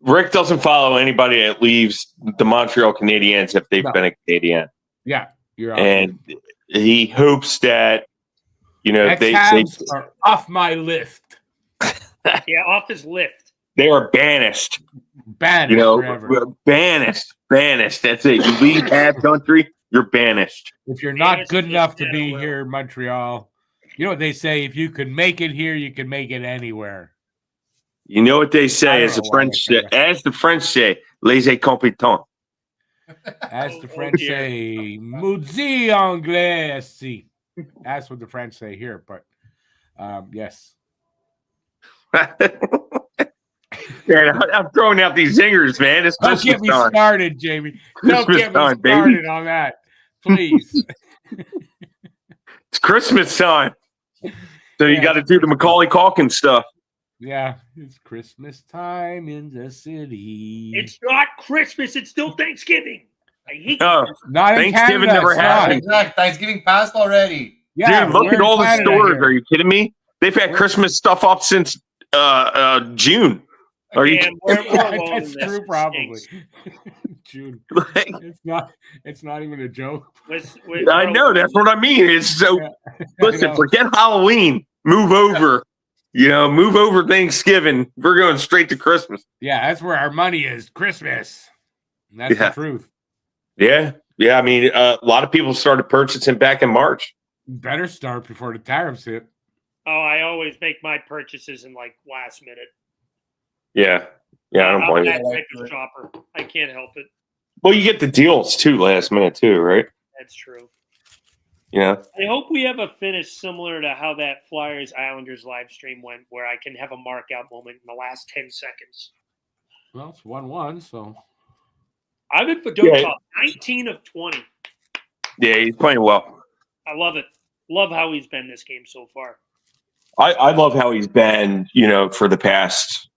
Rick doesn't follow anybody that leaves the Montreal Canadiens if they've been a Canadian. Yeah, you're off. And he hopes that, they are off my list. Yeah, off his lift. They are banished. Banished forever. Banished. That's it. You leave Hab country, you're banished. If you're not good enough to be here in Montreal, you know what they say, if you can make it here, you can make it anywhere. You know what they say, as the French say, les incompetents. As the French say, maudit anglais. Si. That's what the French say here, but yes. Man, I'm throwing out these zingers, man. It's Don't get me started, Jamie. Don't get me started on that, please. It's Christmas time. So you Yeah. got to do the Macaulay Culkin stuff. Yeah, it's Christmas time in the city. It's not Christmas. It's still Thanksgiving. I hate Oh, not in Thanksgiving Canada. never it's not. happened. Exactly. Thanksgiving passed already. Yeah, Dude, look we're at in all the Canada stores. here. Are you kidding me? They've had We're- Christmas stuff up since June. Are you Damn, we're alone in That's this. true, It probably. stinks. June. like, It's not even a joke. We're I know, alone. that's what I mean. It's so Yeah. listen, know. forget Halloween. Move over. Move over Thanksgiving. We're going straight to Christmas. Yeah, that's where our money is. Christmas. And that's Yeah. the truth. Yeah. Yeah. I mean, a lot of people started purchasing back in March. Better start before the tariffs hit. Oh, I always make my purchases in like last minute. Yeah. Yeah, I don't I'm blame that you. type of shopper. I can't help it. Well, you get the deals too last minute too, right? That's true. Yeah. I hope we have a finish similar to how that Flyers Islanders live stream went, where I can have a mark out moment in the last 10 seconds. Well, it's 1-1, so Ivan Fedotov, 19 of 20. Yeah, he's playing well. I love it. Love how he's been this game so far. I love how he's been, for the past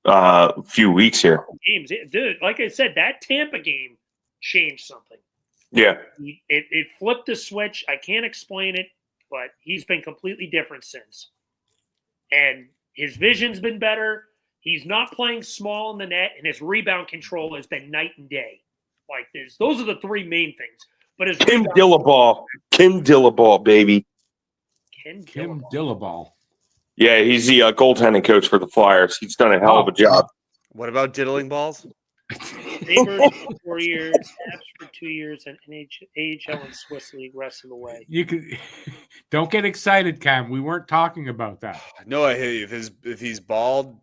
few weeks here. Games, dude. Like I said, that Tampa game changed something. Yeah. It flipped the switch. I can't explain it, but he's been completely different since. And his vision's been better. He's not playing small in the net, and his rebound control has been night and day. Like this, those are the three main things. But his Kim rebound- Dillaball, baby. Kim Dillaball. Yeah, he's the goaltending coach for the Flyers. He's done a hell of a job. What about diddling balls? Sabres for 4 years, Caps for 2 years, and AHL and Swiss League rest of the way. You could don't get excited, Cam. We weren't talking about that. No, I hear you. If he's bald,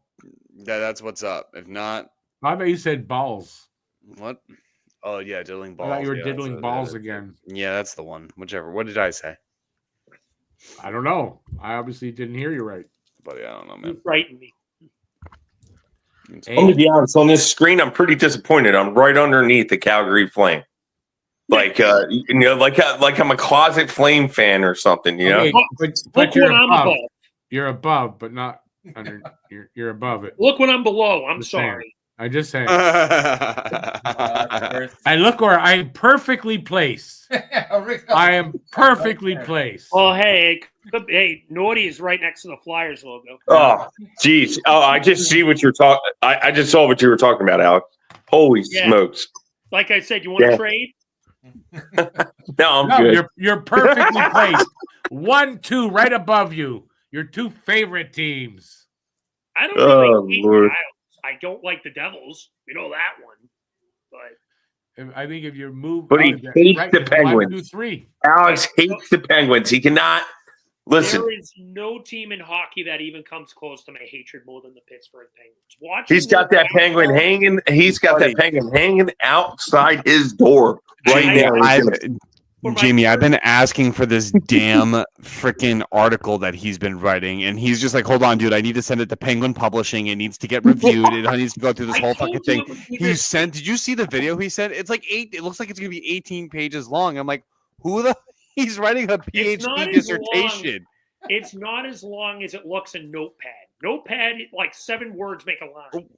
that's what's up. If not, I bet you said balls. what? Oh yeah, diddling I balls. thought you were Yeah, diddling that's balls again. Yeah, that's the one. Whichever. What did I say? I don't know. I obviously didn't hear you right. Buddy, I don't know, You man. frightened me. I'm gonna be honest. On this screen, I'm pretty disappointed. I'm right underneath the Calgary Flame, like I'm a closet Flame fan or something. Okay, Look but you're when I'm above. above. You're above, but not under. You're above it. Look when I'm below. I'm Just saying. sorry. I'm just saying. Uh, I look where I'm perfectly placed. I am perfectly placed. Well, hey, Naughty is right next to the Flyers logo. Oh, geez. Oh, I just see what you're talking. I just saw what you were talking about, Alex. Holy Yeah. smokes! Like I said, you want to Yeah. trade? No, I'm No, good. you're perfectly placed. 1, 2, right above you. Your two favorite teams. I don't really Oh, hate Lord. the Isles. I don't like the Devils. We know that one. But I think if you move, But he hates the 1, Penguins. 2, 3. Alex hates the Penguins. He cannot listen. there is no team in hockey that even comes close to my hatred more than the Pittsburgh Penguins. Watch. He's got that penguin hanging. He's got that penguin hanging outside his door right now. Jamey, I've been asking for this damn freaking article that he's been writing, and he's just like, "Hold on, dude, I need to send it to Penguin Publishing. It needs to get reviewed. It needs to go through this whole fucking thing." He sent. Did you see the video he sent? It's like 8. It looks like it's gonna be 18 pages long. I'm like, who the? He's writing a It's not PhD as long. dissertation. It's not as long as it looks in Notepad. Notepad, like 7 words make a line.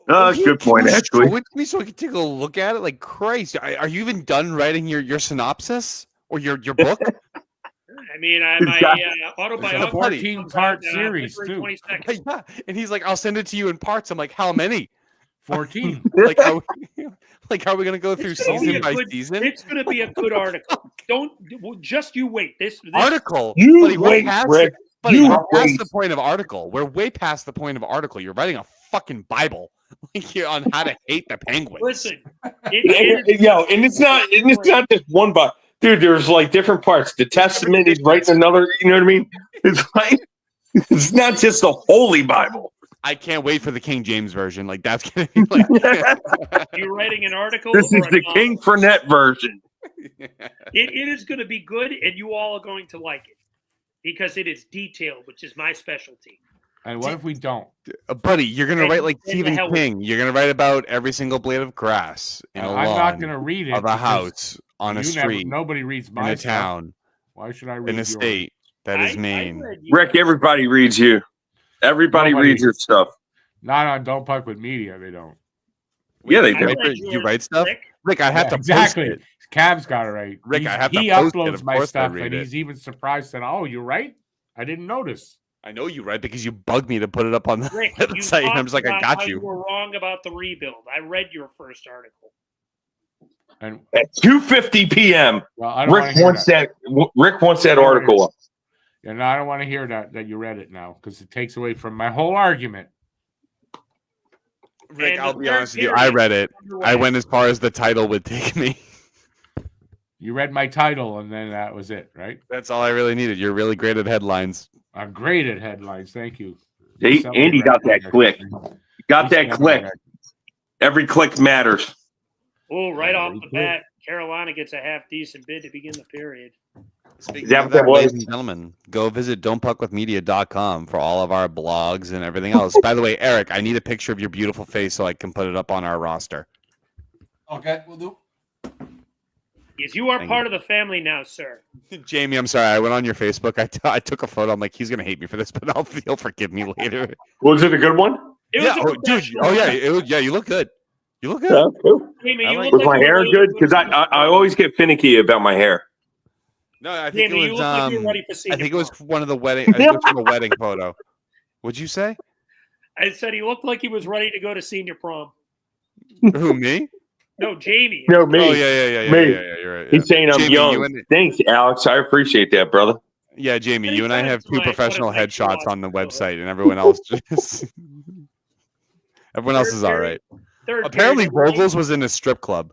Oh, good point, actually. Show it to me so I can take a look at it. Like Christ, are you even done writing your synopsis or your book? I mean, my autobiography. It's a 14-part series, too. 20 seconds. Yeah, and he's like, "I'll send it to you in parts." I'm like, "How many?" 14. Like, are we gonna go through It's gonna be season a by good- season? It's going to be a good article. Just you wait. This Article. You Buddy, we're wait, past Rick. it. Buddy, You we're past wait. the point of article. We're way past the point of article. You're writing a fucking Bible on how to hate the Penguins. Listen, And it's not just one but dude, there's like different parts. The Testament, he's writing another, you know what I mean? It's like it's not just the Holy Bible. I can't wait for the King James version. Like that's gonna be like you're writing an article. This or is a the novel. King Fournette version. It is going to be good, and you all are going to like it because it is detailed, which is my specialty. And what if we don't? buddy, you're gonna And- write like and the Stephen hell- King. You're gonna write about every single blade of grass in a I'm lawn not going to read it. of a because house on a street nobody reads in my a stuff. town Why should I read In a yours? state that is Maine. Rick, everybody reads you. Everybody Nobody. reads your stuff. Not on Don't Puck with Media. They don't. Yeah, they I do. read You yours, write stuff? Rick. Rick, I have Yeah, to exactly. post it. Cav's got it right. Rick, I have to he post it. uploads Of my course I stuff, read and it. he's even surprised that, oh, you're right. I didn't notice. I know you right because you bugged me to put it up on the Rick, you website. And I'm just like, I talked got about you. how you were wrong about the rebuild. I read your first article. And At 2:50 p.m. well, I don't want Rick to hear wants that. that. Rick wants that article up. Yeah, no, I don't want to hear that you read it now because it takes away from my whole argument. Rick, And I'll the be third honest with you. period I read it. underway. I went as far as the title would take me. You read my title, and then that was it, right? That's all I really needed. You're really great at headlines. I'm great at headlines. Thank you. See, Set my Andy got that record. click. Got You that set my click. record. Every click matters. Oh, right Yeah, off he the did. bat, Carolina gets a half decent bid to begin the period. Speaking Is that of what that that, ladies was? and gentlemen, go visit don'tpuckwithmedia.com for all of our blogs and everything else. By the way, Eric, I need a picture of your beautiful face so I can put it up on our roster. Okay, we'll do. Yes, you are Thank part of the family now, sir. Jamie, I'm sorry. I went on your Facebook. I took a photo. I'm like, he's going to hate me for this, but he'll forgive me later. Was it a good one? It Yeah, was a dude. professional- Oh, yeah. You look good. You look good. Yeah, cool. Jamie, I you like- look Was my like you were hair ready to good? go to Because see I always get finicky about my hair. No, I think Jamie, it you was. look like you're ready for I senior think it was prom. one of the wedding. I think it was from a wedding photo. What'd you say? I said he looked like he was ready to go to senior prom. Who, me? No, Jamie. No, me. Oh, yeah. Me. You're right. He's saying I'm Jamie, young. you and- Thanks, Alex. I appreciate that, brother. Yeah, Jamie, you and I Anytime have two tonight, what professional a night to headshots watch on the the show. website, and everyone else just everyone else is all right. Third Apparently, period, Vogel's was in a strip club.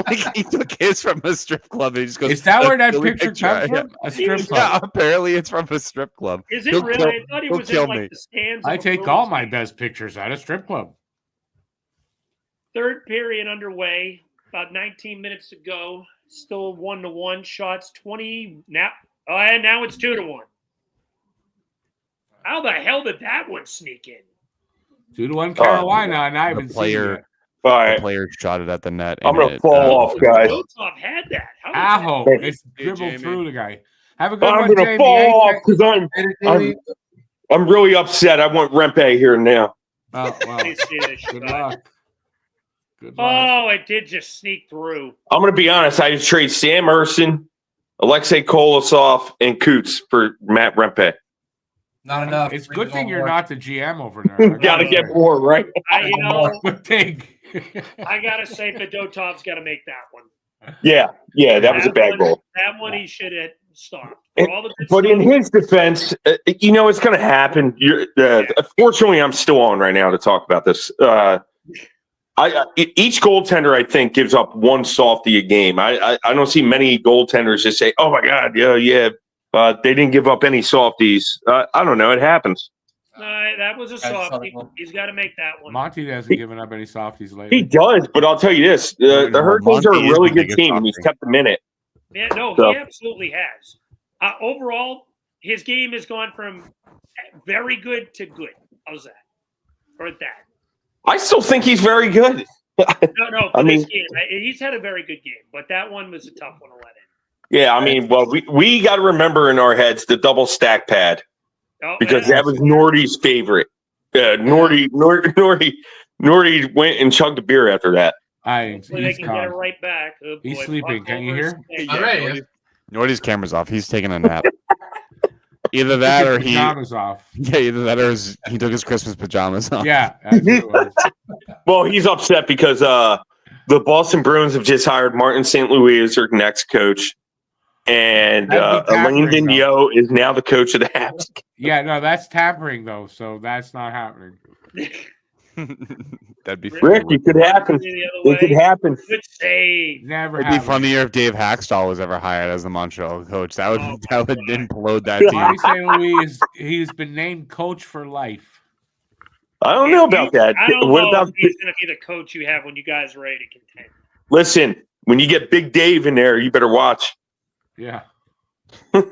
Like, he took his from a strip club, and he just goes. Is that where that "Really picture picture, comes yeah." from? A strip Yeah, club. Yeah, apparently it's from a strip club. Is it He'll really? kill- I thought he he'll was kill in like me. the stands. I of a take girls' all my game. best pictures at a strip club. Third period underway. About 19 minutes to go. Still 1-1 shots. 20 now. Oh, and now it's 2-1. How the hell did that one sneak in? 2-1 Carolina, and I haven't seen player- it. All The right. player shot it at the net. I'm and gonna it, fall off, guys. Hilltop had that. How did Aho, Hey, it's hey, dribbled Jamie. through the guy. Have a good I'm one, gonna Jamie. fall off Hey, because I'm really upset. I want Rempe here now. Oh, that? well, Let me see this good shot. luck. Good luck. Oh, it did just sneak through. I'm gonna be honest. I trade Sam Urson, Alexei Kolosov, and Coots for Matt Rempe. Not enough. It's a Bring good it thing on you're board. not the GM over there. Gotta get more, right? You know, Good thing. I gotta say, Fedotov's got to make that one. Yeah, that was a bad one, goal. That one he should have stopped. For all the good But in stuff- his defense, it's going to happen. Fortunately, I'm still on right now to talk about this. Each goaltender, I think, gives up one softie a game. I don't see many goaltenders just say, "Oh my God, yeah," but they didn't give up any softies. I don't know. It happens. No, that was a softie. He's got to make that one. Monty hasn't given up any softies He lately. does, but I'll tell you this: the Hurricanes are a Monty is really the good biggest team, and he's softie. kept them in it. Yeah, no, So- he absolutely has. Overall, his game has gone from very good to good. How's that? For that. I still think he's very good. No, I for mean- this game. He's had a very good game, but that one was a tough one to let in. Yeah, I mean, well, we got to remember in our heads the double stack pad. Oh, Because yeah. that was Nordy's favorite. Nordy went and chugged a beer after that. Hopefully they He's can get it gone. right back. Oh, He's boy, sleeping. Can you hear? All right. Nordy's camera's off. He's taking a nap. Either that or he, pajamas off. either that or he took his Christmas pajamas off. Yeah, that's what it was. Well, he's upset because the Boston Bruins have just hired Martin St. Louis as their next coach. And That'd be Alain tampering, Vigneault is now the coach of the Habs. Yeah, no, that's tampering though, so that's not happening. That'd be Rick, funny. it could happen. The other It could way. happen. Good save. Never It'd be happened. funnier if Dave Hackstall was ever hired as the Montreal coach. That would Oh, that would God. implode that team. Marty St. Louis he's been named coach for life. I don't know about that. I don't What know about if he's going to be the coach you have when you guys are ready to contend. listen? When you get Big Dave in there, you better watch. Yeah. When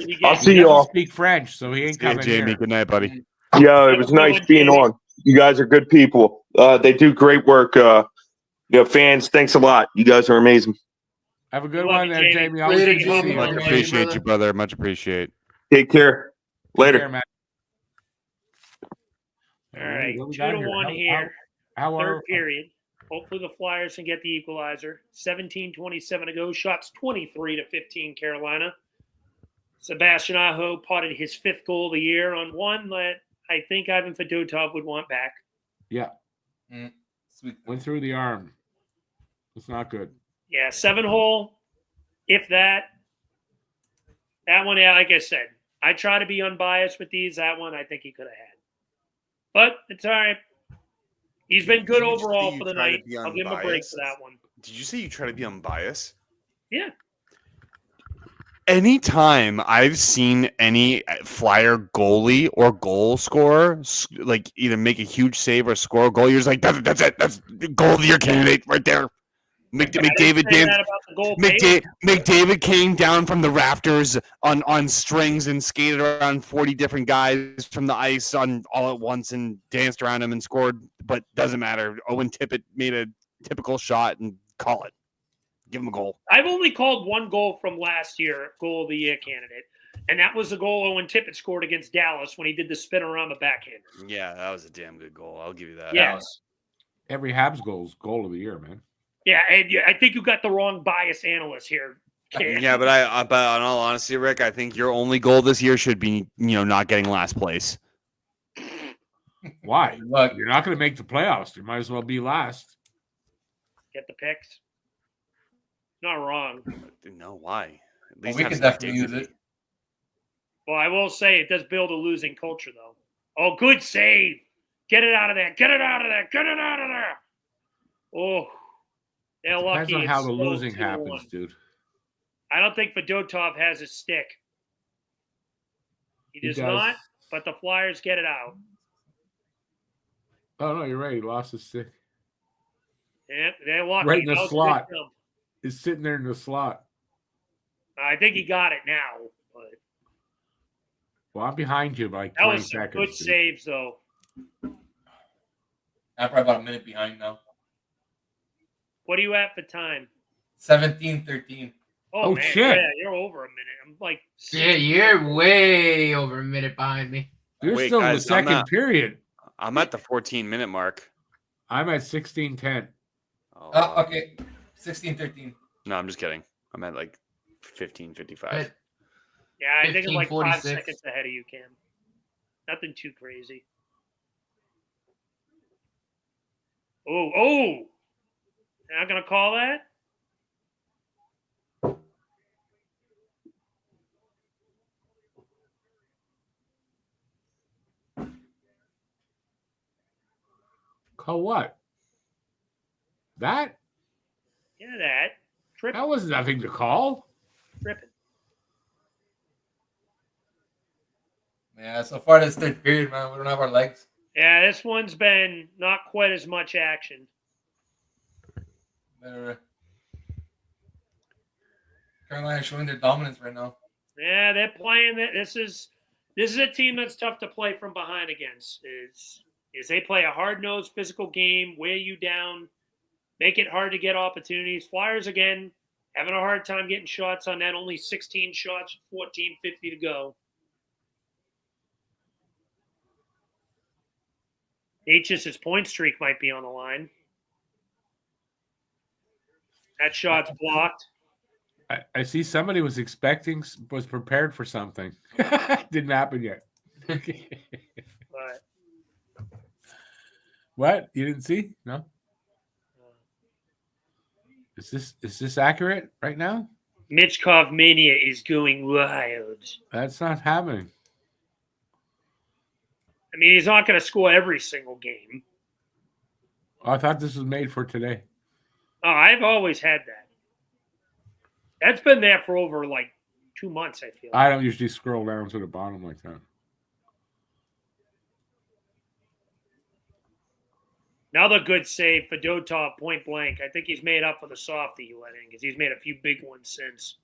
you I'll get, see He you doesn't all. speak French, so he ain't Yeah, coming Jamie. here. Good night, buddy. Yo, it was nice being on. You guys are good people. They do great work. Fans, thanks a lot. You guys are amazing. Have a good Love one you, there, Jamey. Jamie. Always Later, good to Jamey. see you. Much Much Later, appreciate brother. you, brother. Much appreciate. Take care. Take Later. care, man. All right, What we 2 got to here? 1 here. How Third are period. Hopefully the Flyers can get the equalizer. 17:27 to go. Shots 23-15 Carolina. Sebastian Aho potted his 5th goal of the year on one that I think Ivan Fedotov would want back. Yeah, Sweet. went through the arm. It's not good. Yeah, 7-hole, if that. That one, yeah, like I said, I try to be unbiased with these. That one I think he could have had. But it's all right. He's been good Did you overall say for you the try to night. be I'll give him a break unbiased? for that one. Did you say you try to be unbiased? Yeah. Anytime I've seen any Flyer goalie or goal scorer like either make a huge save or score a goal, you're just like, that's it. That's the goal of the year candidate right there. McDavid came down from the rafters on strings and skated around 40 different guys from the ice on all at once and danced around him and scored. But doesn't matter. Owen Tippett made a typical shot and call it. Give him a goal. I've only called one goal from last year, goal of the year candidate, and that was the goal Owen Tippett scored against Dallas when he did the spin around the backhander. Yeah, that was a damn good goal. I'll give you that. Yes. Every Habs goal of the year, man. Yeah, and I think you got the wrong bias analyst here. Yeah, but but in all honesty, Rick, I think your only goal this year should be, not getting last place. Why? Look, You're not going to make the playoffs. You might as well be last. Get the picks. Not wrong. No, why? At least we have could some definitely use dignity. it. Well, I will say it does build a losing culture, though. Oh, good save. Get it out of there. Get it out of there. Get it out of there. Oh, they're lucky. Depends on how it's the still losing 2-1. happens, dude. I don't think Fedotov has a stick. He does not, but the Flyers get it out. Oh, no, you're right. He lost his stick. Yeah, they're lucky. Right in the That was a good slot. jump. He's sitting there in the slot. I think he got it now. But Well, I'm behind you by like that 20 was some seconds. good dude. saves, though. I'm probably about a minute behind now. What are you at for time? 17-13. Oh, man. shit. Yeah, you're over a minute. I'm like, Yeah, you're way over a minute behind me. You're Wait, still in the guys, I'm second not- period. I'm at the 14-minute mark. I'm at 16:10. Oh, Okay. 16-13. No, I'm just kidding. I'm at like 15:55. But yeah, I think I'm like 5 15:46. seconds ahead of you, Cam. Nothing too crazy. Oh. You're not going to call that? Call what? That? Yeah, that. Tripping. That was nothing to call. Tripping. Yeah, so far this third period, man, we don't have our legs. Yeah, this one's been not quite as much action. Carolina showing their dominance right now. Yeah, they're playing. This is a team that's tough to play from behind against. Is they play a hard-nosed physical game, wear you down, make it hard to get opportunities. Flyers, again, having a hard time getting shots on that. Only 16 shots, 14:50 to go. H's point streak might be on the line. That shot's blocked. I see somebody was prepared for something. Didn't happen yet. But What? You didn't see? No. Is this accurate right now? Mitchkov mania is going wild. That's not happening. I mean, he's not going to score every single game. Oh, I thought this was made for today. Oh, I've always had that. That's been there for over like 2 months, I feel. I don't usually scroll down to the bottom like that. Another good save for Fedotov, point blank. I think he's made up for the softie he let in because he's made a few big ones since.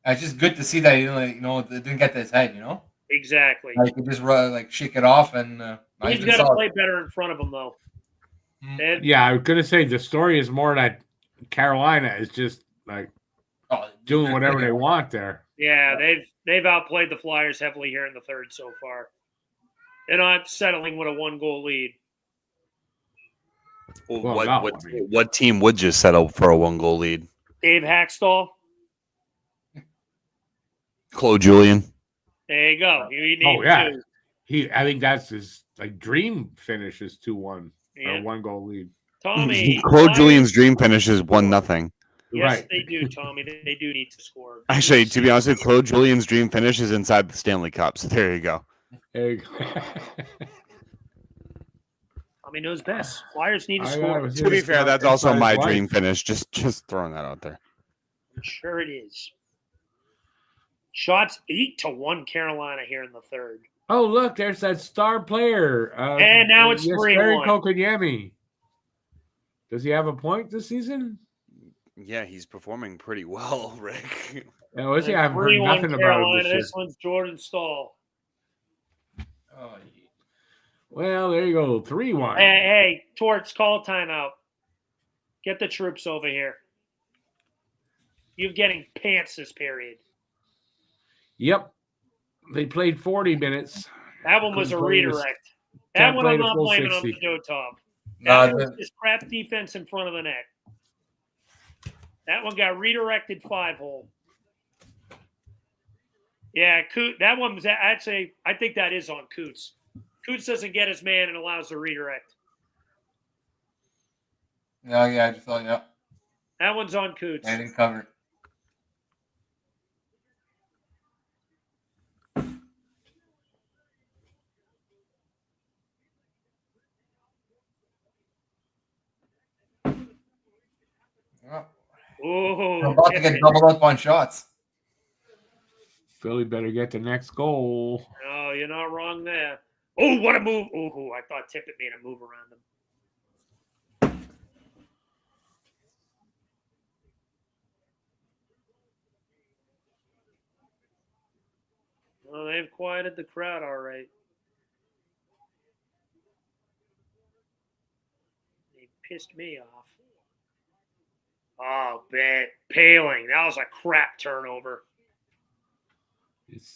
It's just good to see that he didn't get to his head, Exactly. Like he just shake it off and He's got to play better in front of him, though. Yeah, I was gonna say the story is more that Carolina is just like doing whatever they want there. Yeah, they've outplayed the Flyers heavily here in the third so far. They're not settling with a 1-goal lead. Well, what team would just settle for a 1-goal lead? Dave Hackstall. Claude Julien. There you go. You need two. I think that's his dream finish is 2-1 or Yeah. 1-goal lead. Tommy. Claude Julien's dream finish is 1-0. Yes, they do, Tommy. They do need to score. Actually, to be honest with you, Claude Julien's dream finish is inside the Stanley Cup. So there you go. There you go. Tommy knows best. Flyers need to score. To be fair, that's also my dream finish. Just throwing that out there. Sure it is. Shots 8-1 Carolina here in the third. Oh, look, there's that star player. And now it's 3-1. Kokonyemi. Does he have a point this season? Yeah, he's performing pretty well, Rick. Oh, is he? I've heard nothing about him this year. This one's Jordan Stahl. Oh, well, there you go. 3-1. Hey, Torts, call timeout. Get the troops over here. You're getting pants this period. Yep. They played 40 minutes. That one was a redirect. That one I'm not blaming on Fedotov. That was just crap defense in front of the net. That one got redirected 5-hole. Yeah, that one was actually, I think that is on Coots. Coots doesn't get his man and allows the redirect. Yeah, I just thought, yeah. That one's on Coots. I didn't cover it. Oh, I'm about to get doubled up on shots. Philly better get the next goal. No, you're not wrong there. Oh, what a move. Oh, I thought Tippett made a move around him. Well, they've quieted the crowd all right. They pissed me off. Oh, bad. Paling. That was a crap turnover.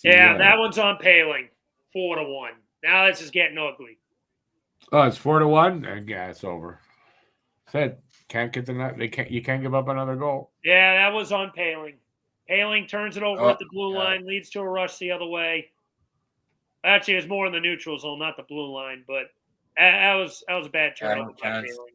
Yeah, that one's on Paling. 4-1. Now this is getting ugly. Oh, it's 4-1? And yeah, it's over. Said can't get the net. You can't give up another goal. Yeah, that was on Paling. Paling turns it over at the blue line, leads to a rush the other way. Actually, it was more in the neutral zone, not the blue line, but that was a bad turnover by Paling.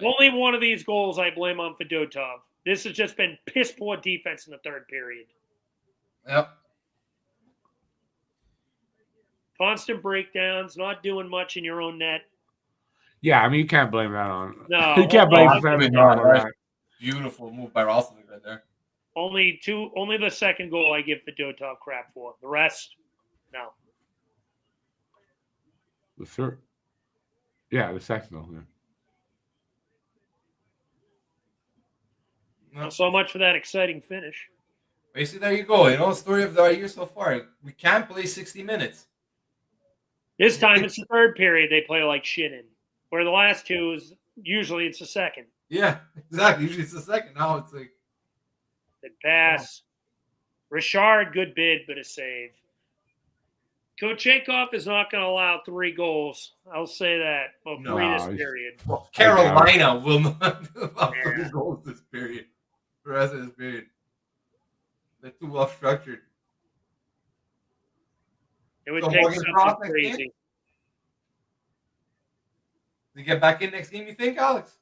Only one of these goals I blame on Fedotov. This has just been piss poor defense in the third period. Yep. Constant breakdowns, not doing much in your own net. Yeah, I mean, you can't blame that on. No. You can't blame Fedotov on that. Beautiful move by Roslovic right there. Only the second goal I give Fedotov crap for. The rest, no. The third. Yeah, the second goal. Yeah. Not so much for that exciting finish. Basically, there you go. You know, story of our year so far. We can't play 60 minutes. This time it's the third period they play like shit in. Where the last two is usually it's the second. Yeah, exactly. Usually it's the second. Now it's like the pass. Richard, good bid, but a save. Kochetkov is not going to allow 3 goals. I'll say that. Well, 3 this period. Well, Carolina will not allow 3 goals this period. The rest of this period. They're too well structured. It would take something crazy. Does he get back in next game, you think, Alex?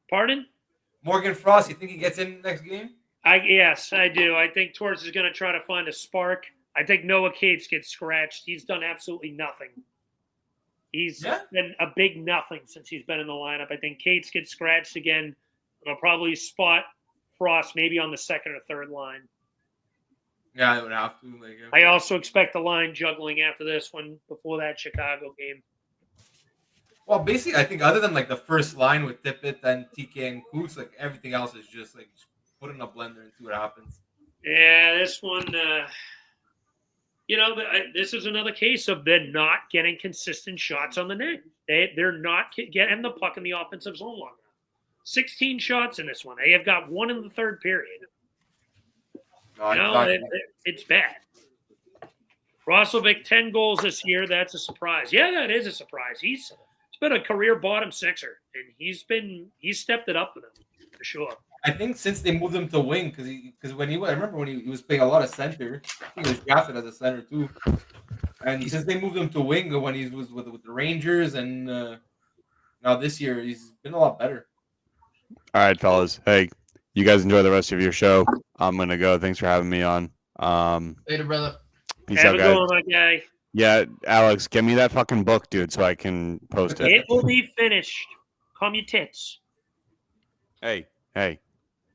Pardon? Morgan Frost, you think he gets in next game? Yes, I do. I think Torres is going to try to find a spark. I think Noah Cates gets scratched. He's done absolutely nothing. He's been a big nothing since he's been in the lineup. I think Cates gets scratched again. They'll probably spot Frost maybe on the second or third line. Yeah, they would have to. I also expect the line juggling after this one before that Chicago game. Well, basically, I think other than the first line with Tippett and TK and Coots, everything else is just put in a blender and see what happens. Yeah, this one, this is another case of they're not getting consistent shots on the net. They're not getting the puck in the offensive zone long enough. 16 shots in this one. They have got one in the third period. It's bad. Roslovic, 10 goals this year. That's a surprise. Yeah, that is a surprise. He's been a career bottom sixer, and he's stepped it up for them for sure. I think since they moved him to wing, because I remember when he was playing a lot of center. I think he was drafted as a center too. And since they moved him to wing when he was with the Rangers, and now this year he's been a lot better. All right, fellas. Hey, you guys enjoy the rest of your show. I'm gonna go. Thanks for having me on. Later, brother. Peace out, guys. Have a good one, my guy. Yeah, Alex, get me that fucking book, dude, so I can post it. It will be finished. Calm your tits. Hey,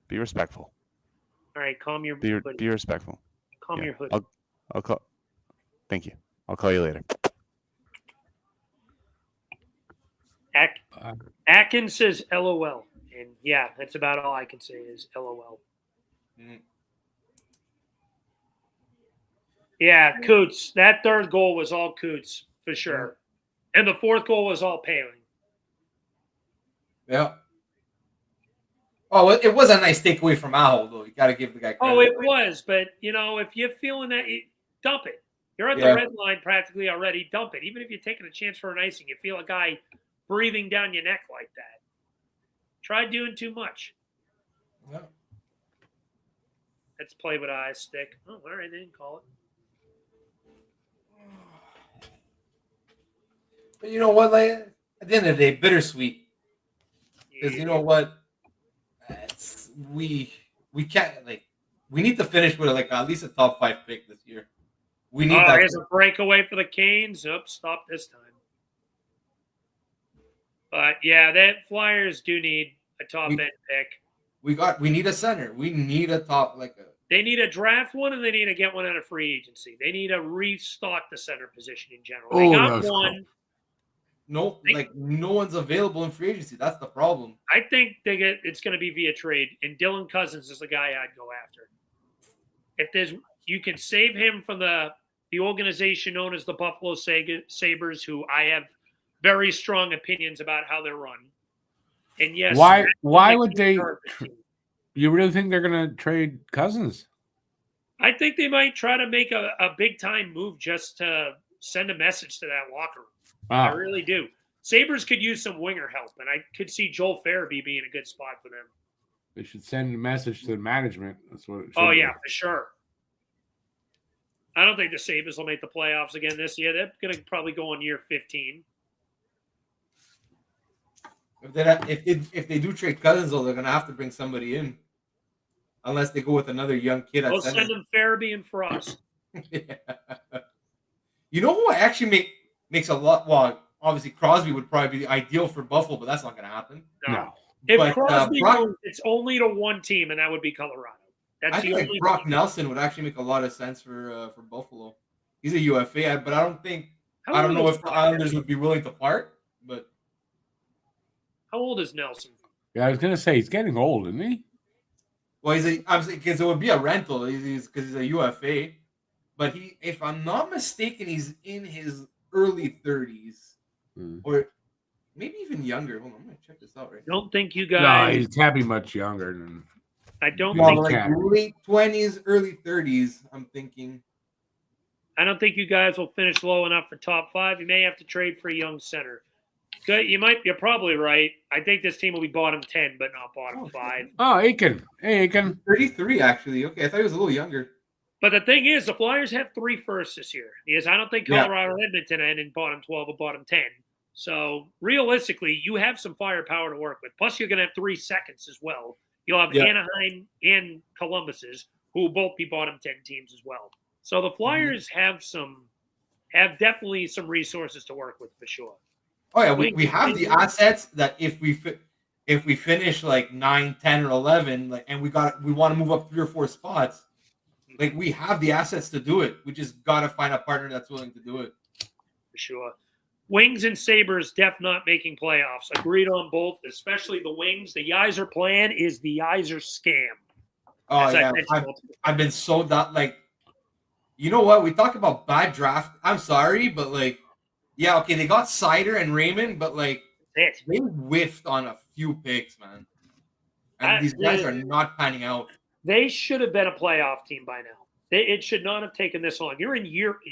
be respectful. All right, calm your Be hoodie. respectful. Calm your hood. I'll call. Thank you. I'll call you later. Atkins says LOL. And yeah, that's about all I can say is LOL. Mm. Yeah, Coots. That third goal was all Coots for sure. And the fourth goal was all Paling. Yeah. Oh, it was a nice takeaway from Aho, though. You got to give the guy credit. Oh, it was. But, if you're feeling that, dump it. You're at the red line practically already. Dump it. Even if you're taking a chance for an icing, you feel a guy breathing down your neck like that. Try doing too much. Yeah. Let's play with eyes stick. Oh, all right. They didn't call it. But you know what? Like, at the end of the day, bittersweet. Because you know what? We can't, we need to finish with at least a top 5 pick this year. We need that. Here's a breakaway for the Canes. Oops, stop this time. But yeah, that Flyers do need a top end pick. We need a center. We need a top They need a draft one, and they need to get one out of free agency. They need to restock the center position in general. They got one. No, no one's available in free agency. That's the problem. I think it's going to be via trade, and Dylan Cousins is the guy I'd go after. If you can save him from the organization known as the Buffalo Sabres, who I have very strong opinions about how they're run. And yes, why would they? You really think they're going to trade Cousins? I think they might try to make a big time move just to send a message to that locker room. I really do. Sabres could use some winger help, and I could see Joel Farabee being a good spot for them. They should send a message to the management. That's what it should be. Yeah, for sure. I don't think the Sabres will make the playoffs again this year. They're going to probably go on year 15. If they do trade Cousins, though, they're going to have to bring somebody in. Unless they go with another young kid. They'll send them Farabee and Frost. Yeah. You know who actually makes a lot? Well, obviously Crosby would probably be ideal for Buffalo, but that's not going to happen. No. If Crosby goes, it's only to one team, and that would be Colorado. I think Brock Nelson would actually make a lot of sense for Buffalo. He's a UFA, but I don't know if the Islanders would be willing to part. But how old is Nelson? Yeah, I was gonna say he's getting old, isn't he? Well, because it would be a rental. Because he's a UFA, but if I'm not mistaken, he's in his early 30s, or maybe even younger. Hold on, I'm gonna check this out right now. Don't think you guys? No, he can't be much younger than. I don't think late 20s, early 30s. I'm thinking. I don't think you guys will finish low enough for top 5. You may have to trade for a young center. Good, you're probably right. I think this team will be bottom 10, but not bottom 5. Oh, Aiken. Hey, Aiken. 33, actually. Okay, I thought he was a little younger. But the thing is, the Flyers have 3 firsts this year. Because I don't think Colorado or Edmonton end in bottom 12 or bottom 10. So realistically, you have some firepower to work with. Plus, you're going to have 3 seconds as well. You'll have Anaheim and Columbus's, who will both be bottom 10 teams as well. So the Flyers have definitely some resources to work with for sure. Oh yeah, we have the assets that if we finish 9, 10, or 11, and we want to move up 3 or 4 spots, we have the assets to do it. We just gotta find a partner that's willing to do it. For sure. Wings and Sabres not making playoffs. Agreed on both, especially the Wings. The Yzer plan is the Yzer scam. Oh yeah, I've been so that You know what? We talk about bad draft. I'm sorry, but like, yeah, okay, they got Sider and Raymond, but like, It. they whiffed on a few picks, man. And these guys are not panning out. They should have been a playoff team by now. It should not have taken this long. You're in year 8.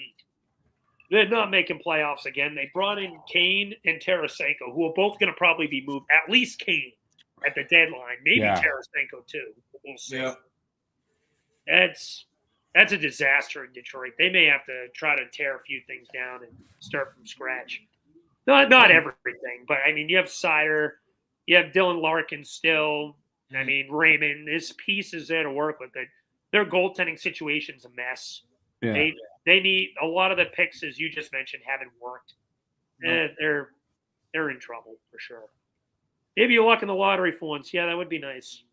They're not making playoffs again. They brought in Kane and Tarasenko, who are both going to probably be moved. At least Kane at the deadline. Maybe Tarasenko too. We'll see. Yeah. That's a disaster in Detroit. They may have to try to tear a few things down and start from scratch. Not everything, but I mean, you have Sider, you have Dylan Larkin still. I mean, Raymond. This piece is there to work with it. Their goaltending situation's a mess. Yeah. They need a lot of the picks, as you just mentioned, haven't worked. They're in trouble for sure. Maybe you luck in the lottery for once. Yeah, that would be nice.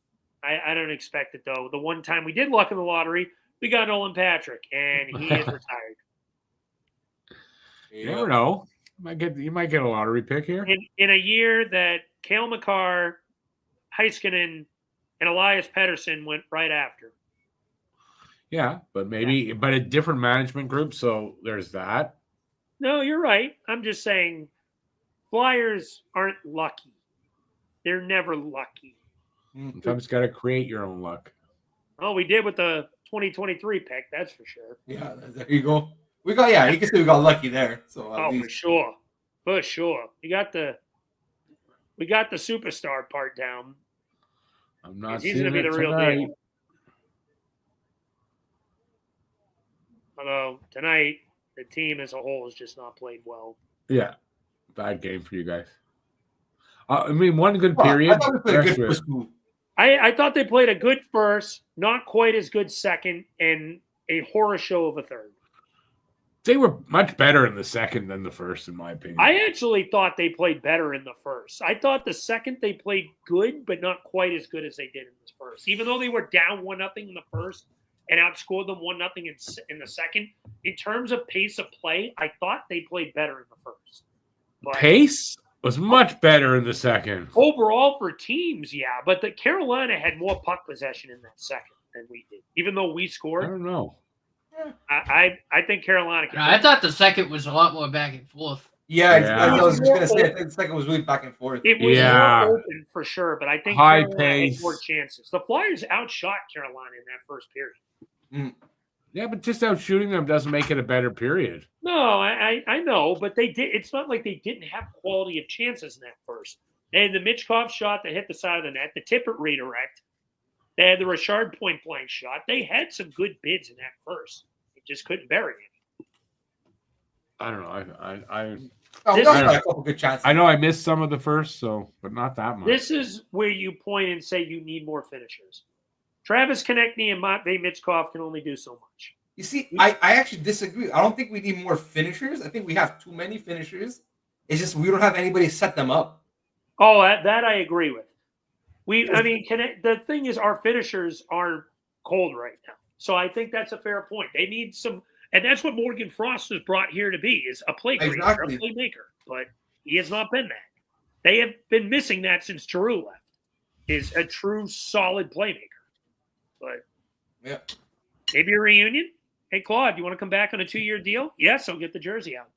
I don't expect it though. The one time we did luck in the lottery, we got Nolan Patrick, and he is retired. You never know. You might get a lottery pick here. In a year that Cale Makar, Heiskanen, and Elias Pettersson went right after. Yeah, but but a different management group, so there's that. No, you're right. I'm just saying Flyers aren't lucky. They're never lucky. Sometimes got to create your own luck. Oh, we did with the 2023 pick, that's for sure. Yeah, there you go. You can say we got lucky there. So for sure. For sure. We got the superstar part down. I'm not he's gonna be the real deal. Although tonight the team as a whole has just not played well. Yeah. Bad game for you guys. I mean, one good period. I thought they played a good first, not quite as good second, and a horror show of a third. They were much better in the second than the first, in my opinion. I actually thought they played better in the first. I thought the second they played good, but not quite as good as they did in the first. Even though they were down 1-0 in the first and outscored them 1-0 in the second, in terms of pace of play, I thought they played better in the first. But pace was much better in the second. Overall for teams, yeah. But the Carolina had more puck possession in that second than we did, even though we scored. I don't know. I think Carolina. I thought the second was a lot more back and forth. Yeah. I was just going to say, I think the second was really back and forth. It was more open for sure, but I think high Carolina pace. had more chances. The Flyers outshot Carolina in that first period. Yeah, but just out shooting them doesn't make it a better period. No, I know, but they did. It's not like they didn't have quality of chances in that first. They had the Mitchkov shot that hit the side of the net, the Tippett redirect. They had the Richard point blank shot. They had some good bids in that first. They just couldn't bury it. I don't know. A couple good chances. I know I missed some of the first, but not that much. This is where you point and say you need more finishers. Travis Konechny and Matvei Mitchkov can only do so much. You see, I actually disagree. I don't think we need more finishers. I think we have too many finishers. It's just we don't have anybody to set them up. Oh, that I agree with. The thing is, our finishers are cold right now. So I think that's a fair point. They need some, and that's what Morgan Frost was brought here to be, is a playmaker, a playmaker. But he has not been that. They have been missing that since Giroux left, is a true solid playmaker. But maybe a reunion. Hey, Claude, you want to come back on a 2-year deal? Yes, I'll get the jersey out.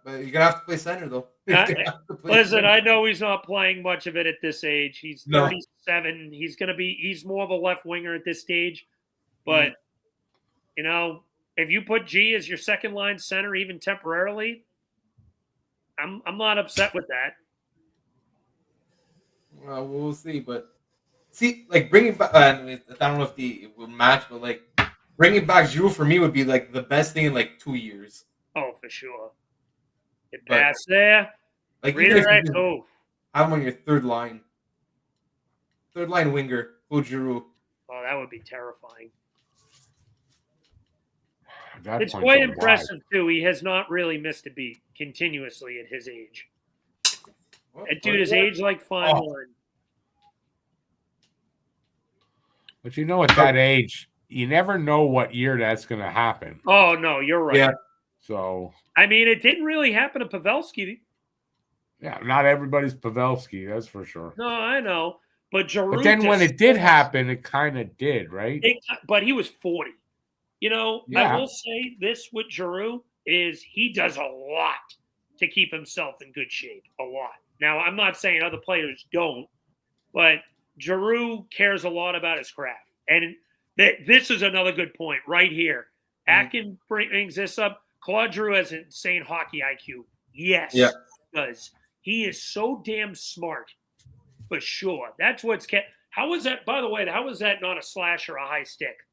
But you're going to have to play center, though. Listen, I know he's not playing much of it at this age. He's 37. He's more of a left winger at this stage. But, if you put G as your second line center, even temporarily, I'm not upset with that. Well, we'll see. But, bringing back, I don't know if it will match, but, bringing back Giroux for me would be, the best thing in, 2 years. Oh, for sure. Get past there. Have him on your third line. Third line winger, Giroux. Oh, that would be terrifying. It's quite impressive, too. He has not really missed a beat continuously at his age. That dude is aged like fine wine. But at that age, you never know what year that's going to happen. Oh, no, you're right. Yeah. So, it didn't really happen to Pavelski. Yeah, not everybody's Pavelski, that's for sure. No, I know. But Giroux. But then when it did happen, it kind of did, right? But he was 40. You know, Yeah. I will say this with Giroux is he does a lot to keep himself in good shape. A lot. Now, I'm not saying other players don't, but Giroux cares a lot about his craft. And this is another good point right here. Atkin brings this up. Claude Giroux has insane hockey IQ. Yes, Yeah. he does. He is so damn smart, for sure. That's what's kept. How was that, by the way, how was that not a slash or a high stick?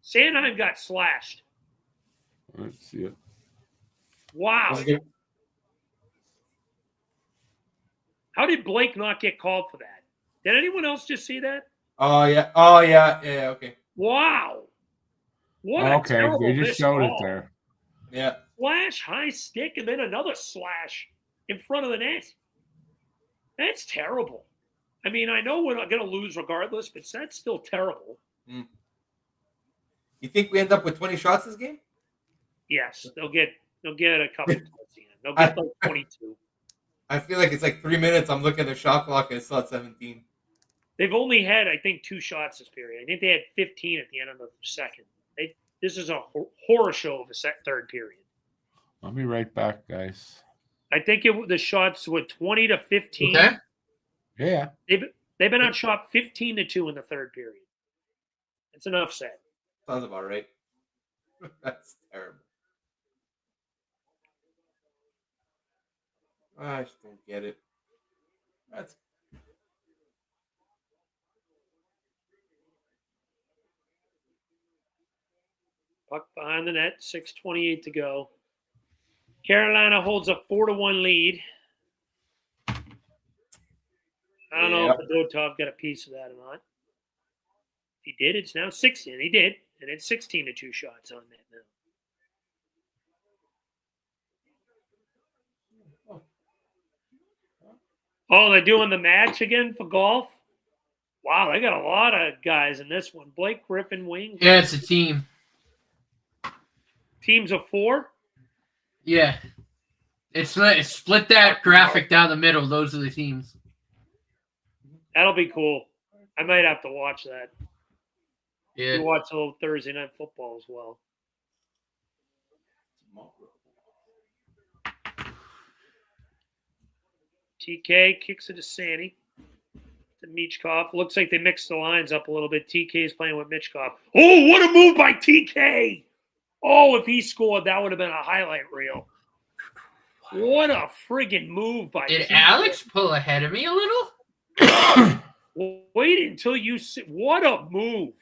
Sanheim got slashed. Let's see it. Wow. How did Blake not get called for that? Did anyone else just see that? Oh yeah. Okay. Wow. What a Okay, terrible they just missed showed it call. there. Yeah. Slash, high stick, and then another slash in front of the net. That's terrible. I mean, I know we're not going to lose regardless, but that's still terrible. You think we end up with 20 shots this game? Yes, they'll get a couple towards the end. They'll get like 22. I feel like it's like 3 minutes. I'm looking at the shot clock and it's still at 17. They've only had, I think, 2 shots this period. I think they had 15 at the end of the second. This is a horror show of a third period. I'll be right back, guys. I think the shots were 20 to 15. Okay. Yeah. They've been outshot 15-2 in the third period. That's enough said. Sounds about right. That's terrible. I just don't get it. That's puck behind the net, 6:28 to go. Carolina holds a 4-1 lead. I don't know if Dotov got a piece of that or not. If he did, it's now 16. He did, and it's 16-2 shots on that now. Oh, they're doing the match again for golf? Wow, they got a lot of guys in this one. Blake Griffin, Wayne. Yeah, it's a team. Teams of 4? Yeah. It's split that graphic down the middle. Those are the teams. That'll be cool. I might have to watch that. Yeah. We watch a little Thursday night football as well. TK kicks it to Sandy. To Michkov. Looks like they mixed the lines up a little bit. TK is playing with Michkov. Oh, what a move by TK! Oh, if he scored, that would have been a highlight reel. What a friggin' move by Did TK. Alex pull ahead of me a little? Wait until you see. What a move.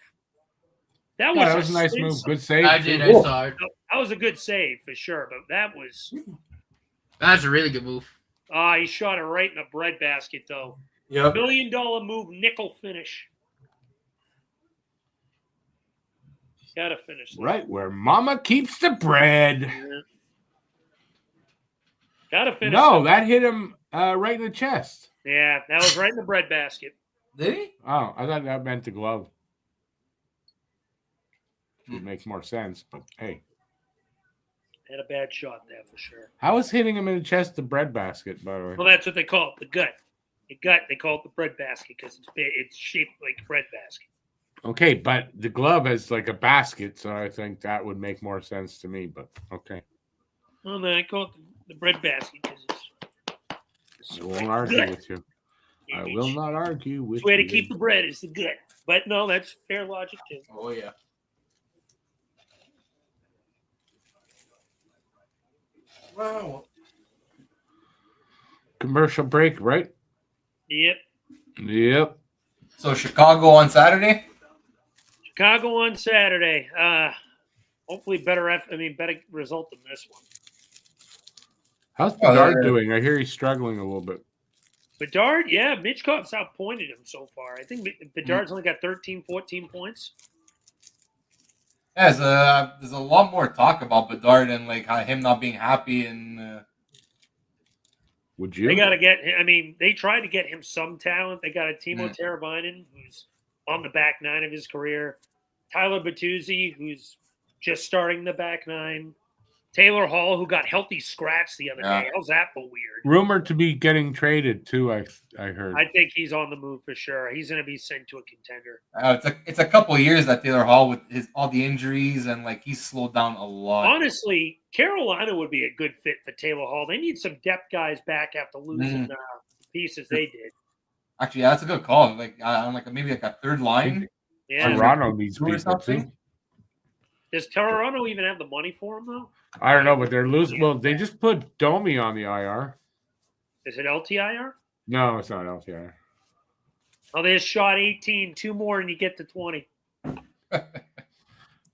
That Yeah, was, that was a nice move. Good save. I did. too. I saw it. That was a good save for sure, but that was. That's a really good move. He shot it right in the breadbasket, though. Yep. $1 million move, nickel finish. Gotta finish that. Right where Mama keeps the bread. Yeah. Gotta finish. No, that hit him right in the chest. Yeah, that was right in the breadbasket. Did he? Oh, I thought that meant the glove. It makes more sense, but hey. Had a bad shot there for sure. How is hitting him in the chest the breadbasket, by the way? Well, that's what they call it, the gut. The gut, they call it the breadbasket because it's shaped like a breadbasket. Okay, but the glove is like a basket, so I think that would make more sense to me, but okay. Well, then I call it the breadbasket because it's I won't argue gut. with you. I will not argue with The way to you. keep the bread is the gut. But no, that's fair logic too. Oh yeah. Wow. Commercial break, right? Yep. Yep. So Chicago on Saturday? Chicago on Saturday. Hopefully better result than this one. How's Bedard doing? I hear he's struggling a little bit. Bedard, yeah, Michkov's outpointed him so far. I think Bedard's only got 13, 14 points. Yeah, there's a lot more talk about Bedard and like him not being happy and. Would you? They got to get. I mean, they tried to get him some talent. They got a Timo Teravainen, who's on the back nine of his career. Tyler Bertuzzi, who's just starting the back nine. Taylor Hall, who got healthy scratch the other day. How's that for weird? Rumored to be getting traded too. I heard. I think he's on the move for sure. He's going to be sent to a contender. It's a couple of years that Taylor Hall with all the injuries and like he's slowed down a lot. Honestly, Carolina would be a good fit for Taylor Hall. They need some depth guys back after losing pieces they did. Actually, yeah, that's a good call. Like on maybe a third line. Yeah. Toronto needs people too. Does Toronto even have the money for him though? I don't know, but they're losing. Well, they just put Domi on the IR. Is it LTIR? No, it's not LTIR. Oh, they just shot 18. 2 more and you get to 20.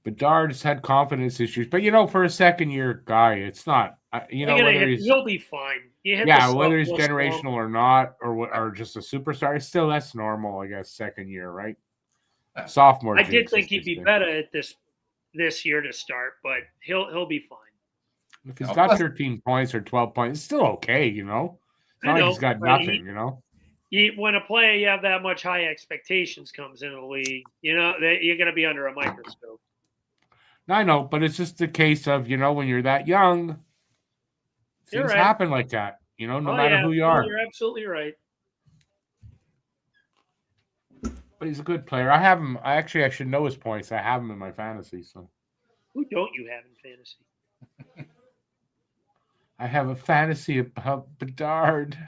Bedard's had confidence issues, but for a second-year guy, it's not. He'll be fine. Whether he's generational or not, or just a superstar, that's normal, I guess. Second year, right? Sophomore. I did think he'd be better at this year to start, but he'll be fine. If he's got 13 points or 12 points, it's still okay, It's not like he's got nothing, When a player you have that much high expectations comes in the league, that you're going to be under a microscope. I know, but it's just the case of, when you're that young, things happen like that, no matter who you are. You're absolutely right. But he's a good player. I have him. I should know his points. I have him in my fantasy. So who don't you have in fantasy? I have a fantasy about Bedard.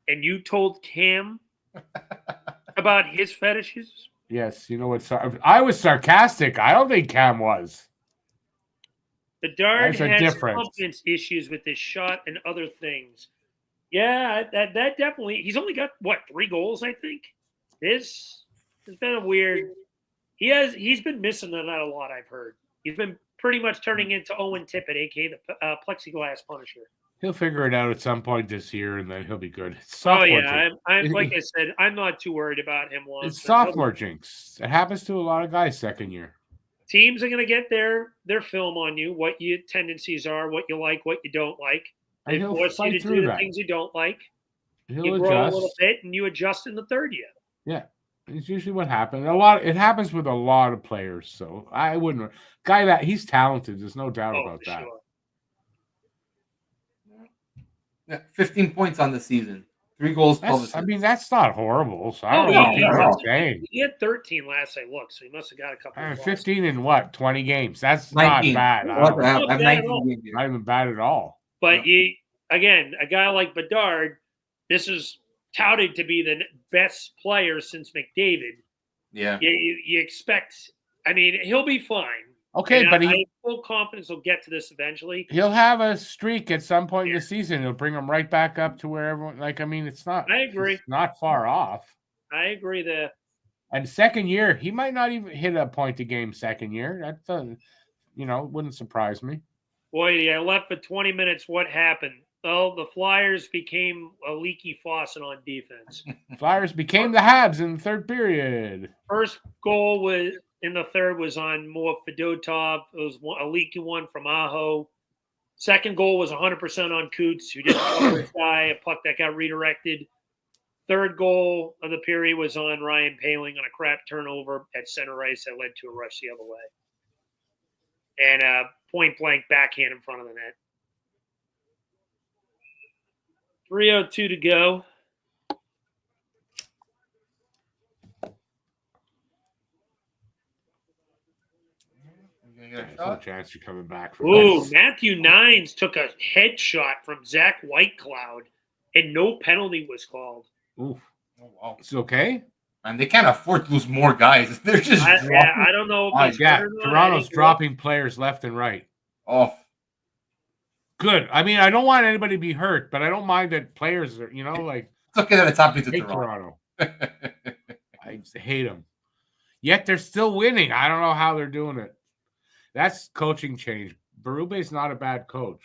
And you told Cam about his fetishes? Yes. You know what? I was sarcastic. I don't think Cam was. Bedard has confidence issues with his shot and other things. Yeah, that definitely. He's only got 3 goals, I think. This has been a weird. He's been missing that a lot. I've heard he's been pretty much turning into Owen Tippett, aka the plexiglass Punisher. He'll figure it out at some point this year, and then he'll be good. I'm like I said, I'm not too worried about him. It's sophomore jinx. It happens to a lot of guys second year. Teams are going to get their film on you, what your tendencies are, what you like, what you don't like. They force you to do the things you don't like. You grow a little bit, and you adjust in the third year. Yeah, it's usually what happens. It happens with a lot of players. So I wouldn't. He's talented. There's no doubt about that. Sure. Yeah, 15 points on the season. 3 goals. That's not horrible. So I don't know what people are saying. He had 13 last I looked, so he must have got a couple. 15 in 20 games. That's 19. Not bad. I'm 19 not even bad at all. But again, a guy like Bedard, this is touted to be the best player since McDavid. Yeah. You expect. I mean, he'll be fine. Okay, but I have full confidence he'll get to this eventually. He'll have a streak at some point in the season. It'll bring him right back up to where everyone. It's not. I agree. It's not far off. I agree there. And second year, he might not even hit a point a game. Second year, that wouldn't surprise me. Boy, I left for 20 minutes. What happened? Oh, the Flyers became a leaky faucet on defense. Flyers became the Habs in the third period. First goal in the third was on more Fedotov. It was a leaky one from Aho. Second goal was 100% on Coots, who didn't cover his guy, a puck that got redirected. Third goal of the period was on Ryan Poehling on a crap turnover at center ice that led to a rush the other way. And a point-blank backhand in front of the net. 3:02 to go. There's no chance you're coming back. Matthew Nines took a headshot from Zach Whitecloud, and no penalty was called. Ooh. Oh, wow. It's okay? And they can't afford to lose more guys. They're just I don't know if he's Toronto's dropping players left and right. Oh. Good. I mean, I don't want anybody to be hurt, but I don't mind that players are, It's okay that it's happening to Toronto. I hate them. Yet they're still winning. I don't know how they're doing it. That's coaching change. Berube's not a bad coach.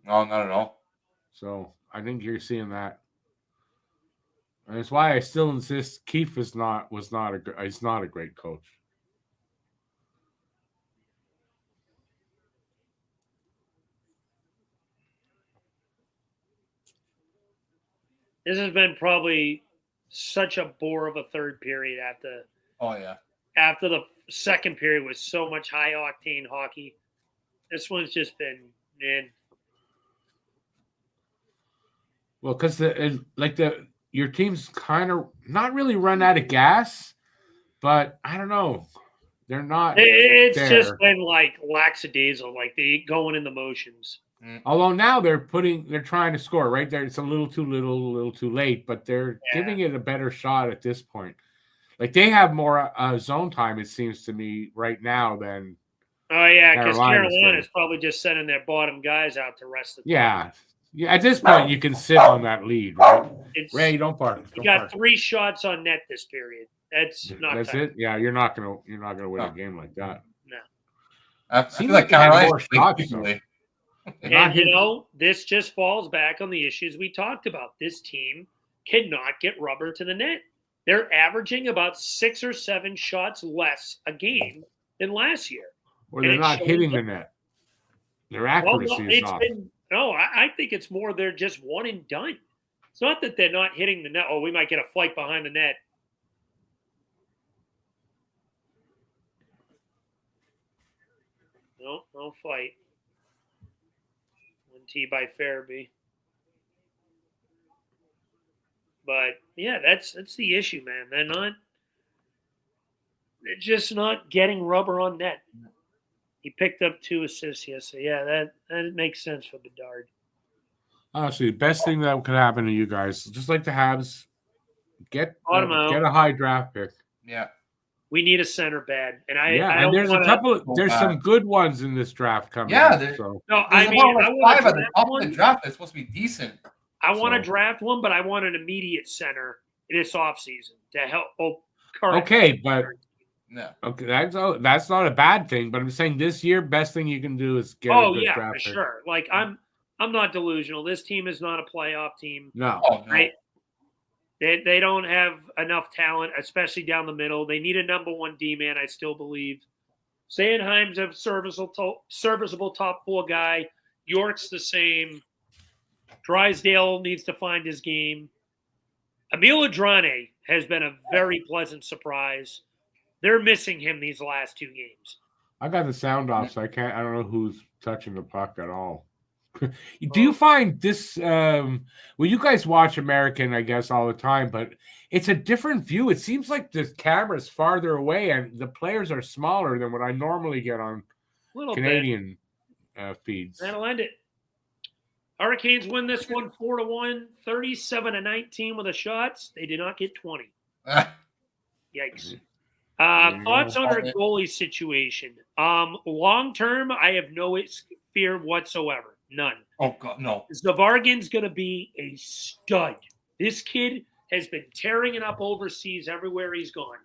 No, not at all. So I think you're seeing that. And that's why I still insist Keefe is not a great coach. This has been probably such a bore of a third period after. Oh yeah. After the second period was so much high octane hockey. This one's just been, man. Well, because your team's kind of not really run out of gas, but I don't know. They're not. It's there. just been like lackadaisical, like they going in the motions. Although now they're trying to score right there. It's a little too late, but they're giving it a better shot at this point. Like they have more zone time, it seems to me, right now than. Oh yeah, because Carolina's Carolina's probably just sending their bottom guys out to rest the time. Yeah. At this point, you can sit on that lead, right? Ray, don't bark. You got 3 shots on net this period. That's it. Yeah, you're not gonna win a game like that. No. I feel like Carolina shots. And this just falls back on the issues we talked about. This team cannot get rubber to the net. They're averaging about 6 or 7 shots less a game than last year. Or they're not hitting the net. Their accuracy is off. I think it's more they're just one and done. It's not that they're not hitting the net. Oh, we might get a fight behind the net. No fight. 1T by Farabee. But yeah, that's the issue, man. They're just not getting rubber on net. He picked up 2 assists yesterday. Yeah, that makes sense for Bedard. Honestly, the best thing that could happen to you guys, just like the Habs, get a high draft pick. Yeah. We need a center bad, and there's some good ones in this draft coming. Yeah, I want 5 at the top of the draft. It's supposed to be decent. I want to draft one, but I want an immediate center this offseason to help. Okay, but no. Okay, that's not a bad thing. But I'm saying this year, best thing you can do is get a good draft pick. Sure. Like I'm not delusional. This team is not a playoff team. No, right? They don't have enough talent, especially down the middle. They need a number 1 D-man, I still believe. Sanheim's a serviceable top 4 guy. York's the same. Drysdale needs to find his game. Emil Adrane has been a very pleasant surprise. They're missing him these last 2 games. I got the sound off, so I don't know who's touching the puck at all. Do you find this you guys watch American, I guess, all the time, but it's a different view. It seems like the camera's farther away and the players are smaller than what I normally get on Canadian feeds. That'll end it. Hurricanes win this one 4-1, 37-19 with the shots. They did not get 20. Yikes. Thoughts on our goalie situation? Long term, I have no fear whatsoever. None. Oh, God, no. Zavargin's going to be a stud. This kid has been tearing it up overseas everywhere he's gone.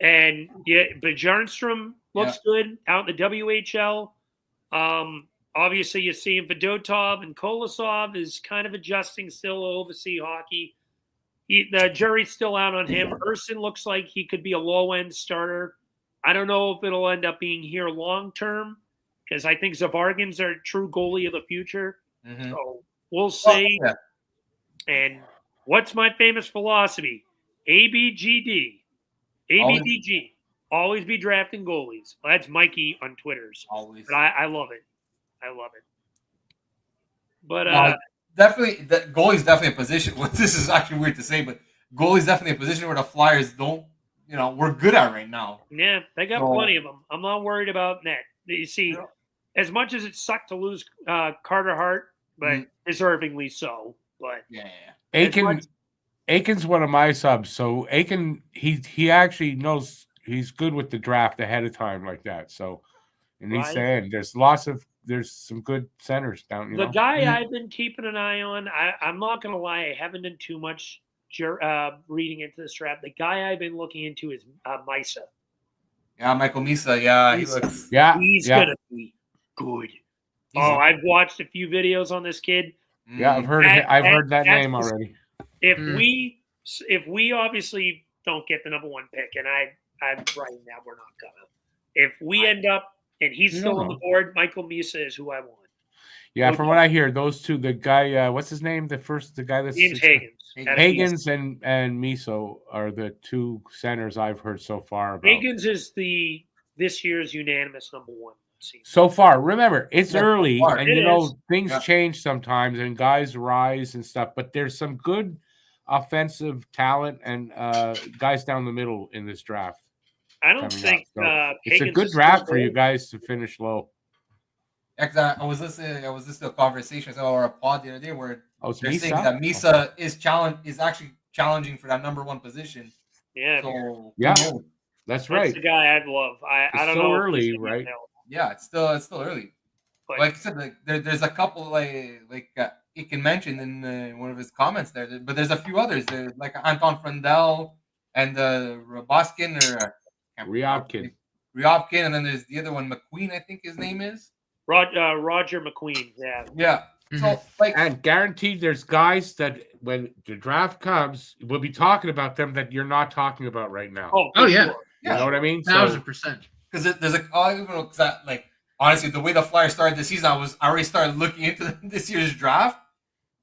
And Bjarnstrom looks good out in the WHL. Obviously, you're seeing Fedotov and Kolosov is kind of adjusting still to overseas hockey. The jury's still out on him. Urson looks like he could be a low-end starter. I don't know if it'll end up being here long-term because I think Zavargin's our true goalie of the future. Mm-hmm. So we'll see. Oh, yeah. And what's my famous philosophy? ABGD. ABDG. Always be drafting goalies. Well, that's Mikey on Twitters. Always. But I love it. I love it. But definitely, goalie's definitely a position. Well, this is actually weird to say, but goalie's definitely a position where the Flyers don't, we're good at right now. Yeah, they got plenty of them. I'm not worried about net. You see, as much as it sucked to lose Carter Hart, but deservingly so. But Aiken's one of my subs, so Aiken he actually knows he's good with the draft ahead of time like that. So, and he's saying there's some good centers down. The guy I've been keeping an eye on, I'm not going to lie, I haven't done too much reading into this draft. The guy I've been looking into is Misa. Yeah, Michael Misa. Yeah, he's going to be good. I've watched a few videos on this kid. Yeah, I've heard that name already. If we obviously don't get the number 1 pick, and I'm writing that we're not gonna. If we end up and he's still on the board, Michael Misa is who I want. Yeah, from what I hear, those two, the guy, what's his name? The guy that's James Higgins and Miso are the 2 centers I've heard so far about. Higgins is this year's unanimous number 1. season. So far, remember, it's early, so far. and It is. things Yeah. change sometimes, and guys rise and stuff. But there's some good offensive talent and guys down the middle in this draft. I don't coming think up. So it's a Higgins good is draft still for you there. guys to finish low. I was listening to a conversation or a pod the other day where Oh, it's they're saying Misa? that Misa is actually challenging for that number 1 position. Yeah, So Yeah. who knows? That's that's right. the guy I'd love. I It's don't so know. if early, he's gonna be right? available, Yeah, it's still early. but Like I said, like there's a couple Iken mentioned in one of his comments there, but there's a few others. There's like Anton Frandel and Roboskin or can't pronounce his Ryobkin. name. Ryobkin, and then there's the other one, McQueen, I think his name is. Roger McQueen. Yeah, Yeah. So like And guaranteed, there's guys that when the draft comes, we'll be talking about them that you're not talking about right now. Oh, Oh, for yeah. sure. You know what I mean? 1,000%. because there's a I don't know because like honestly the way the Flyers started the season, I already started looking into this year's draft.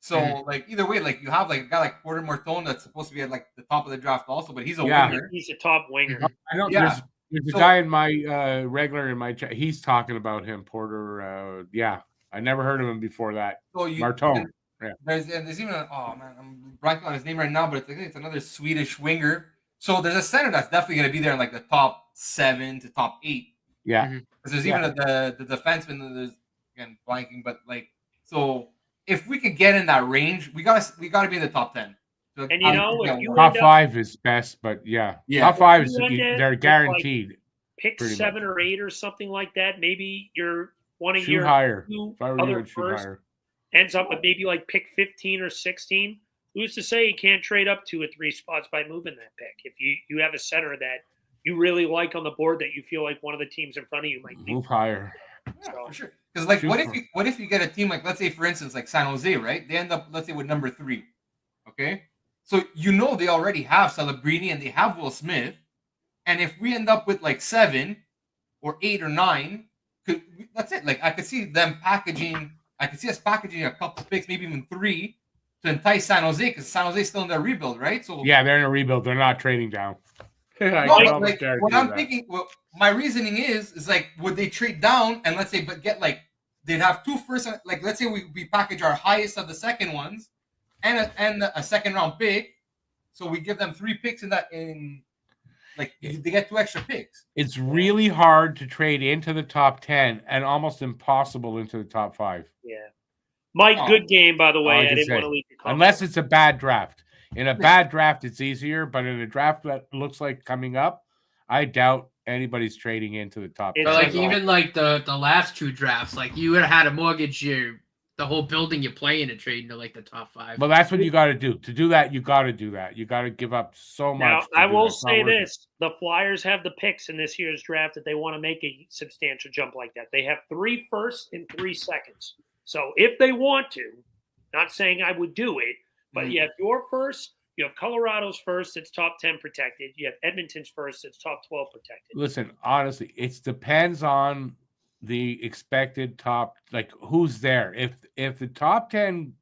So like either way, like you have like a guy like Porter Morton that's supposed to be at like the top of the draft also, but he's a Yeah. winger. He's a top winger. I don't. Yeah. There's a So- guy in my regular in my chat. He's talking about him, Porter. Yeah, I never heard of him before that. So you Martone. Yeah. There's even oh man, I'm blanking on his name right now, but I think it's another Swedish winger. So there's a center that's definitely going to be there in like the top 7 to top 8. Yeah. Because there's even the defenseman. There's again blanking, but like so if we could get in that range, we gotta be in the top 10. So And you know, if you Top end up 5 is best, but yeah. Top 5 is You end up they're with, like, guaranteed. pick pretty 7 or 8 or something like that, maybe you're one of Shoot your higher. 2 If I were you, other would shoot first higher. ends up with maybe like pick 15 or 16. Who's to say you can't trade up 2 or 3 spots by moving that pick? If you have a center that you really like on the board that you feel like one of the teams in front of you might be. Move higher. Yeah, for sure. Because like, Shoot what if you get a team like, let's say for instance like San Jose, right? They end up let's say with number 3, okay? So you know they already have Celebrini and they have Will Smith, and if we end up with like 7 or 8 or 9, that's it. Like I could see them packaging. I could see us packaging a couple picks, maybe even 3, to entice San Jose because San Jose's still in their rebuild, right? So Yeah, they're in a rebuild. They're not trading down. I no, can but almost like guarantee what I'm that. thinking, well, my reasoning is like, would they trade down and let's say, but get like they'd have 2 first, like let's say we package our highest of the second ones, and a second round pick, so we give them 3 picks in like they get 2 extra picks. It's really hard to trade into the top 10 and almost impossible into the top 5. Yeah. Mike, good game, by the All way. I I can didn't say. want to leave your comment. Unless it's a bad draft. In a bad draft, it's easier, but in a draft that looks like coming up, I doubt anybody's trading into the top It's 10. But like at all. even like the last 2 drafts, like you would have had to mortgage the whole building you play in to trade into like the top 5. Well, that's what you got to do. To do that, you got to do that. You got to give up so much. Now, to I do will that. It's not say worth it. this. The Flyers have the picks in this year's draft that they want to make a substantial jump like that. They have 3 firsts and 3 seconds. So if they want to, not saying I would do it, but you have your first, you have Colorado's first, it's top 10 protected. You have Edmonton's first, it's top 12 protected. Listen, honestly, it depends on the expected top, like who's there. If the top 10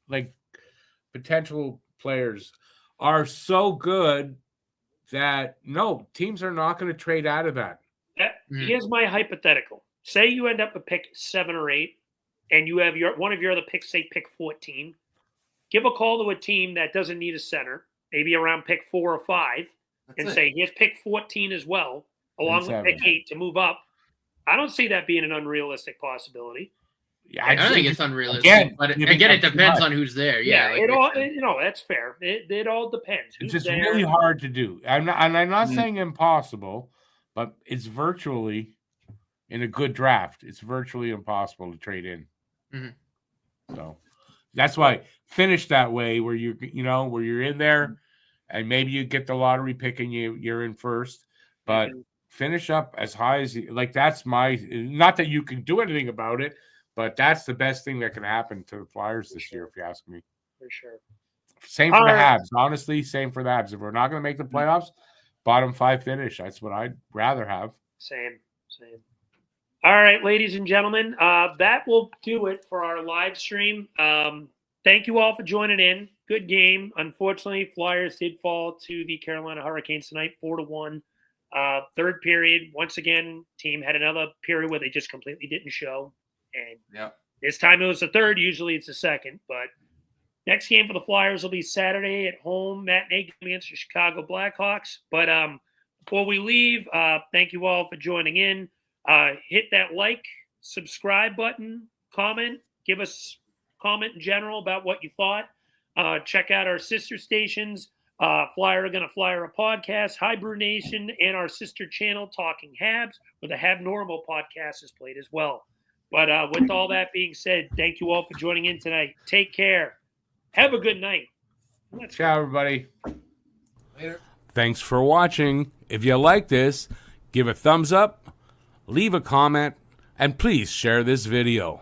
like potential players are so good that no teams are not going to trade out of that. Here's my hypothetical. Say you end up with pick 7 or 8, and you have one of your other picks, say pick 14. Give a call to a team that doesn't need a center, maybe around pick 4 or 5, and say, here's pick 14 as well, along with pick 8 to move up. I don't see that being an unrealistic possibility. Yeah, I don't think it's unrealistic. Again, but you again, it become too depends much. on who's there. Yeah, Yeah, that's fair. It all depends. It's Who's just there? really hard to do. I'm not saying impossible, but it's virtually in a good draft. It's virtually impossible to trade in. So that's why finish that way where where you're in there, and maybe you get the lottery pick and you're in first, but finish up as high as you like. That's not that you can do anything about it, but that's the best thing that can happen to the Flyers this year, if you ask me. For sure. Same for the Habs. Honestly, same for the Habs. If we're not going to make the playoffs, bottom 5 finish. That's what I'd rather have. Same. All right, ladies and gentlemen, that will do it for our live stream. Thank you all for joining in. Good game. Unfortunately, Flyers did fall to the Carolina Hurricanes tonight, 4-1. Third period, once again, team had another period where they just completely didn't show. And this time it was the third. Usually it's the second. But next game for the Flyers will be Saturday at home, matinee game against the Chicago Blackhawks. But before we leave, thank you all for joining in. Hit that like, subscribe button, comment, give us comment in general about what you thought. Check out our sister stations, Flyera Gonna Flyera podcast, High Brew Nation, and our sister channel, Talking Habs, where the Hab Normal podcast is played as well. But with all that being said, thank you all for joining in tonight. Take care. Have a good night. Ciao, everybody. Later. Thanks for watching. If you like this, give a thumbs up, leave a comment, and please share this video.